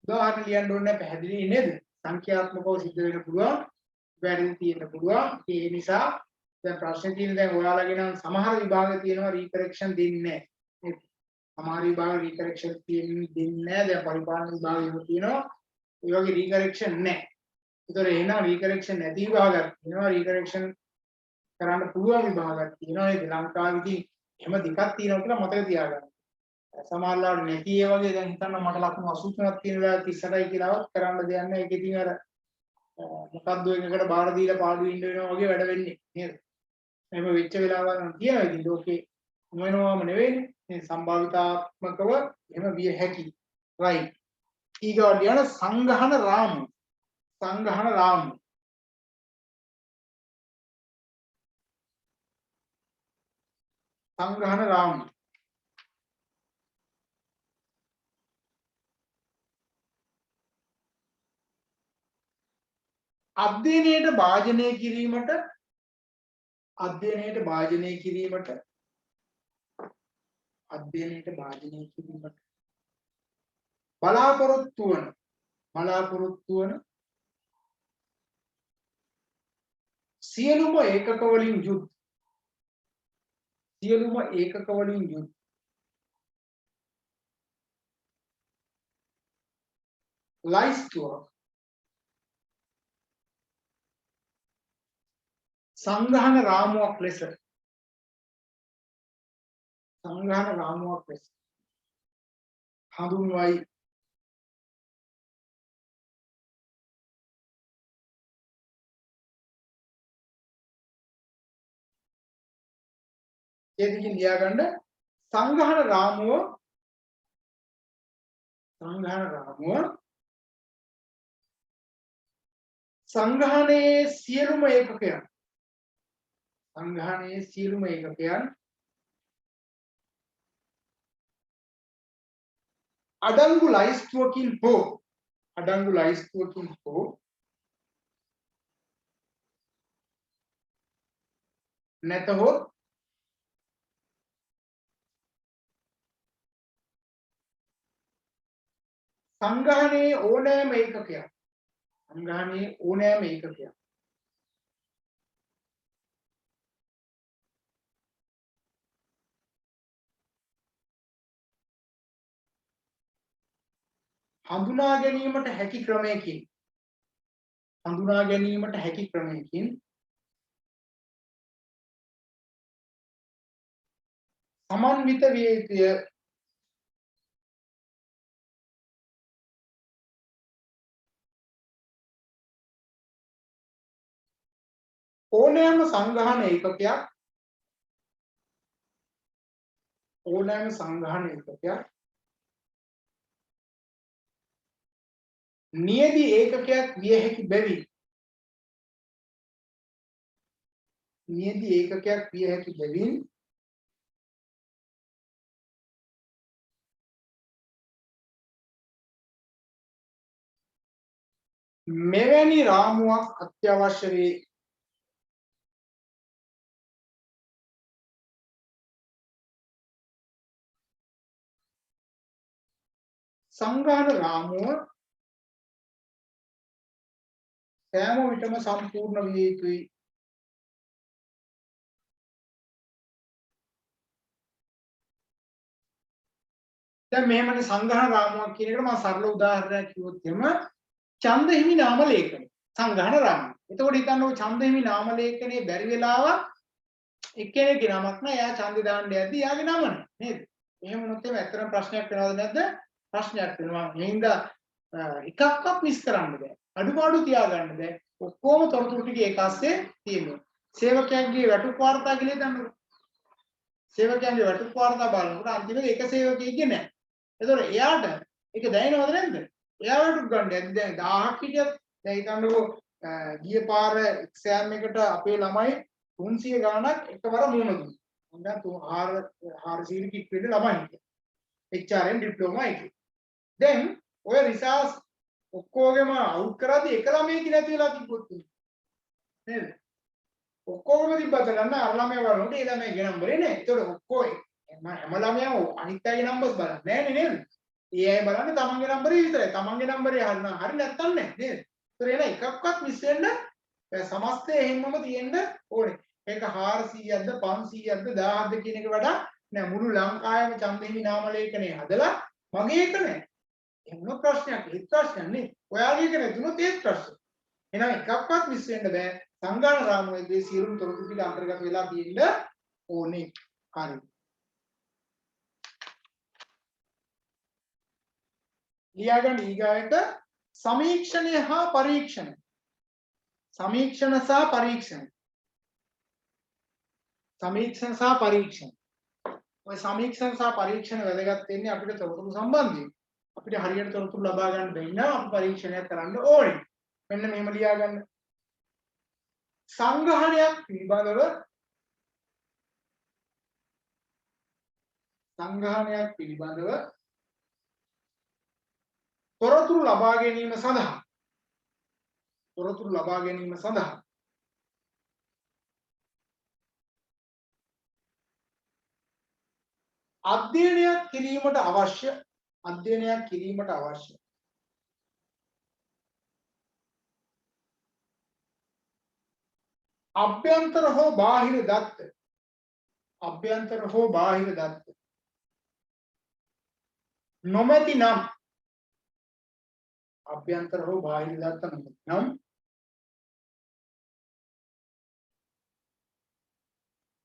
උදාහරණ ලියන්න ඕනේ පැහැදිලි නේද? සංඛ්‍යාත්මකව සිද්ධ වෙන්න පුළුවන්. වැරදි තියෙන්න පුළුවන්. ඒ නිසා දැන් ප්‍රශ්නේ තියෙන දැන් ඔයාලගේ නම් සමහර විභාග තියෙනවා රීකරෙක්ෂන් දෙන්නේ නැහැ. සමහර විභාග රීකරෙක්ෂන් දෙන්නේ නැහැ. දැන් පරිපාලන විභාගෙම තියෙනවා. ඒ වගේ රීකරෙක්ෂන් නැහැ. ඒතර එහෙනම් රීකරෙක්ෂන් නැති විභාගයක් තියෙනවා. රීකරෙක්ෂන් කරන්න පුළුවන් විභාගයක් තියෙනවා. ඒ ලංකාවේදී එහෙම දෙකක් තියෙනවා කියලා මතක තියාගන්න. සමහරවල් නැති ඒ වගේ දැන් හිතන්න මට ලකුණු 83ක් තියෙන වෙලාවට 38යි කියලාවත් කරන්න දෙයක් නැහැ. ඒක ඉතින් අර මොකද්ද එකකට බාර දීලා පාඩු ඉන්න වෙනවා වගේ වැඩ වෙන්නේ නේද? එහෙම වෙච්ච වෙලාවල් නම් තියෙනවා. ඉතින් ලෝකේ මොනවාම නෙවෙයිනේ. මේ සම්භාවිතාත්මකව එහෙම විය හැකි. right. ඊගොල්ලෝ කියන සංගහන රාමු. සංගහන රාමු. සංගහන රාමු. අධ්‍යයනයට භාජනය කිරීමට බලාපොරොත්තු වන සියලුම ඒකක වලින් යුත් ලයිස්තුවක් සංගහන රාමුවක් ලෙස හඳුන්වයි. ඒ දෙකින් ලියාගන්න සංගහන රාමුව සංගහනයේ සියලුම ඒකකයන් අඩංගු ලයිස්තුවකින් හෝ නැතහොත් සංගහනයේ ඕනෑම ඒකකයක් හඳුනා ගැනීමට හැකි ක්‍රමයකින් සමන්විත විය යුතුය. ඕනෑම සංගහන ඒකකයක් නියදි ඒකකයක් විය හැකි බැවින් මෙවැනි රාමුවක් අත්‍යවශ්‍ය වේ. සංගහන රාමුව සෑම විටම සම්පූර්ණ විය යුතුයි. දැන් මෙහෙමනේ සංගහන රාමුවක් කියන එකට මම සරල උදාහරණයක් කිව්වොත් එහෙම ඡන්දහිමි නාම ලේඛනය සංගහන රාමුව. එතකොට හිතන්නකො ඡන්දහිමි නාම ලේඛනයේ බැරි වෙලාවක් එක්කෙනෙක්ගේ නමක් නෑ එයා ඡන්දේ දාන්න යද්දි එයාගේ නම නේද? එහෙම වුණොත් එහෙම ඇත්තටම ප්‍රශ්නයක් වෙනවද නැද්ද? ප්‍රශ්නයක් වෙනවා. එහෙනම් එකක්වත් මිස් කරන්න බෑ. අඩුපාඩු තියාගන්න බෑ. ඔක්කොම තොරතුරු ටික ඒක ASCII තියෙනවා. සේවකයන්ගේ වැටුප් වාර්තා කියලා හිතන්නකො. සේවකයන්ගේ වැටුප් වාර්තා බලනකොට අන්තිමට එක සේවකයෙක්ගේ නෑ. එතකොට එයාට ඒක දැනෙනවද නැද්ද? එයා වැටුප් ගන්න යද්දි දැන් 1000ක් හිටියත් දැන් හිතන්නකො ගිය පාර එක්සෑම් එකට අපේ ළමයි 300 ගාණක් එකවර මුණ දුන්නා. දැන් 400 කිට් වෙන්න ළමයි හිටියා. HRN ඩිප්ලෝමා එකේ. දැන් ඔය රිසර්ච් ඔක්කොගෙම අවුට් කරද්දී එක ළමයෙක් නැති වෙලා තිබ්බොත් නේද? ඔක්කොම තිබ්බත ගන්න අර ළමයා බලනකොට ඒ ළමයාගේ නම්බරේ නෑ. ඒතකොට ඔක්කොම හැම ළමයාම අනිත් අයගේ නම්බර්ස් බලන්නේ නෑනේ නේද? ඒ අය බලන්නේ තමන්ගේ නම්බරේ විතරයි. තමන්ගේ නම්බරේ හරි නැත්තම් නෑ නේද? ඒතර එන එකක්වත් මිස් වෙන්න සමස්තය හැමම තියෙන්න ඕනේ. ඒක 400ක්ද 500ක්ද 1000ක්ද කියන එක වඩා නෑ මුළු ලංකාවේම චන්දහිමි නාම ලේඛනය හදලා මගේ එක නෑ. එහෙම ප්‍රශ්නයක් ඒත් ප්‍රශ්නයක් නේ. ඔයාගේ එක නැතුනොත් ඒත් ප්‍රශ්න. එහෙනම් එකක්වත් මිස් වෙන්න බෑ. සංගායන රාමුවේ සියලුම තොරතුරු ටික අන්තර්ගත වෙලා තියෙන්න ඕනේ. හරි. ලියාගන්න ඊගායට සමීක්ෂණය හා පරීක්ෂණ. සමීක්ෂණ සහ පරීක්ෂණ. සමීක්ෂණ සහ පරීක්ෂණ. ඔය සමීක්ෂණ සහ පරීක්ෂණ වැදගත් වෙන්නේ අපිට තොරතුරු සම්බන්ධයෙන්. අපිට හරියට තොරතුරු ලබා ගන්න බැරි නම් අපි පරීක්ෂණයක් කරන්න ඕනේ. මෙන්න මෙහෙම ලියා ගන්න. සංග්‍රහණයක් පිළිබඳව තොරතුරු ලබා ගැනීම සඳහා අධ්‍යයනයක් කිරීමට අවශ්‍ය අභ්‍යන්තර හෝ බාහිර දත්ත නොමැති නම්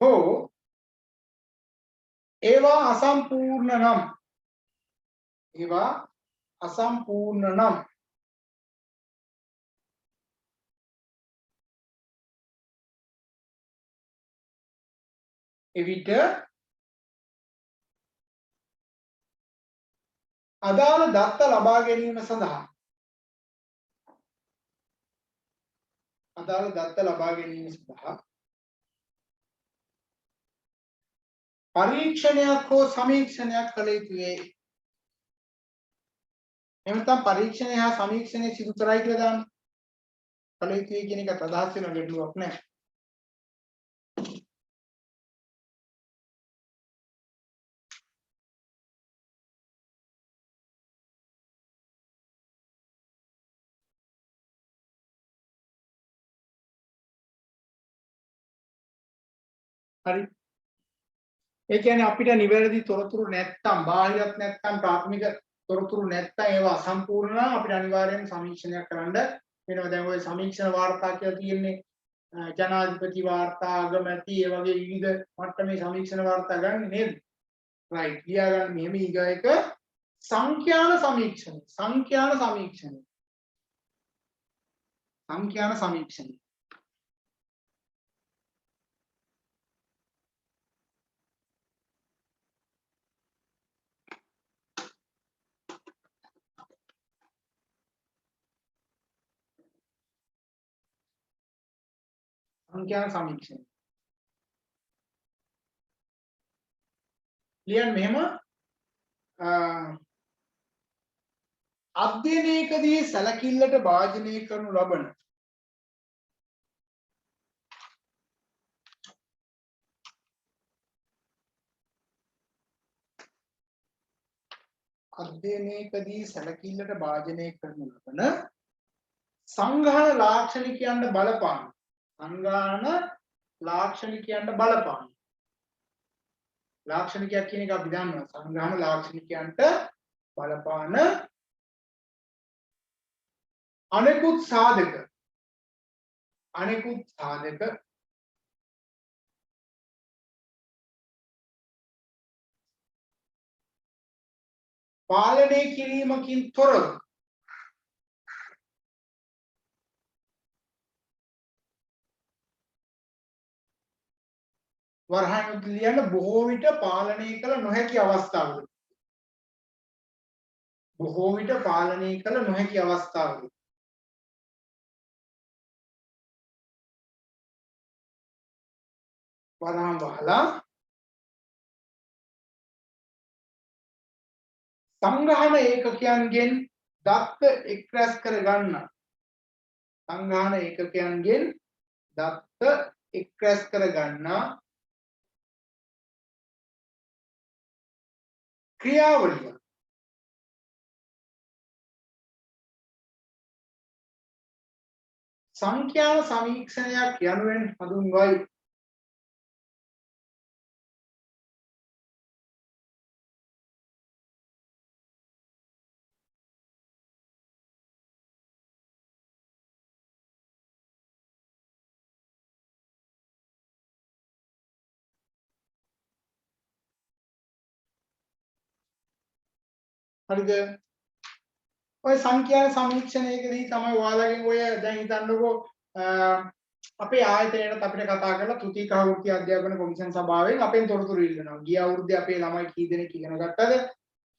හෝ ඒවා අසම්පූර්ණ නම් එවිට අදාළ දත්ත ලබා ගැනීම සඳහා පරීක්ෂණයක් හෝ සමීක්ෂණයක් කළ යුතුයි. එහෙම නැත්නම් පරීක්ෂණය හා සමීක්ෂණය සිදු කරයි කියලා දාන්න. කළ යුතුයි කියන එකට අදහස් වෙන ගැටලුවක් නැහැ. හරි. ඒ කියන්නේ අපිට නිවැරදි තොරතුරු නැත්තම් බාහිරත් නැත්තම් ප්‍රාථමික තොරතුරු නැත්තම් ඒවා අසම්පූර්ණ නම් අපිට අනිවාර්යයෙන්ම සමීක්ෂණයක් කරන්න වෙනවා. දැන් ওই සමීක්ෂණ වාර්තා කියලා තියෙන්නේ ජනාධිපති වාර්තා, අගමැති, ඒ වගේ විවිධ මට්ටමේ සමීක්ෂණ වාර්තා ගන්න නේද? රයිට්. ලියා ගන්න මෙහෙම ඊගායක සංඛ්‍යාන සමීක්ෂණය. සංඛ්‍යාන සමීක්ෂණය. ලියන්න මෙහෙම අධ්‍යයනයකදී සැලකිල්ලට භාජනය කරනු ලබන සංඝාන ලාක්ෂණිකයන්ට බලපාන ලාක්ෂණිකයක් කියන එක අපි දන්නවා. සංඝාන ලාක්ෂණිකයන්ට බලපාන අනෙකුත් සාධක පාලනය කිරීමකින් තොරව වරහන් ලියන බොහෝ විට පාලනය කළ නොහැකි අවස්ථාවල වරහන් වහලා සංග්‍රහණ ඒකකයන්ගෙන් දත්ත එක් රැස් කර ගන්න සංඝාන ඒකකයන්ගෙන් දත්ත එක් රැස් කර ගන්න ක්‍රියාවලිය සංඛ්‍යාන සමීක්ෂණයක් යනුවෙන් හඳුන්වයි. හරිද? ඔය සංඛ්‍යාන සමීක්ෂණයකදී තමයි ඔයාලගෙන් ඔය දැන් හිතන්නකෝ අපේ ආයතනයේට අපිට කතා කරලා තෘතීක වෘත්ති අධ්‍යාපන කොමිෂන් සභාවෙන් අපෙන් තොරතුරු ඉල්ලනවා. ගිය අවුරුද්දේ අපේ ළමයි කී දෙනෙක් ඉගෙන ගත්තද?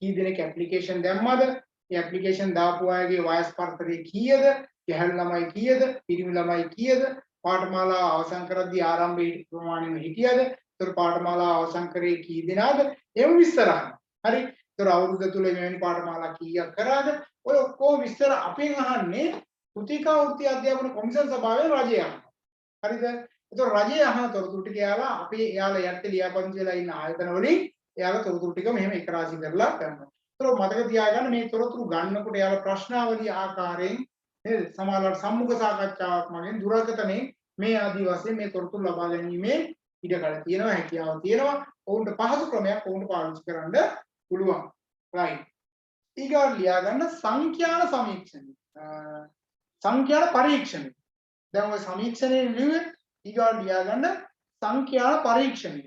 කී දෙනෙක් ඇප්ලිකේෂන් දැම්මද? මේ ඇප්ලිකේෂන් දාපු අයගේ වයස් පරතරය කීයද? ගැහැණු ළමයි කීයද? පිරිමි ළමයි කීයද? පාඨමාලාව අවසන් කරද්දී ආරම්භයේ ප්‍රමාණයම හිටියද? ඒතර පාඨමාලාව අවසන් කරේ කී දෙනාද? එහෙම විස්තර අහනවා. හරි. ඒතර අවුරුද්ද තුල මෙවැනි පාඨමාලා කීයක් කරාද? ඔය ඔක්කොම විස්තර අපෙන් අහන්නේ තෘතීක වෘත්ති අධ්‍යාපන කොමිෂන් සභාවේ රජය අහනවා. හරිද? ඒතර රජය අහන තොරතුරු ටික යාලා අපේ යාලා යටතේ ලියාපදිංචි වෙලා ඉන්න ආයතන වලින් යාලා තොරතුරු ටික මෙහෙම එක රාශි කරලා ගන්නවා. ඒතර මතක තියාගන්න මේ තොරතුරු ගන්නකොට යාලා ප්‍රශ්නාවලිය ආකාරයෙන් නේද? සමහරවිට සම්මුඛ සාකච්ඡාවක් මගෙන් දුරකථනයේ මේ ආදි වශයෙන් මේ තොරතුරු ලබා ගැනීමේ ඉඩකඩ තියෙනවා, හැකියාව තියෙනවා. ඔවුන්ට පහසු ක්‍රමයක් ඔවුන්ට පාවිච්චි කරන්න පුළුවන්. right. ඊගොල්ලෝ ලියා ගන්න සංඛ්‍යාන සමීක්ෂණය. සංඛ්‍යාන පරීක්ෂණය. දැන් ඔය සමීක්ෂණේ ලියුවේ ඊගොල්ලෝ ලියා ගන්න සංඛ්‍යාන පරීක්ෂණය.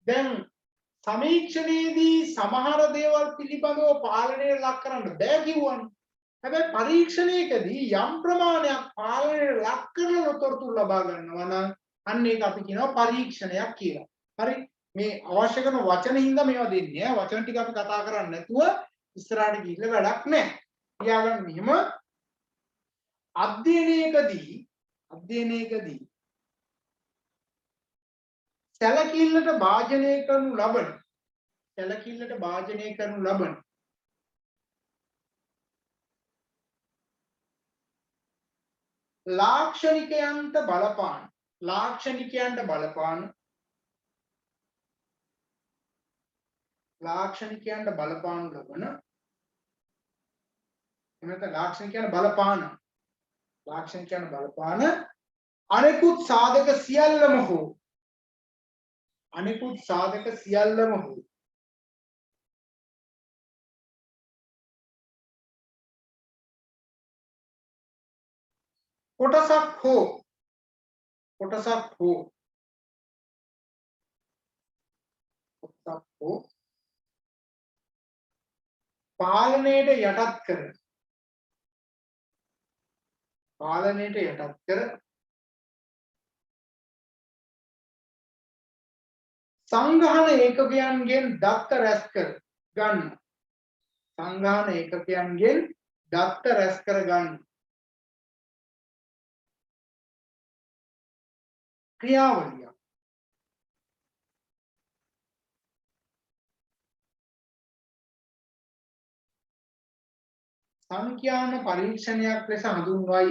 දැන් සමීක්ෂණයේදී සමහර දේවල් පිළිබඳව පාලනයට ලක් කරන්න බෑ කිව්වනේ. හැබැයි පරීක්ෂණයකදී යම් ප්‍රමාණයක් පාලනයට ලක් කරලා තොරතුරු ලබා ගන්නවා නම් අන්න ඒක අපි කියනවා පරීක්ෂණයක් කියලා. හරි? මේ අවශ්‍ය කරන වචන හින්දා මේවා දෙන්නේ. වචන ටික අපි කතා කරන්නේ නැතුව ඉස්සරහට ගිහිල්ලා වැඩක් නැහැ. තියාගන්න මෙහෙම අධ්‍යයනයකදී සැලකිල්ලට භාජනය කරනු ලබන ලාක්ෂණිකයන්ට බලපාන අනෙකුත් සාධක සියල්ලම හෝ කොටසක් හෝ පාලනයට යටත් කර සංඝාන ඒකකයන්ගෙන් දත්ත රැස් කර ගන්න ක්‍රියාවලිය. සංඛ්‍යාන පරීක්ෂණයක් ලෙස හඳුන්වයි.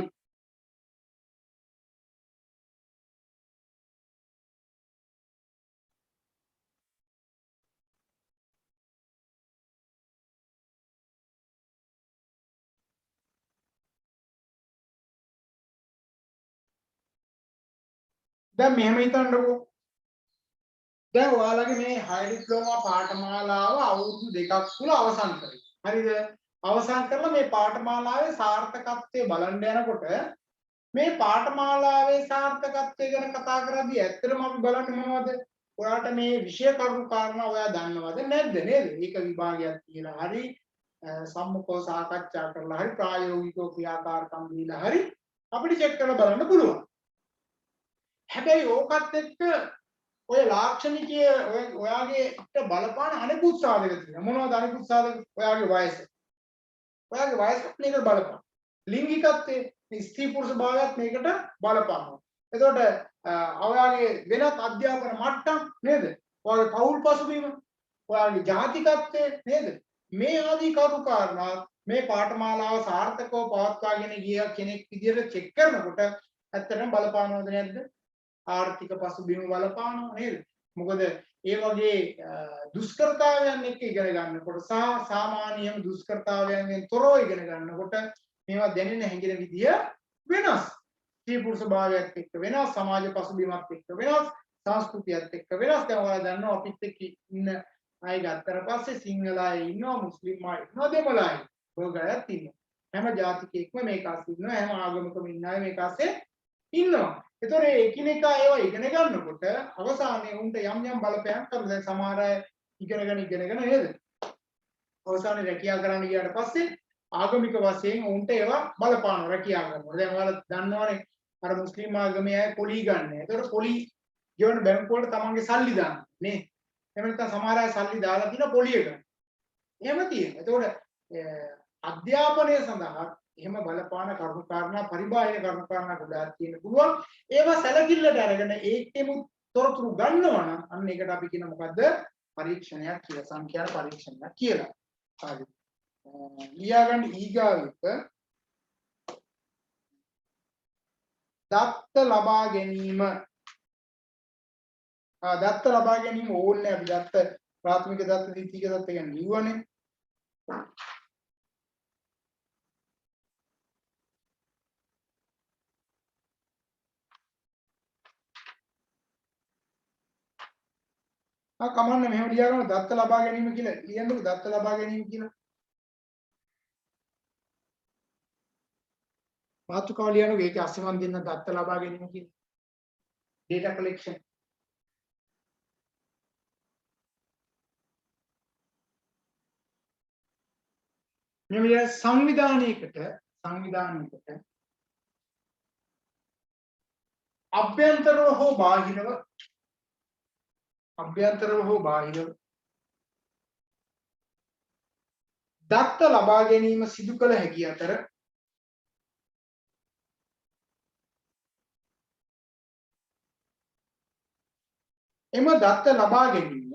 දැන් මෙහෙම හිතන්නකෝ. දැන් ඔයාලගේ මේ හයි ඩිප්ලෝමා පාඨමාලාව අවුරුදු 2ක් තුල අවසන් කරේ. හරිද? අවසන් කරලා මේ පාඨමාලාවේ සාර්ථකත්වය බලන්න යනකොට මේ පාඨමාලාවේ සාර්ථකත්වය ගැන කතා කරද්දී ඇත්තටම අපි බලන්නේ මොනවද? ඔයාලට මේ විෂය කරුණු කාරණා ඔයා දන්නවද නැද්ද නේද? ඒක විභාගයක් කියලා හරි සම්මුඛව සාකච්ඡා කරලා හරි ප්‍රායෝගිකව ක්‍රියාකාරකම් දීලා හරි අපිට චෙක් කරලා බලන්න පුළුවන්. හැබැයි ඕකත් එක්ක ඔය ලාක්ෂණිකය ඔයාගේට බලපාන අනෙකුත් සාධක තියෙනවා. මොනවද අනෙකුත් සාධක? ඔයාගේ වයස. ඔයාගේ වයස මේකට බලපාන. ලිංගිකත්වය ස්ත්‍රී පුරුෂ භාවයත් මේකට බලපානවා. එතකොට ඔයාගේ වෙනත් අධ්‍යාපන මට්ටම් නේද? ඔයාගේ පෞල් පසුබිම, ඔයාගේ ජාතිකත්වය නේද? මේ ආදී කරුණු කාරණා මේ පාඨමාලාව සාර්ථකව පවත්වාගෙන ගිය කෙනෙක් විදිහට චෙක් කරනකොට ඇත්තටම බලපානවද නැද්ද? ආර්ථික පසුබිම බලපානවා නේද? මොකද ඒ වගේ දුෂ්කරතාවයන් එක්ක ඉගෙන ගන්නකොට සහ සාමාන්‍යම දුෂ්කරතාවයන්ගෙන් තොරව ඉගෙන ගන්නකොට මේවා දැනෙන හැඟෙන විදිය වෙනස්. ස්ත්‍රී පුරුෂ භාවයත් එක්ක වෙනස්, සමාජ පසුබිමත් එක්ක වෙනස්, සංස්කෘතියත් එක්ක වෙනස්. දැන් ඔයාලා දන්නවා අපිත් එක්ක ඉන්න අය ගත්තට පස්සේ සිංහල අය ඉන්නවා, මුස්ලිම් අය ඉන්නවා, දෙමළ අය බොගයත් ඉන්නවා. හැම ජාතිකයෙක්ම මේක අස්සේ ඉන්නවා, හැම ආගමකම ඉන්න අය මේක අස්සේ ඉන්නවා. ඒතොර එකිනෙකා ඒවා ඉගෙන ගන්නකොට අවසානයේ උන්ට යම් යම් බලපෑම් කරනවා. දැන් සමහර අය ඉගෙනගෙන නේද? අවසානයේ රැකියාව කරන්න ගියාට පස්සේ ආගමික වශයෙන් උන්ට ඒවා බලපානවා රැකියාව කරනවා. දැන් ඔයාලා දන්නවනේ අර මුස්ලිම් ආගමේ අය පොලි ගන්න. ඒතොර පොලි ගෙවන බැංකුව වලට තමන්ගේ සල්ලි දාන්න නේ. එහෙම නැත්නම් සමහර අය සල්ලි දාලා තියෙන පොලිය ගන්න. එහෙම තියෙනවා. ඒතකොට අධ්‍යාපනය සඳහා එහෙම බලපාන කරුණු කාරණා පරිබාහිර කරුණු කාරණා ගොඩාක් තියෙන්න පුළුවන්. ඒවා සැලකිල්ලට අරගෙන ඒකෙම තොරතුරු ගන්නවා නම් අන්න ඒකට අපි කියන මොකද්ද? පරීක්ෂණයක් කියලා. සංඛ්‍යා පරීක්ෂණයක් කියලා. හරි. ලියාගන්න ඊගාවිත දත්ත ලබා ගැනීම. දත්ත ලබා ගැනීම ඕනේ. අපි දත්ත ප්‍රාථමික දත්ත ද්විතීයික දත්ත ගැන ලියුවනේ. කමන්න මෙහෙම ලියාගන්න දත්ත ලබා ගැනීම කියලා ලියන්නකො දත්ත ලබා ගැනීම කියලා මාතෘකාව ලියන්නකො ඒකේ අස්සෙන් දෙන්න දත්ත ලබා ගැනීම කියලා data collection මෙන්න සංවිධානයකට අභ්‍යන්තරව හෝ බාහිරව දත්ත ලබා ගැනීම සිදු කළ හැකි අතර එම දත්ත ලබා ගැනීම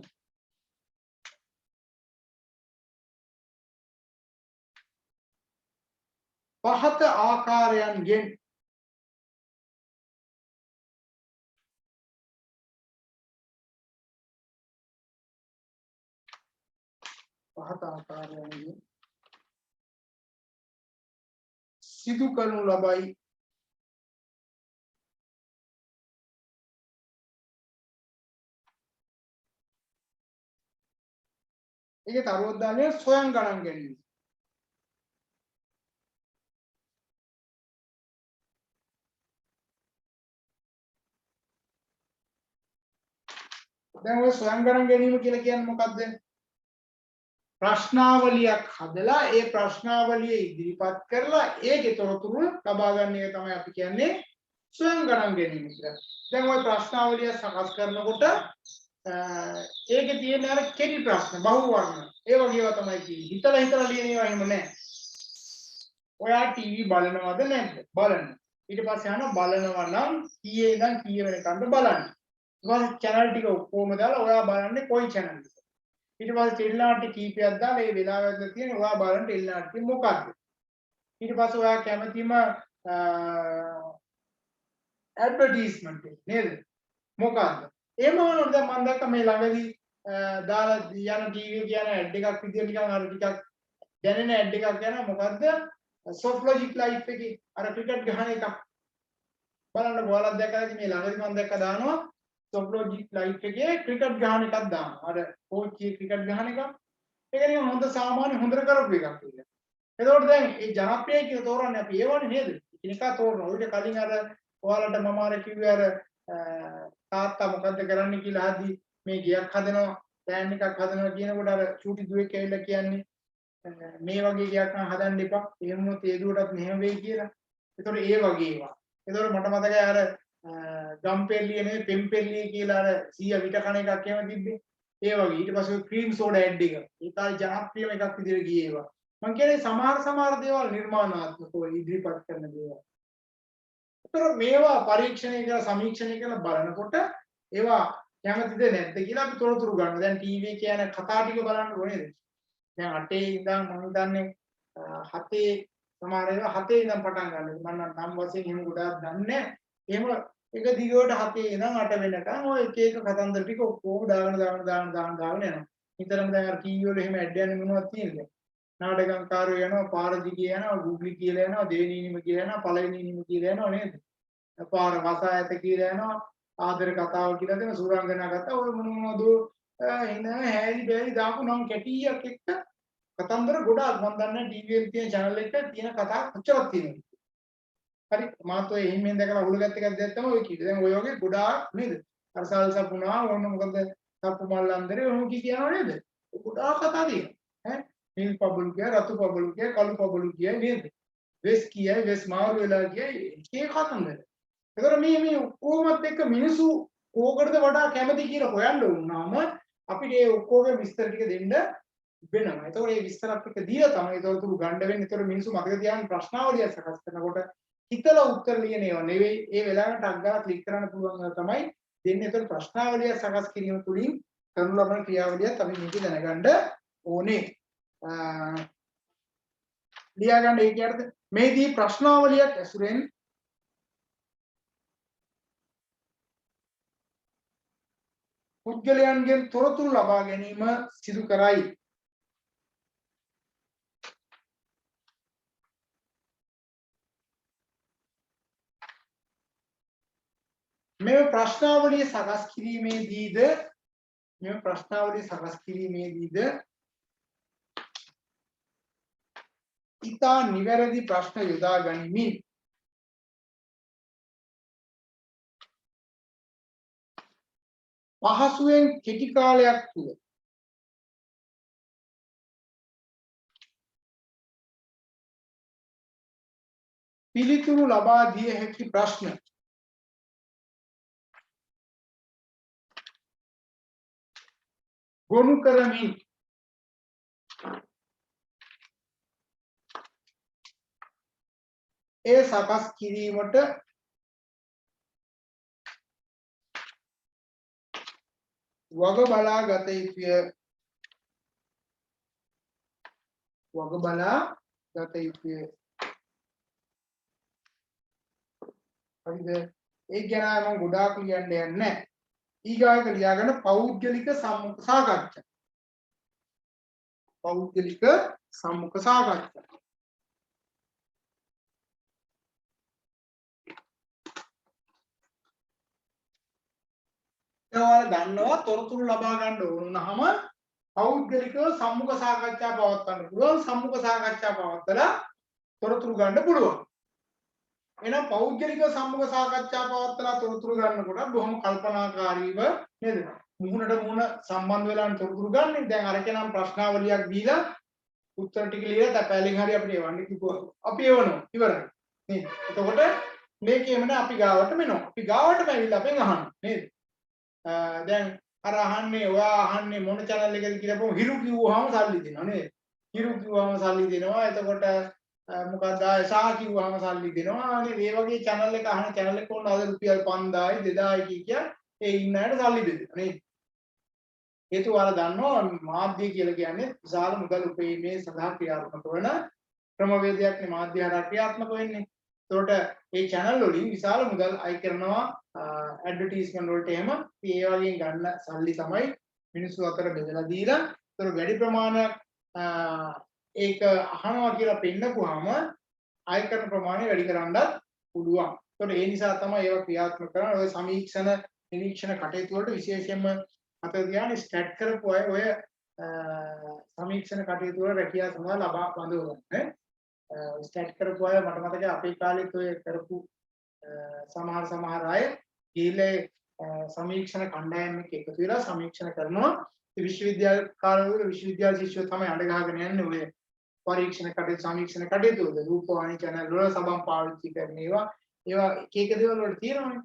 පහත ආකාරයන්ගෙන් සිදු කරනු ලබයි. ඒකේ තරෝද්දානය සොයන් ගණන් ගැනීම. දැන් ඔය සොයන් ගණන් ගැනීම කියලා කියන්නේ මොකද්ද? ප්‍රශ්නාවලියක් හදලා ඒ ප්‍රශ්නාවලිය ඉදිරිපත් කරලා ඒකේ තොරතුරු ලබා ගන්න එක තමයි අපි කියන්නේ සොයන් ගණන් ගැනීම කියලා. දැන් ওই ප්‍රශ්නාවලිය සකස් කරනකොට ඒකේ තියෙන අර කෙටි ප්‍රශ්න බහුව වර්ණ ඒ වගේ ඒවා තමයි තියෙන්නේ. හිතලා ලියන ඒවා එහෙම නැහැ. ඔයා ටීවී බලනවද නැද්ද? බලන්න. ඊට පස්සේ අහනවා බලනවා නම් කීයේ ඉඳන් කීය වෙනකන්ද බලන්න. ඊට පස්සේ channel ටික ඔක්කොම දාලා ඔයා බලන්නේ කොයි channel එකද? ඊට පස්සේ ටෙලිනාට්‍ය කීපයක් දාලා මේ වෙලාවෙත් තියෙන ඔයා බලන ටෙලිනාට්‍ය මොකක්ද? ඊට පස්සේ ඔයා කැමතිම ඇඩ්වර්ටයිස්මන්ට් එක නේද? මොකක්ද? එහෙම වුණොත් දැන් මම දැක්ක මේ ළඟදී දාලා යන ටීවී කියන ඇඩ් එකක් විදියට නිකන් අර ටිකක් දැනෙන ඇඩ් එකක් යනවා. මොකද්ද? සොෆ්ලොජික් ලයිෆ් එකේ අර ක්‍රිකට් ගහන එකක්. බලන්න ඔයාලත් දැක්කද මේ ළඟදී මම දැක්ක දානවා සොෆ්ලොජික් ලයිෆ් එකේ ක්‍රිකට් ගහන එකක් දානවා. අර කෝච්චි ක්‍රිකට් ගහන එකක්. ඒක නිකන් හොඳ සාමාන්‍ය හොඳට කරපු එකක් කියලා. එතකොට දැන් මේ ජනප්‍රිය කියලා තෝරන්නේ අපි ඒවනේ නේද? එකිනෙකා තෝරනවා. ඊට කලින් අර ඔයාලට මම අර කිව්වේ අර තාත්තා මොකද්ද කරන්නේ කියලා අහද්දි මේ ගියක් හදනවා, ප්ලෑන් එකක් හදනවා කියනකොට අර චූටි දුවෙක් ඇවිල්ලා කියන්නේ මේ වගේ ගියක් නම් හදන්න එපා. එහෙම වුණොත් ඒ දුවටත් මෙහෙම වෙයි කියලා. ඒතකොට ඒ වගේ ඒවා. ඒතකොට මට මතකයි අර ගම්පෙල්ලිය නෙවෙයි පෙම්පෙල්ලිය කියලා අර 100 විට කණ එකක් එහෙම තිබ්බේ. ඒ වගේ. ඊට පස්සේ ක්‍රීම් සෝඩා ඇඩ් එක. ඒ කාලේ ජනප්‍රියම එකක් විදිහට ගියේ ඒවා. මම කියන්නේ සමහර දේවල් නිර්මාණාත්මකව ඉදිරිපත් කරන දේවල්. ඒතර මේවා පරීක්ෂණය කරලා සමීක්ෂණය කරලා බලනකොට ඒවා කැමතිද නැද්ද කියලා අපි තොරතුරු ගන්නවා. දැන් ටීවී එකේ යන කතා ටික බලන්න ඕනේද? දැන් 8 ඉඳන් මම හිතන්නේ 7 සමහර ඒවා 7 ඉඳන් පටන් ගන්නවා. මම නම් වශයෙන් එහෙම ගොඩාක් දන්නේ නැහැ. එහෙම එක දිගට 7 ඉඳන් 8 වෙනකන් ඔය එක එක කතන්දර ටික ඔක්කොම දාගෙන යනවා. නිතරම දැන් අර ටීවී වල එහෙම ඇඩ් යන්නේ මොනවද තියෙන්නේ? නාටකංකාරයෝ යනවා, පාරදිගේ යනවා, ගුග්ලි කියලා යනවා, දෙවෙනිනිම කියලා යනවා, පළවෙනිනිම කියලා යනවා නේද? පාර වසායත කියලා යනවා, ආදර කතාව කියලා දෙන සූරංගනා කතා ඔය මොනවද එන හැරි බෑරි දාපු නම් කැටියක් එක්ක කතන්දර ගොඩාක් මම දන්නේ ටීවී එකේ තියෙන channel එකේ තියෙන කතා කොච්චරක් තියෙනවද? හරි මාත් ඔය එහෙම දැකලා උලගත් එකක් දැක්කම ඔය කීද දැන් ඔය වගේ ගොඩාක් නේද? අර සල්සපුණා ඕන මොකද සප්පු මල්ලන්දරේ ඔහොම කියනවා නේද? ගොඩාක් කතා තියෙනවා. ඈ නිල් පබළු කිය, රතු පබළු කිය, කළු පබළු කිය නේද? වෙස් කියයි, වෙස් මාරු වෙලා කියයි ඒක කතන්දර. ඒතර මේ ඔක්කොමත් එක්ක මිනිස්සු කෝකටද වඩා කැමති කියලා හොයන්න වුණාම අපිට ඒ ඔක්කොගේ විස්තර ටික දෙන්න වෙනවා. ඒතකොට මේ විස්තරත් එක්ක දීලා තමයි ඒතකොට ගන්න වෙන්නේ. ඒතකොට මිනිස්සු මතක තියාගන්න ප්‍රශ්නාවලිය සකස් කරනකොට හිතලා උත්තර ලියන ඒවා නෙවෙයි. ඒ වෙලාවට ටක් ගාලා ක්ලික් කරන්න පුළුවන් තමයි දෙන්නේ. ඒතකොට ප්‍රශ්නාවලිය සකස් කිරීම තුළින් කරනු ලබන ක්‍රියාවලියත් අපි මේක දැනගන්න ඕනේ. ලියා ගන්න ඒ කියන්නේ මේදී ප්‍රශ්නාවලියක් ඇසුරෙන් පුද්ගලයන්ගෙන් තොරතුරු ලබා ගැනීම සිදු කරයි. මේ ප්‍රශ්නාවලිය සකස් කිරීමේදීද ඉතා නිවැරදි ප්‍රශ්න යොදා ගනිමින් පහසුවෙන් කෙටි කාලයක් තුළ පිළිතුරු ලබා දිය හැකි ප්‍රශ්න ගොනු කරමින් ඒ සකස් කිරීමට වග බලා ගත යුතුය. හරිද? ඒ ගැන මම ගොඩාක් කියන්න යන්නේ නැහැ. ඊගායක ලියාගෙන පෞද්ගලික සම්මුඛ සාකච්ඡා. ඔයාලා දන්නවා තොරතුරු ලබා ගන්න ඕන නම් පෞද්ගලිකව සම්මුඛ සාකච්ඡා පවත්වන්න පුළුවන්. සම්මුඛ සාකච්ඡා පවත්වලා තොරතුරු ගන්න පුළුවන්. එහෙනම් පෞද්ගලිකව සම්මුඛ සාකච්ඡා පවත්වලා තොරතුරු ගන්නකොට බොහොම කල්පනාකාරීව නේද? මුහුණට මුහුණ සම්බන්ධ වෙලා තොරතුරු ගන්න. දැන් අරකනම් ප්‍රශ්නාවලියක් දීලා උත්තර ටික ලියලා තැපැලින් හරි අපිට එවන්න කිව්වා. අපි එවනවා. ඉවරයි. නේද? එතකොට මේකේමනේ අපි ගාවටම එනවා. අපි ගාවටම ඇවිල්ලා අපෙන් අහන්න. නේද? දැන් අර අහන්නේ ඔයා අහන්නේ මොන channel එකද කියලා බොහොම හිරු කිව්වහම සල්ලි දෙනවා නේද? හිරු කිව්වහම සල්ලි දෙනවා. එතකොට මොකක්ද සා කිව්වහම සල්ලි දෙනවා. නේද? මේ වගේ channel එක අහන channel එක උන අද රුපියල් 5000යි 2000යි කිය ඒ ඉන්න අයට සල්ලි දෙනවා නේද? හේතුව ඔයාලා දන්නවා මාධ්‍ය කියලා කියන්නේ විශාල මුදල් උපයීමේ සඳහා ක්‍රියාත්මක වන ක්‍රමවේදයක් නේ මාධ්‍ය හරහා ක්‍රියාත්මක වෙන්නේ. ඒකට මේ channel වලින් විශාල මුදල් අය කරනවා ඇඩ්වර්ටයිස්මන්ට් වලට එහෙම ඒ වලින් ගන්න සල්ලි තමයි මිනිස්සු අතර බෙදලා දීලා ඒතර වැඩි ප්‍රමාණයක් ඒක අහනවා කියලා පෙන්නපුවාම අය කරන ප්‍රමාණය වැඩි කරන්නත් පුළුවන්. ඒතර ඒ නිසා තමයි ඒවා ක්‍රියාත්මක කරන්නේ. ඔය සමීක්ෂණ නිරීක්ෂණ කටයුතු වලට විශේෂයෙන්ම අත තියාගෙන ස්ටැට් කරපු අය ඔය සමීක්ෂණ කටයුතු වල රැකියාව සඳහා ලබා බඳවන්නේ. ස්ටැට් කරපු අය මට මතකයි අපේ කාලෙත් ඔය කරපු සමහර අය ඊළේ සමීක්ෂණ කණ්ඩායම් එක්ක එකතු වෙලා සමීක්ෂණ කරනවා. ඒ විශ්වවිද්‍යාල කාලවල විශ්වවිද්‍යාල ශිෂ්‍යයෝ තමයි අඬ ගහගෙන යන්නේ ඔය පරීක්ෂණ කටයුතු සමීක්ෂණ කටයුතු වල රූපවාහිනී channel වල සබම් පාවිච්චි කරන ඒවා එක එක දේවල් වල තියෙනවනේ.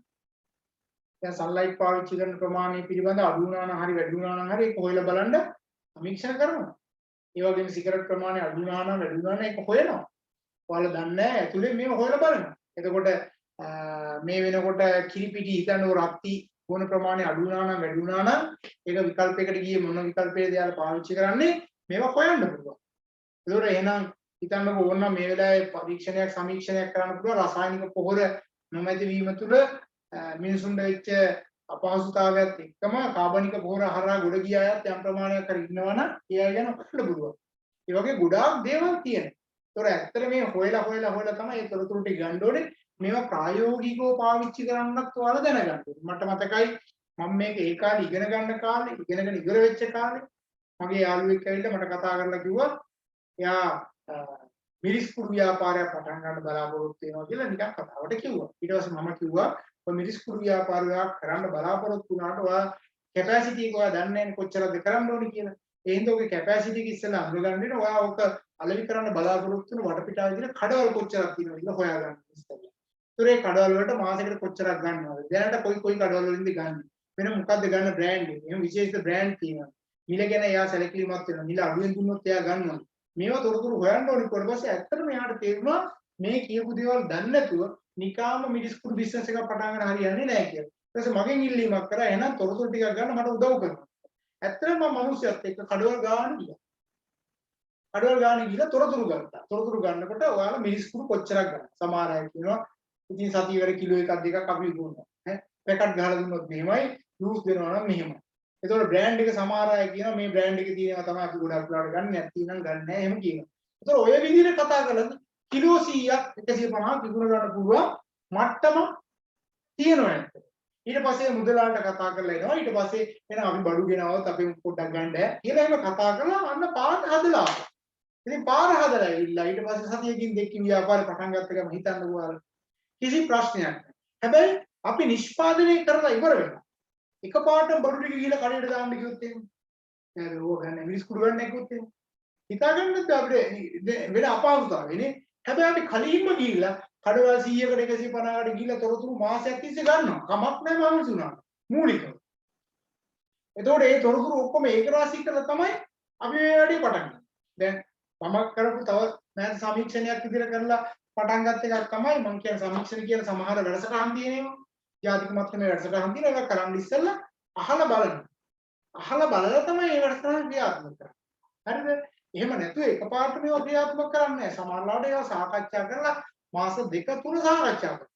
දැන් සන්ලයිට් පාවිච්චි කරන ප්‍රමාණය පිළිබඳ අඩු වුණා නම් හරි වැඩි වුණා නම් හරි ඒක හොයලා බලන්න සමීක්ෂණ කරනවා. ඒ වගේම සිගරට් ප්‍රමාණය අඩු වුණා නම් වැඩි වුණා නම් ඒක හොයනවා. ඔයාලා දන්නේ නැහැ ඇතුලේ මේව හොයලා බලනවා. එතකොට මේ වෙනකොට කිරිපිටි හිතන්න රත්ති ගුණ ප්‍රමාණය අඩු වුණා නම් වැඩි වුණා නම් ඒක විකල්පයකට ගියේ මොන විකල්පයකද යාලා පාවිච්චි කරන්නේ මේවා හොයන්න පුළුවන්. ඒතකොට එහෙනම් හිතන්නකෝ ඕනනම් මේ වෙලාවේ පරීක්ෂණයක් සමීක්ෂණයක් කරන්න පුළුවන් රසායනික පොහොර නොමැති වීම තුළ මිනිසුන්ට වෙච්ච අපහසුතාවයත් එක්කම කාබනික පොහොර හරහා ගොඩ ගිය අයත් යම් ප්‍රමාණයක් හරි ඉන්නවනම් ඒ අය ගැන බලන්න පුළුවන්. ඒ වගේ ගොඩාක් දේවල් තියෙනවා. ඒතකොට ඇත්තට මේ හොයලා තමයි ඒ තොරතුරු ටික ගන්න ඕනේ. මේවා ප්‍රායෝගිකව පාවිච්චි කරන්නත් ඔයාලා දැනගන්න ඕනේ. මට මතකයි මම මේක ඒ කාලේ ඉගෙන ගන්න කාලේ ඉගෙනගෙන ඉවර වෙච්ච කාලේ මගේ යාළුවෙක් ඇවිල්ලා මට කතා කරලා කිව්වා එයා මිරිස් කුඩු ව්‍යාපාරයක් පටන් ගන්න බලාපොරොත්තු වෙනවා කියලා නිකන් කතාවට කිව්වා. ඊට පස්සේ මම කිව්වා ඔය මිරිස් කුඩු ව්‍යාපාරයක් කරන්න බලාපොරොත්තු වුණාට ඔයා කැපැසිටි එක ඔයා දන්නේ නැහැ කොච්චරද කරන්න ඕනේ කියලා. ඒ හින්දා ඔගේ කැපැසිටි එක ඉස්සෙල්ලා අඳුරගන්න වෙනවා. ඔයා ඔක අලෙවි කරන්න බලාපොරොත්තු වෙන වටපිටාව විදිහට කඩවල් කොච්චරක් තියෙනවද කියලා හොයාගන්න ඉස්සෙල්ලා. ඒතරේ කඩවල් වලට මාසෙකට කොච්චරක් ගන්නවද? දැනට කොයි කඩවල් වලින්ද ගන්න? වෙන මොකද්ද ගන්න බ්‍රෑන්ඩ් එක? එහෙනම් විශේෂිත බ්‍රෑන්ඩ් තියෙනවා. මිල ගැන එයා සැලකිලිමත් වෙනවා. මිල අඩුවෙන් දුන්නොත් එයා ගන්නවා. මේවා තොරතුරු හොයන්න ඕනේ. ඊට පස්සේ ඇත්තටම එයාට තේරුණා මේ කියපු දේවල් දන්නේ නැතුව නිකාම මිරිස් කුඩු බිස්නස් එකක් පටන් ගන්න හරියන්නේ නැහැ කියලා. ඊට පස්සේ මගෙන් ඉල්ලීමක් කරා එහෙනම් තොරතුරු ටිකක් ගන්න මට උදව් කරන්න. ඇත්තටම මම මිනිස්සුත් එක්ක කඩවල් ගන්න ගියා. කඩවල් ගන්න ගිහලා තොරතුරු ගත්තා. තොරතුරු ගන්නකොට ඔයාලා මිරිස් කුඩු කොච්චරක් ගන්න. සමහර අය කියනවා ඉතින් සතියකට කිලෝ එකක් දෙකක් අපි දුන්නා. ඈ පැකට් ගහලා දුන්නොත් මෙහෙමයි, ජූස් දෙනවා නම් මෙහෙමයි. ඒතකොට බ්‍රෑන්ඩ් එක සමහර අය කියනවා මේ බ්‍රෑන්ඩ් එකේ තියෙනවා තමයි අපි ගොඩක් වෙලාවට ගන්න නැත්නම් ගන්න නැහැ එහෙම කියනවා. ඒතකොට ඔය විදිහට කතා කළා කිලෝ 100ක් 150ක් විකුණ ගන්න පුළුවන් මට්ටම තියෙනවා ඇත්ත. ඊට පස්සේ මුදලාලට කතා කරලා එනවා. ඊට පස්සේ එනවා අපි බඩු ගෙනවොත් අපි පොඩ්ඩක් ගන්න ඈ කියලා එහෙම කතා කරලා අන්න පාර හදලා. ඉතින් පාර හදලා ඉල්ලා ඊට පස්සේ සතියකින් දෙකකින් ව්‍යාපාරේ පටන් ගත්ත ගමන් හිතන්නකෝ අර කිසි ප්‍රශ්නයක් නැහැ. හැබැයි අපි නිෂ්පාදනය කරලා ඉවර වෙනවා. එකපාරටම බඩු ටික ගිහලා කඩේට දාන්න කිව්වොත් එහෙම. නේද? ඕක ගන්න මිරිස් කුඩු ගන්න කිව්වොත් එහෙම. හිතාගන්නත් අපිට වෙන අපහසුතාවයනේ. හැබැයි අපි කලින්ම ගිහිල්ලා කඩවල් 100කට 150කට ගිහිල්ලා තොරතුරු මාසයක් තිස්සේ ගන්නවා. කමක් නැහැ මම සුණා. මූලිකව. එතකොට මේ තොරතුරු ඔක්කොම ඒක රාශී කරලා තමයි අපි මේ වැඩේ පටන් ගන්නේ. දැන් මම කරපු තව මෑත සමීක්ෂණයක් විදිහට කරලා පටන් ගත්ත එකක් තමයි මම කියන සමීක්ෂණ කියන සමහර වැඩසටහන් තියෙනවා. ජාතික මට්ටමේ වැඩසටහන් තියෙනවා. ඒක කරන්න ඉස්සෙල්ලා අහලා බලන්න. අහලා බලලා තමයි මේ වැඩසටහන ක්‍රියාත්මක කරන්නේ. හරිද? එහෙම නැතුව එකපාරට මේවා ක්‍රියාත්මක කරන්නේ නැහැ. සමහරවිට ඒවා සාකච්ඡා කරලා මාස 2 3 සාකච්ඡා කරනවා.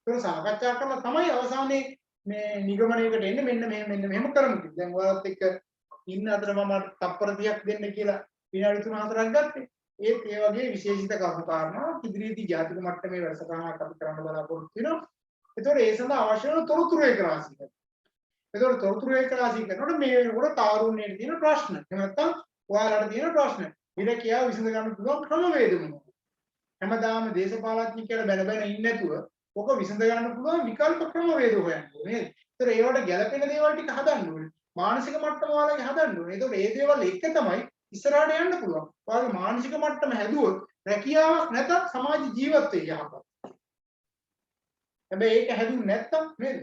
ඒක සාකච්ඡා කරලා තමයි අවසානයේ මේ නිගමනයකට එන්නේ මෙන්න මෙහෙම කරමු කියලා. දැන් ඔයාලත් එක්ක ඉන්න අතර මම තප්පර 30ක් දෙන්න කියලා විනාඩි 3-4ක් ගත්තේ. ඒ වගේ විශේෂිත කරුණු කාරණා ඉදිරියේදී ජාතික මට්ටමේ වැඩසටහනක් අපි කරන්න බලාපොරොත්තු වෙනවා. ඒතකොට ඒ සඳහා අවශ්‍ය වෙන තොරතුරු ඒක රාශී කරනවා. ඒතකොට තොරතුරු ඒක රාශී කරනකොට මේ වෙනකොට තාරුණ්‍යයේ තියෙන ප්‍රශ්න. එහෙම නැත්නම් ඔයාලට තියෙන ප්‍රශ්න. විරකියාව විසඳ ගන්න පුළුවන් ක්‍රමවේද මොනවද? හැමදාම දේශපාලඥයෙක්ට බැන බැන ඉන්නේ නැතුව ඔක විසඳ ගන්න පුළුවන් විකල්ප ක්‍රමවේද හොයන්න ඕනේ. ඒතර ඒවට ගැළපෙන දේවල් ටික හදන්න ඕනේ. මානසික මට්ටම ඔයාලගේ හදන්න ඕනේ. ඒතකොට මේ දේවල් එක තමයි ඉස්සරහට යන්න පුළුවන්. ඔයාලගේ මානසික මට්ටම හැදුවොත් රැකියාවක් නැතත් සමාජ ජීවත් වෙයි යහපත්. හැබැයි ඒක හැදුන්නේ නැත්තම් නේද?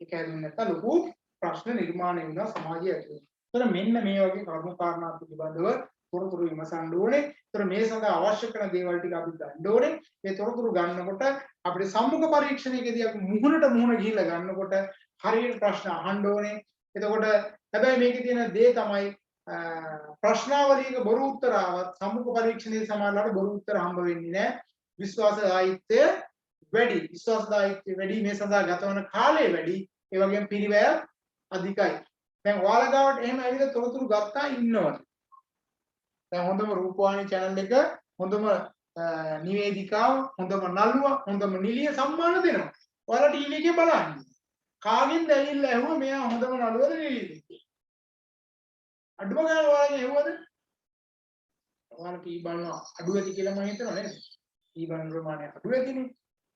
ඒක හැදුන්නේ නැත්තම් ලොකු ප්‍රශ්න නිර්මාණය වෙනවා සමාජය ඇතුළේ. ඒතර මෙන්න මේ වගේ කරුණු කාරණා පිළිබඳව තොරතුරු විමසන්න ඕනේ. ඒතර මේ සඳහා අවශ්‍ය කරන දේවල් ටික අපි ගන්න ඕනේ. මේ තොරතුරු ගන්නකොට අපිට සම්මුඛ පරීක්ෂණයකදී අපි මුහුණට මුහුණ ගිහිල්ලා ගන්නකොට හරියට ප්‍රශ්න අහන්න ඕනේ. එතකොට හැබැයි මේකේ තියෙන දේ තමයි ප්‍රශ්නාවලියක බොරු උත්තර ආවත් සම්මුඛ පරීක්ෂණයේ සමානලට බොරු උත්තර හම්බ වෙන්නේ නැහැ. විශ්වාසදායීත්වය වැඩි. විශ්වාසදායීත්වය වැඩි මේ සඳහා ගතවන කාලය වැඩි. ඒ වගේම පිරිවැය අධිකයි. දැන් ඔයාලා ගාවට එහෙම ඇවිල්ලා තොරතුරු ගත්තා ඉන්නවද? දැන් හොඳම රූපවාහිනී channel එක හොඳම නිවේදිකාව හොඳම නළුව හොඳම නිලිය සම්මාන දෙනවා. ඔයාලා ටීවී එකේ බලන්න. කාගෙන්ද ඇවිල්ලා ඇහුවා මෙයා හොඳම නළුවද නිලියද කියලා. අඩුම ගානේ ඔයාලගේ ඇහුවද? ඔයාලා ටීවී බලනවා අඩු ඇති කියලා මම හිතනවා නේද? ටීවී බලන ප්‍රමාණය අඩු ඇතිනේ.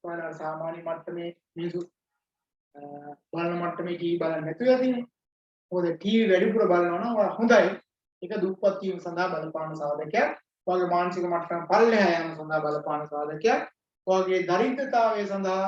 ඔයාලා සාමාන්‍ය මට්ටමේ මිනිස්සු බලන මට්ටමේ ටීවී බලන්නේ නැතුව ඇතිනේ. මොකද ටීවී වැඩිපුර බලනවා නම් ඔයා හොඳයි. ඒක දුප්පත් වීම සඳහා බලපාන සාධකයක්. ඔයාගේ මානසික මට්ටම පල්ලෙහා යාම සඳහා බලපාන සාධකයක්. ඔයාගේ දරිද්‍රතාවය සඳහා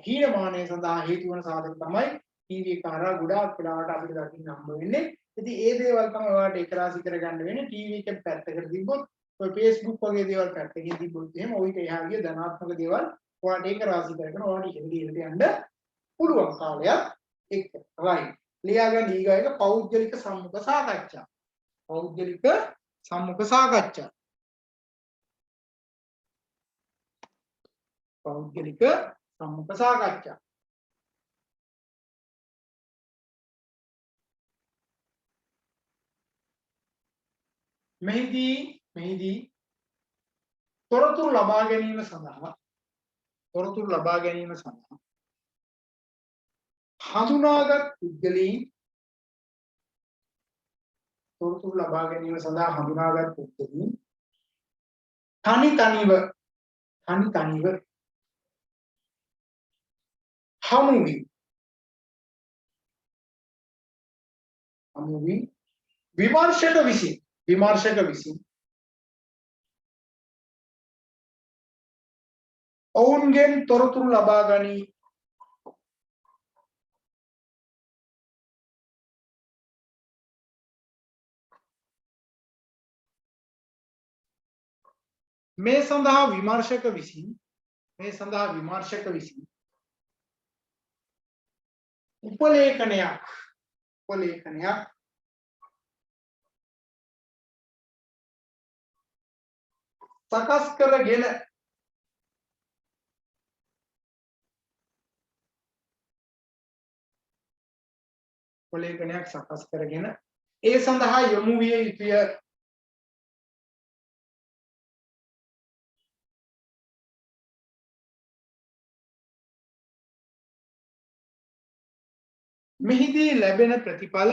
හීනමානය සඳහා හේතු වන සාධක තමයි ටීවී එක හරහා ගොඩාක් වෙලාවට අපිට දකින්න හම්බ වෙන්නේ. ඉතින් ඒ දේවල් තමයි ඔයාලට එක රාශි කරගන්න වෙන්නේ. ටීවී එකෙන් පැත්තකට තිබ්බොත් ඔය Facebook වගේ දේවල් පැත්තකින් තිබුණොත් එහෙම ඔයිට එහා ගිය ධනාත්මක දේවල් ඔයාලට ඒක රාශී කරගෙන ඔයාලට ඉදිරියට යන්න පුළුවන් කාලයක් එක්ක. right. ලියාගන්න ඊගායක පෞද්ගලික සම්මුඛ සාකච්ඡා. පෞද්ගලික සම්මුඛ සාකච්ඡා. පෞද්ගලික සම්මුඛ සාකච්ඡා. මෙහිදී තොරතුරු ලබා ගැනීම සඳහා හඳුනාගත් පුද්ගලයන් තනි තනිව හමු වී විමර්ශක විසින් ඔවුන්ගෙන් තොරතුරු ලබා ගනී. මේ සඳහා විමර්ශක විසින් උපලේඛනයක් සකස් කරගෙන ඒ සඳහා යොමු විය යුතුය. මෙහිදී ලැබෙන ප්‍රතිඵල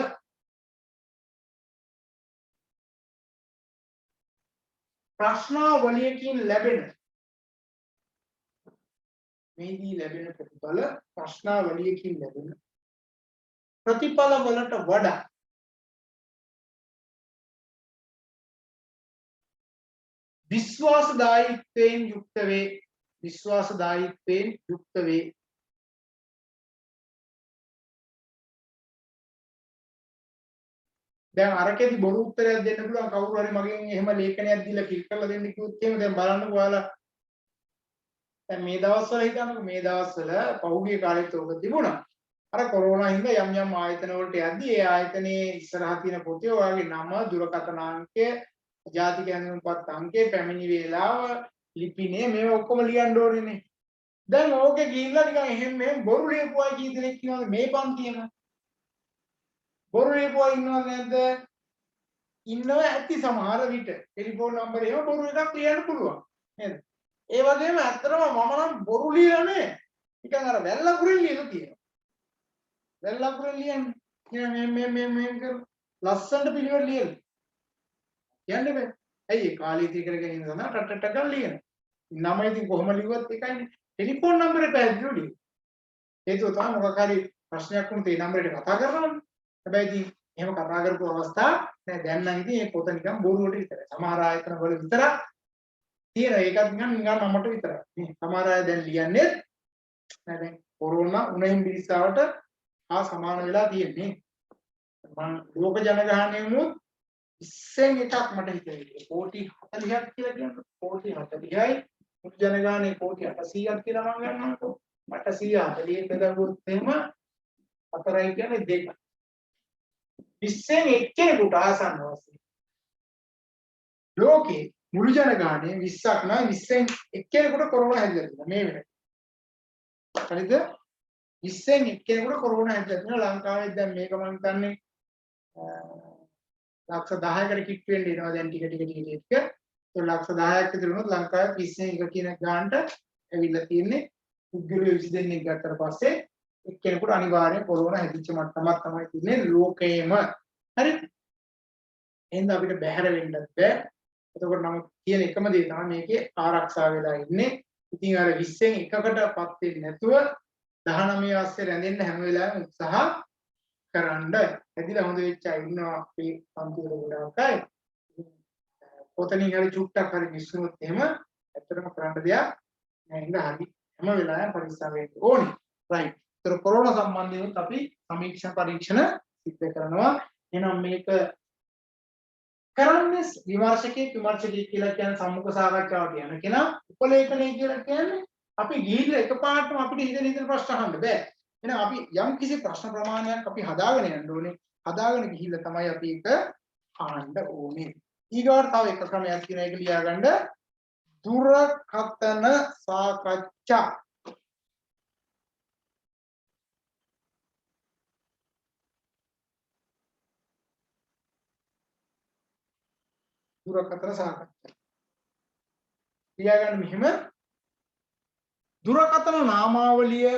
ප්‍රශ්නාවලියකින් ලැබෙන ප්‍රතිඵල වලට වඩා විශ්වාසදායීත්වයෙන් යුක්ත වේ. දැන් අරකෙදි බොරු උත්තරයක් දෙන්න පුළුවන් කවුරු හරි මගෙන් එහෙම ලේඛනයක් දීලා ක්ලික් කරලා දෙන්න කිව්වොත් එහෙම දැන් බලන්නකෝ ඔයාලා දැන් මේ දවස්වල හිතන්නකෝ මේ දවස්වල පහුගිය කාලෙත් ඕක තිබුණා. අර කොරෝනා හින්දා යම් ආයතන වලට යද්දී ඒ ආයතනයේ ඉස්සරහා තියෙන පොතේ ඔයාගේ නම, දුරකථන අංකය, ජාතික ඇඳුම්පත් අංකය, පැමිණි වේලාව, ලිපිනේ මේව ඔක්කොම ලියන්න ඕනේනේ. දැන් ඕකේ ගිහිල්ලා නිකන් එහෙම මෙහෙම බොරු ලියපුවා කී දෙනෙක් කියනවද මේ පන්තියේම? බොරු ලියපුවා ඉන්නවද නැද්ද? ඉන්නව ඇති සමහර විට. ටෙලිෆෝන් නම්බර් එහෙම බොරු එකක් ලියන්න පුළුවන්. නේද? ඒ වගේම ඇත්තටම මම නම් බොරු ලියලා නෑ. නිකන් අර වැල්ලකුරින් ලියලා තියෙනවා. වැල්ලකුරින් ලියන්නේ. මේ ලස්සනට පිළිවෙල ලියලා. යන්නේ බෑ. ඇයි ඒ කාලේ ඉතිරි කරගෙන ඉන්න සඳහා ටටටක ලියන. නම ඉතින් කොහොම ලිව්වත් එකයිනේ. ටෙලිෆෝන් නම්බර් එක පැහැදිලිව ලියන්න. ඒකෝ තමයි මොකක් හරි ප්‍රශ්නයක් වුණොත් ඒ නම්බරේට කතා කරනවනේ. හැබැයි ඉතින් එහෙම කතා කරපු අවස්ථා නෑ. දැන් නම් ඉතින් මේ පොත නිකන් බොරුවට විතරයි. සමහර ආයතන වල විතරක් තියෙන. ඒකත් නිකන් නමට විතරයි. මේ සමහර අය දැන් ලියන්නේ නෑ. දැන් කොරෝනා උණෙන් බිරිස්සාවට සමාන වෙලා තියෙන්නේ. මම ලෝක ජනගහනය වුණොත් ඉස්සෙන් එකක් මට හිතෙන්නේ කෝටි 40ක් කියලා කියනවා. කෝටි 40යි මුළු ජනගහනය කෝටි 800ක් කියලා මම ගන්නකො. මට 140 බෙදගුවොත් එහෙම 4යි කියන්නේ 2යි. ඉස්සෙන් එක්කෙනෙකුට ආසන්න වශයෙන් ලෝකේ මුළු ජනගහනය 20ක් නෑ 20න් එක්කෙනෙකුට කොරෝනා හැදිලා තියෙනවා මේ වෙනකොට. හරිද? 20න් එක්කෙනෙකුට කොරෝනා හැදිලා තියෙනවා. ලංකාවේ දැන් මේක මම හිතන්නේ ලක්ෂ 10කට කිට් වෙන්න එනවා දැන් ටික. ඒ ලක්ෂ 10ක් විතර වුණොත් ලංකාවේ 20න් එක කියන ගානට ඇවිල්ලා තියෙන්නේ. පුද්ගලයෝ 20 දෙනෙක් ගත්තට පස්සේ එක්කෙනෙකුට අනිවාර්යෙන් කොරෝනා හැදිච්ච මට්ටමක් තමයි තියෙන්නේ ලෝකයේම. හරිද? එහෙනම් අපිට බැහැර වෙන්නත් බෑ. එතකොට නම් කියන එකම දේ තමයි මේකේ ආරක්ෂා වෙලා ඉන්නේ. ඉතින් අර 20න් එකකටපත් වෙන්නේ නැතුව 19 ආස්සේ රැඳෙන්න හැම වෙලාවෙම උත්සාහ කරන්න. ඇදිලා හොඳ වෙච්ච අය ඉන්නවා අපේ පන්තිවල ගොඩාක් අය. පොතනින් හරි චුට්ටක් හරි මිස්සුනොත් එහෙම ඇත්තටම කරන්න දෙයක් නෑ. ඉතින් හරි හැම වෙලාවෙම පරිස්සම් වෙන්න ඕනේ. right. ඒතර කොරෝනා සම්බන්ධයෙන් අපි සමීක්ෂණ පරීක්ෂණ සිද්ධ කරනවා. එහෙනම් මේක කරන්නේ විමර්ශකයෙක් කියලා කියන්නේ සම්මුඛ සාකච්ඡාවට යන කෙනා. උපලේඛනය කියලා කියන්නේ අපි ගිහිල්ලා එකපාරටම අපිට හිතෙන ප්‍රශ්න අහන්න බෑ. එහෙනම් අපි යම් කිසි ප්‍රශ්න ප්‍රමාණයක් අපි හදාගෙන යන්න ඕනේ. හදාගෙන ගිහිල්ලා තමයි අපි ඒක අහන්න ඕනේ. ඊගොඩ තව එක ක්‍රමයක් තියෙනවා. ඒක ලියාගන්න. දුරකථන සාකච්ඡා. දුරකථන සාකච්ඡා. ලියාගන්න මෙහෙම. දුරකථන නාමාවලිය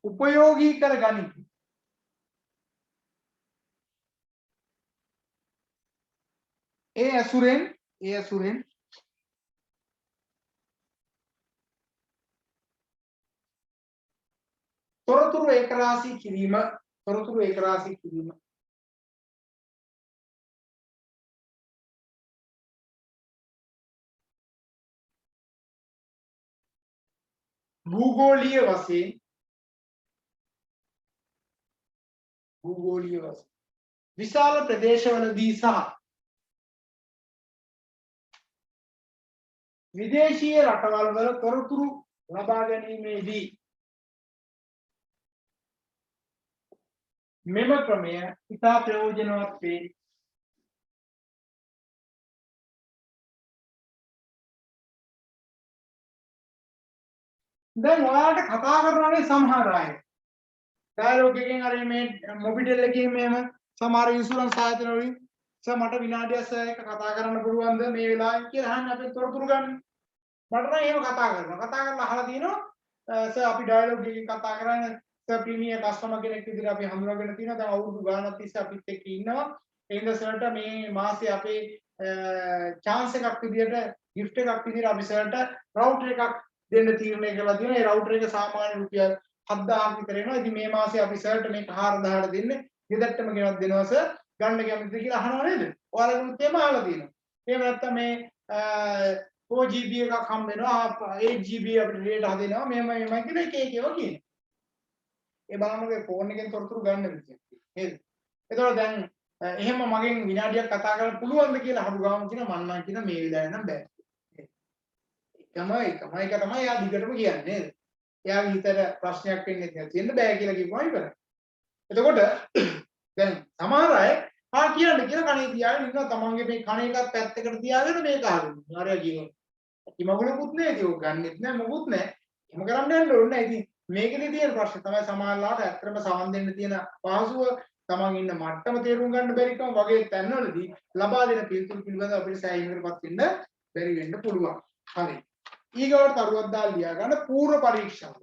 උපයෝගී කර ගනිමු. ඒ ඇසුරෙන් තොරතුරු ඒකරාශී කිරීම භූගෝලීය වශයෙන් විශාල ප්‍රදේශවලදී සහ විදේශීය රටවල් වල තොරතුරු ලබා ගැනීමේදී මෙම ක්‍රමය ඉතා ප්‍රයෝජනවත් වේ. දැන් ඔයාලට කතා කරනවානේ සමහර අය. ඩයලොග් එකෙන් අර මේ මොබිටෙල් එකකින් මෙහෙම සමහර ඉන්ෂුරන්ස් ආයතන වලින් සර් මට විනාඩියක් සර් එක කතා කරන්න පුළුවන්ද මේ වෙලාවේ කියලා අහන්න අපේ තොරතුරු ගන්න. මට නම් එහෙම කතා කරලා අහලා තියෙනවා සර් අපි ඩයලොග් එකකින් කතා කරන්නේ සර් ප්‍රීමියර් කස්ටමර් කෙනෙක් විදිහට අපි හඳුනාගෙන තියෙනවා. දැන් අවුරුදු ගාණක් තිස්සේ අපිත් එක්ක ඉන්නවා. ඒ හින්දා සර්ට මේ මාසේ අපේ chance එකක් විදිහට gift එකක් විදිහට අපි සර්ට රවුටර් එකක් දෙන්න තීරණය කළා තියෙනවා. ඒ රවුටර් එක සාමාන්‍ය රුපියල් 7000ක් විතර එනවා. ඉතින් මේ මාසේ අපි සර්ට මේක 4000ට දෙන්නේ. ගෙදරටම ගෙනත් දෙනවා සර්. ගන්න කැමතිද කියලා අහනවා නේද? ඔයාලගෙනුත් එහෙම අහලා තියෙනවා. එහෙම නැත්නම් මේ 4GB එකක් හම්බ වෙනවා. 8GB අපිට රේට් හදෙනවා. මෙහෙම කියලා එක ඒවා කියනවා. ඒ බලන්නකෝ ෆෝන් එකෙන් තොරතුරු ගන්න විදිය. නේද? එතකොට දැන් එහෙම මගෙන් විනාඩියක් කතා කරන්න පුළුවන්ද කියලා අහපු ගමන් කියන මම නම් කියන මේ වෙලාවේ නම් බෑ. එක තමයි යා දිගටම කියන්නේ නේද? එයාගේ හිතට ප්‍රශ්නයක් වෙන්නේ නැහැ. තියෙන්න බෑ කියලා කිව්වම ඉවරයි. එතකොට දැන් සමහර අය කියන්න කියලා කණේ තියාගෙන ඉන්නවා. තමන්ගේ මේ කණ එකත් පැත්තකට තියාගෙන මේක අහගෙන. හරිය කියනවා. කිමගුලකුත් නෑ ඒක ගන්නෙත් නෑ මොකුත් නෑ. එහෙම කරන්න යන්න ඕනේ නෑ. ඉතින් මේකේ තියෙන ප්‍රශ්නේ තමයි සමහරලාට ඇත්තටම සමන් දෙන්න තියෙන පහසුව තමන් ඉන්න මට්ටම තේරුම් ගන්න බැරිකම වගේ තැන්වලදී ලබා දෙන පිළිතුරු පිළිබඳව අපිට සෑහීමකටපත් වෙන්න බැරි වෙන්න පුළුවන්. හරි. ඊගොඩ තරුවක් දාලා ලියා ගන්න පූර්ව පරීක්ෂාව.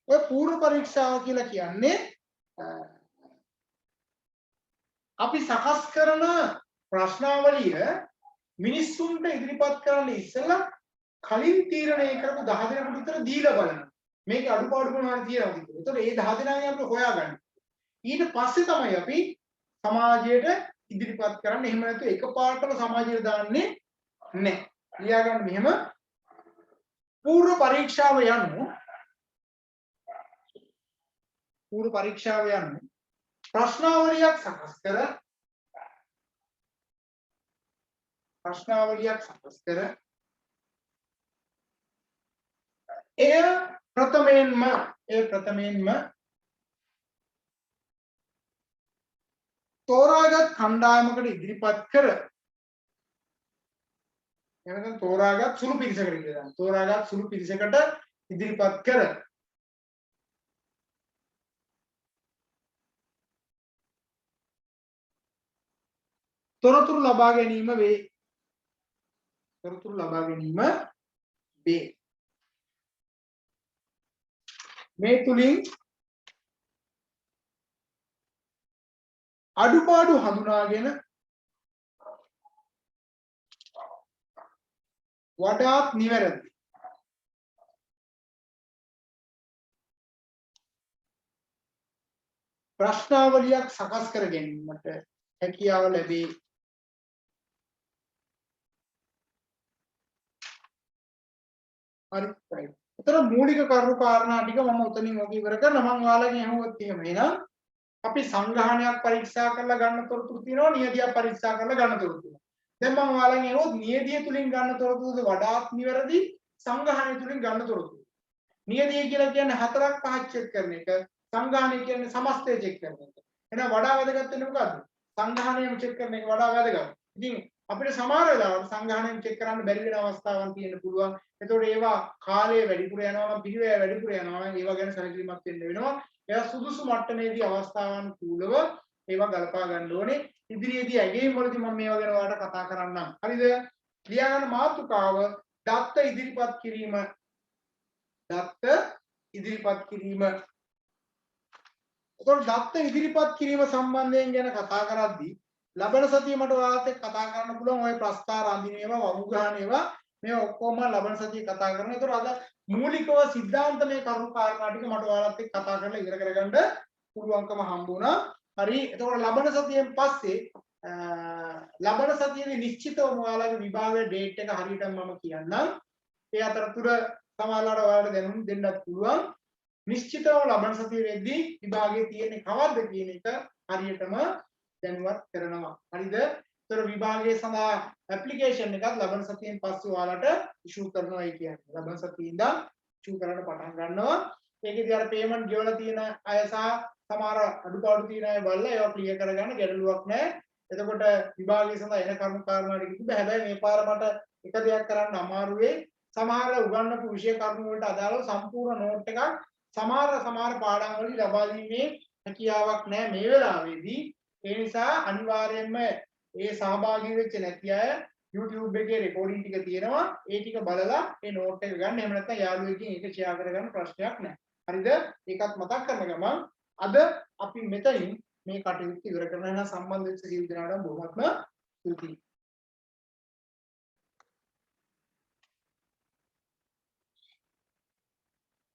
ඔය පූර්ව පරීක්ෂාව කියලා කියන්නේ අපි සකස් කරන ප්‍රශ්නාවලිය මිනිස්සුන්ට ඉදිරිපත් කරන්න ඉස්සෙල්ලා කලින් තීරණය කරපු 10 දෙනෙකුට විතර දීලා බලනවා. මේකේ අඩුපාඩු මොනවද තියෙනවද කියලා. ඒතකොට මේ 10 දෙනාගෙන් අපිට හොයාගන්න. ඊට පස්සේ තමයි අපි සමාජයට ඉදිරිපත් කරන්නේ. එහෙම නැත්නම් එකපාරටම සමාජයට දාන්නේ නැහැ. ලියා ගන්න මෙහෙම පූර්ව පරීක්ෂාව යන්නේ ප්‍රශ්නාවලියක් සකස් කර එය ප්‍රථමයෙන්ම තෝරාගත් කණ්ඩායමකට ඉදිරිපත් කර එනකන් තෝරාගත් සුළු පිරිසකට කියලා තෝරාගත් සුළු පිරිසකට ඉදිරිපත් කර තොරතුරු ලබා ගැනීම වේ. මේ තුලින් අඩුපාඩු හඳුනාගෙන වඩාත් නිවැරදි ප්‍රශ්නාවලියක් සකස් කර ගැනීමට හැකියාව ලැබේ. හරි right. එතන මූලික කරුණු කාරණා ටික මම උතනින් ඔක ඉවර කරලා මම ඔයාලගෙන් අහුවොත් එහෙම එහෙනම් අපි සංග්‍රහණයක් පරීක්ෂා කරලා ගන්න තොරතුරු තියෙනවා නියදියක් පරීක්ෂා කරලා ගන්න තොරතුරු තියෙනවා. දැන් මම ඔයාලගෙන් අහුවොත් නියදිය තුලින් ගන්න තොරතුරුද වඩාත් නිවැරදි සංග්‍රහණය තුලින් ගන්න තොරතුරු. නියදිය කියලා කියන්නේ හතරක් පහක් චෙක් කරන එක. සංග්‍රහණය කියන්නේ සමස්තය චෙක් කරන එක. එහෙනම් වඩා වැදගත් වෙන්නේ මොකද්ද? සංග්‍රහණයම චෙක් කරන එක වඩා වැදගත්. ඉතින් අපිට සමහර වෙලාවට සංග්‍රහණයෙන් චෙක් කරන්න බැරි වෙන අවස්ථාවන් තියෙන්න පුළුවන්. ඒතකොට ඒවා කාලය වැඩිපුර යනවා නම් පිළිවෙල වැඩිපුර යනවා නම් ඒවා ගැන සැලකිලිමත් වෙන්න වෙනවා. ඒවා සුදුසු මට්ටමේදී අවස්ථාවන් කූලව ඒවා ගලපා ගන්න ඕනේ. ඉදිරියේදී ඇගේම් වලදී මම මේවා ගැන ඔයාලට කතා කරන්නම්. හරිද? ලියාගන්න මාතෘකාව දත්ත ඉදිරිපත් කිරීම. දත්ත ඉදිරිපත් කිරීම. ඒතකොට දත්ත ඉදිරිපත් කිරීම සම්බන්ධයෙන් ගැන කතා කරද්දී ලබන සතිය මට ඔයාලත් එක්ක කතා කරන්න පුළුවන් ওই ප්‍රස්තාර අඳින ඒවා වමුගහන ඒවා මේ ඔක්කොම ලබන සතිය කතා කරනවා. ඒතකොට අද මූලිකව સિદ્ધාන්තමය කරුණු කාරණා ටික මට ඔයාලත් එක්ක කතා කරලා ඉවර කරගන්න පුළුවන්කම හම්බ වුණා. හරි. එතකොට ලබන සතියෙන් පස්සේ ලබන සතියේදී නිශ්චිතවම ඔයාලගේ විභාගයේ ඩේට් එක හරියටම මම කියන්නම්. ඒ අතරතුර සමහරවල්ලාට ඔයාලට දැනුම් දෙන්නත් පුළුවන්. නිශ්චිතව ලබන සතිය වෙද්දී විභාගයේ තියෙන කවද්ද කියන එක හරියටම දැනුවත් කරනවා. හරිද? ඒතර විභාගයේ සඳහා ඇප්ලිකේෂන් එකක් ලබන සතියෙන් පස්සේ ඔයාලට ඉෂුව කරනවායි කියන්නේ. ලබන සතියේ ඉඳන් ඉෂුව කරන්න පටන් ගන්නවා. ඒකේදී අර පේමන්ට් ගෙවලා තියෙන අය සහ සමහර අඩුපාඩු තියෙන අය බලලා ඒවා ක්ලියර් කරගන්න ගැටලුවක් නැහැ. එතකොට විභාගයේ සඳහා එන කරුණු කාරණා ටික තිබ්බ. හැබැයි මේ පාර මට එක දෙයක් කරන්න අමාරු වෙයි. සමහර උගන්වපු විෂය කරුණු වලට අදාළව සම්පූර්ණ නෝට් එකක් සමහර පාඩම් වලදී ලබා දීමේ හැකියාවක් නැහැ මේ වෙලාවේදී. ඒ නිසා අනිවාර්යයෙන්ම ඒ සහභාගී වෙච්ච නැති අය YouTube එකේ රෙකෝඩින් ටික තියෙනවා. ඒ ටික බලලා ඒ නෝට් එක ගන්න. එහෙම නැත්නම් යාළුවෙක්ගෙන් ඒක ෂෙයා කරගන්න ප්‍රශ්නයක් නැහැ. හරිද? ඒකත් මතක් කරන ගමන් අද අපි මෙතනින් මේ කටයුත්ත ඉවර කරනවා. එහෙනම් සම්බන්ධ වෙච්ච සියලු දෙනාටම බොහොමත්ම ස්තුතියි.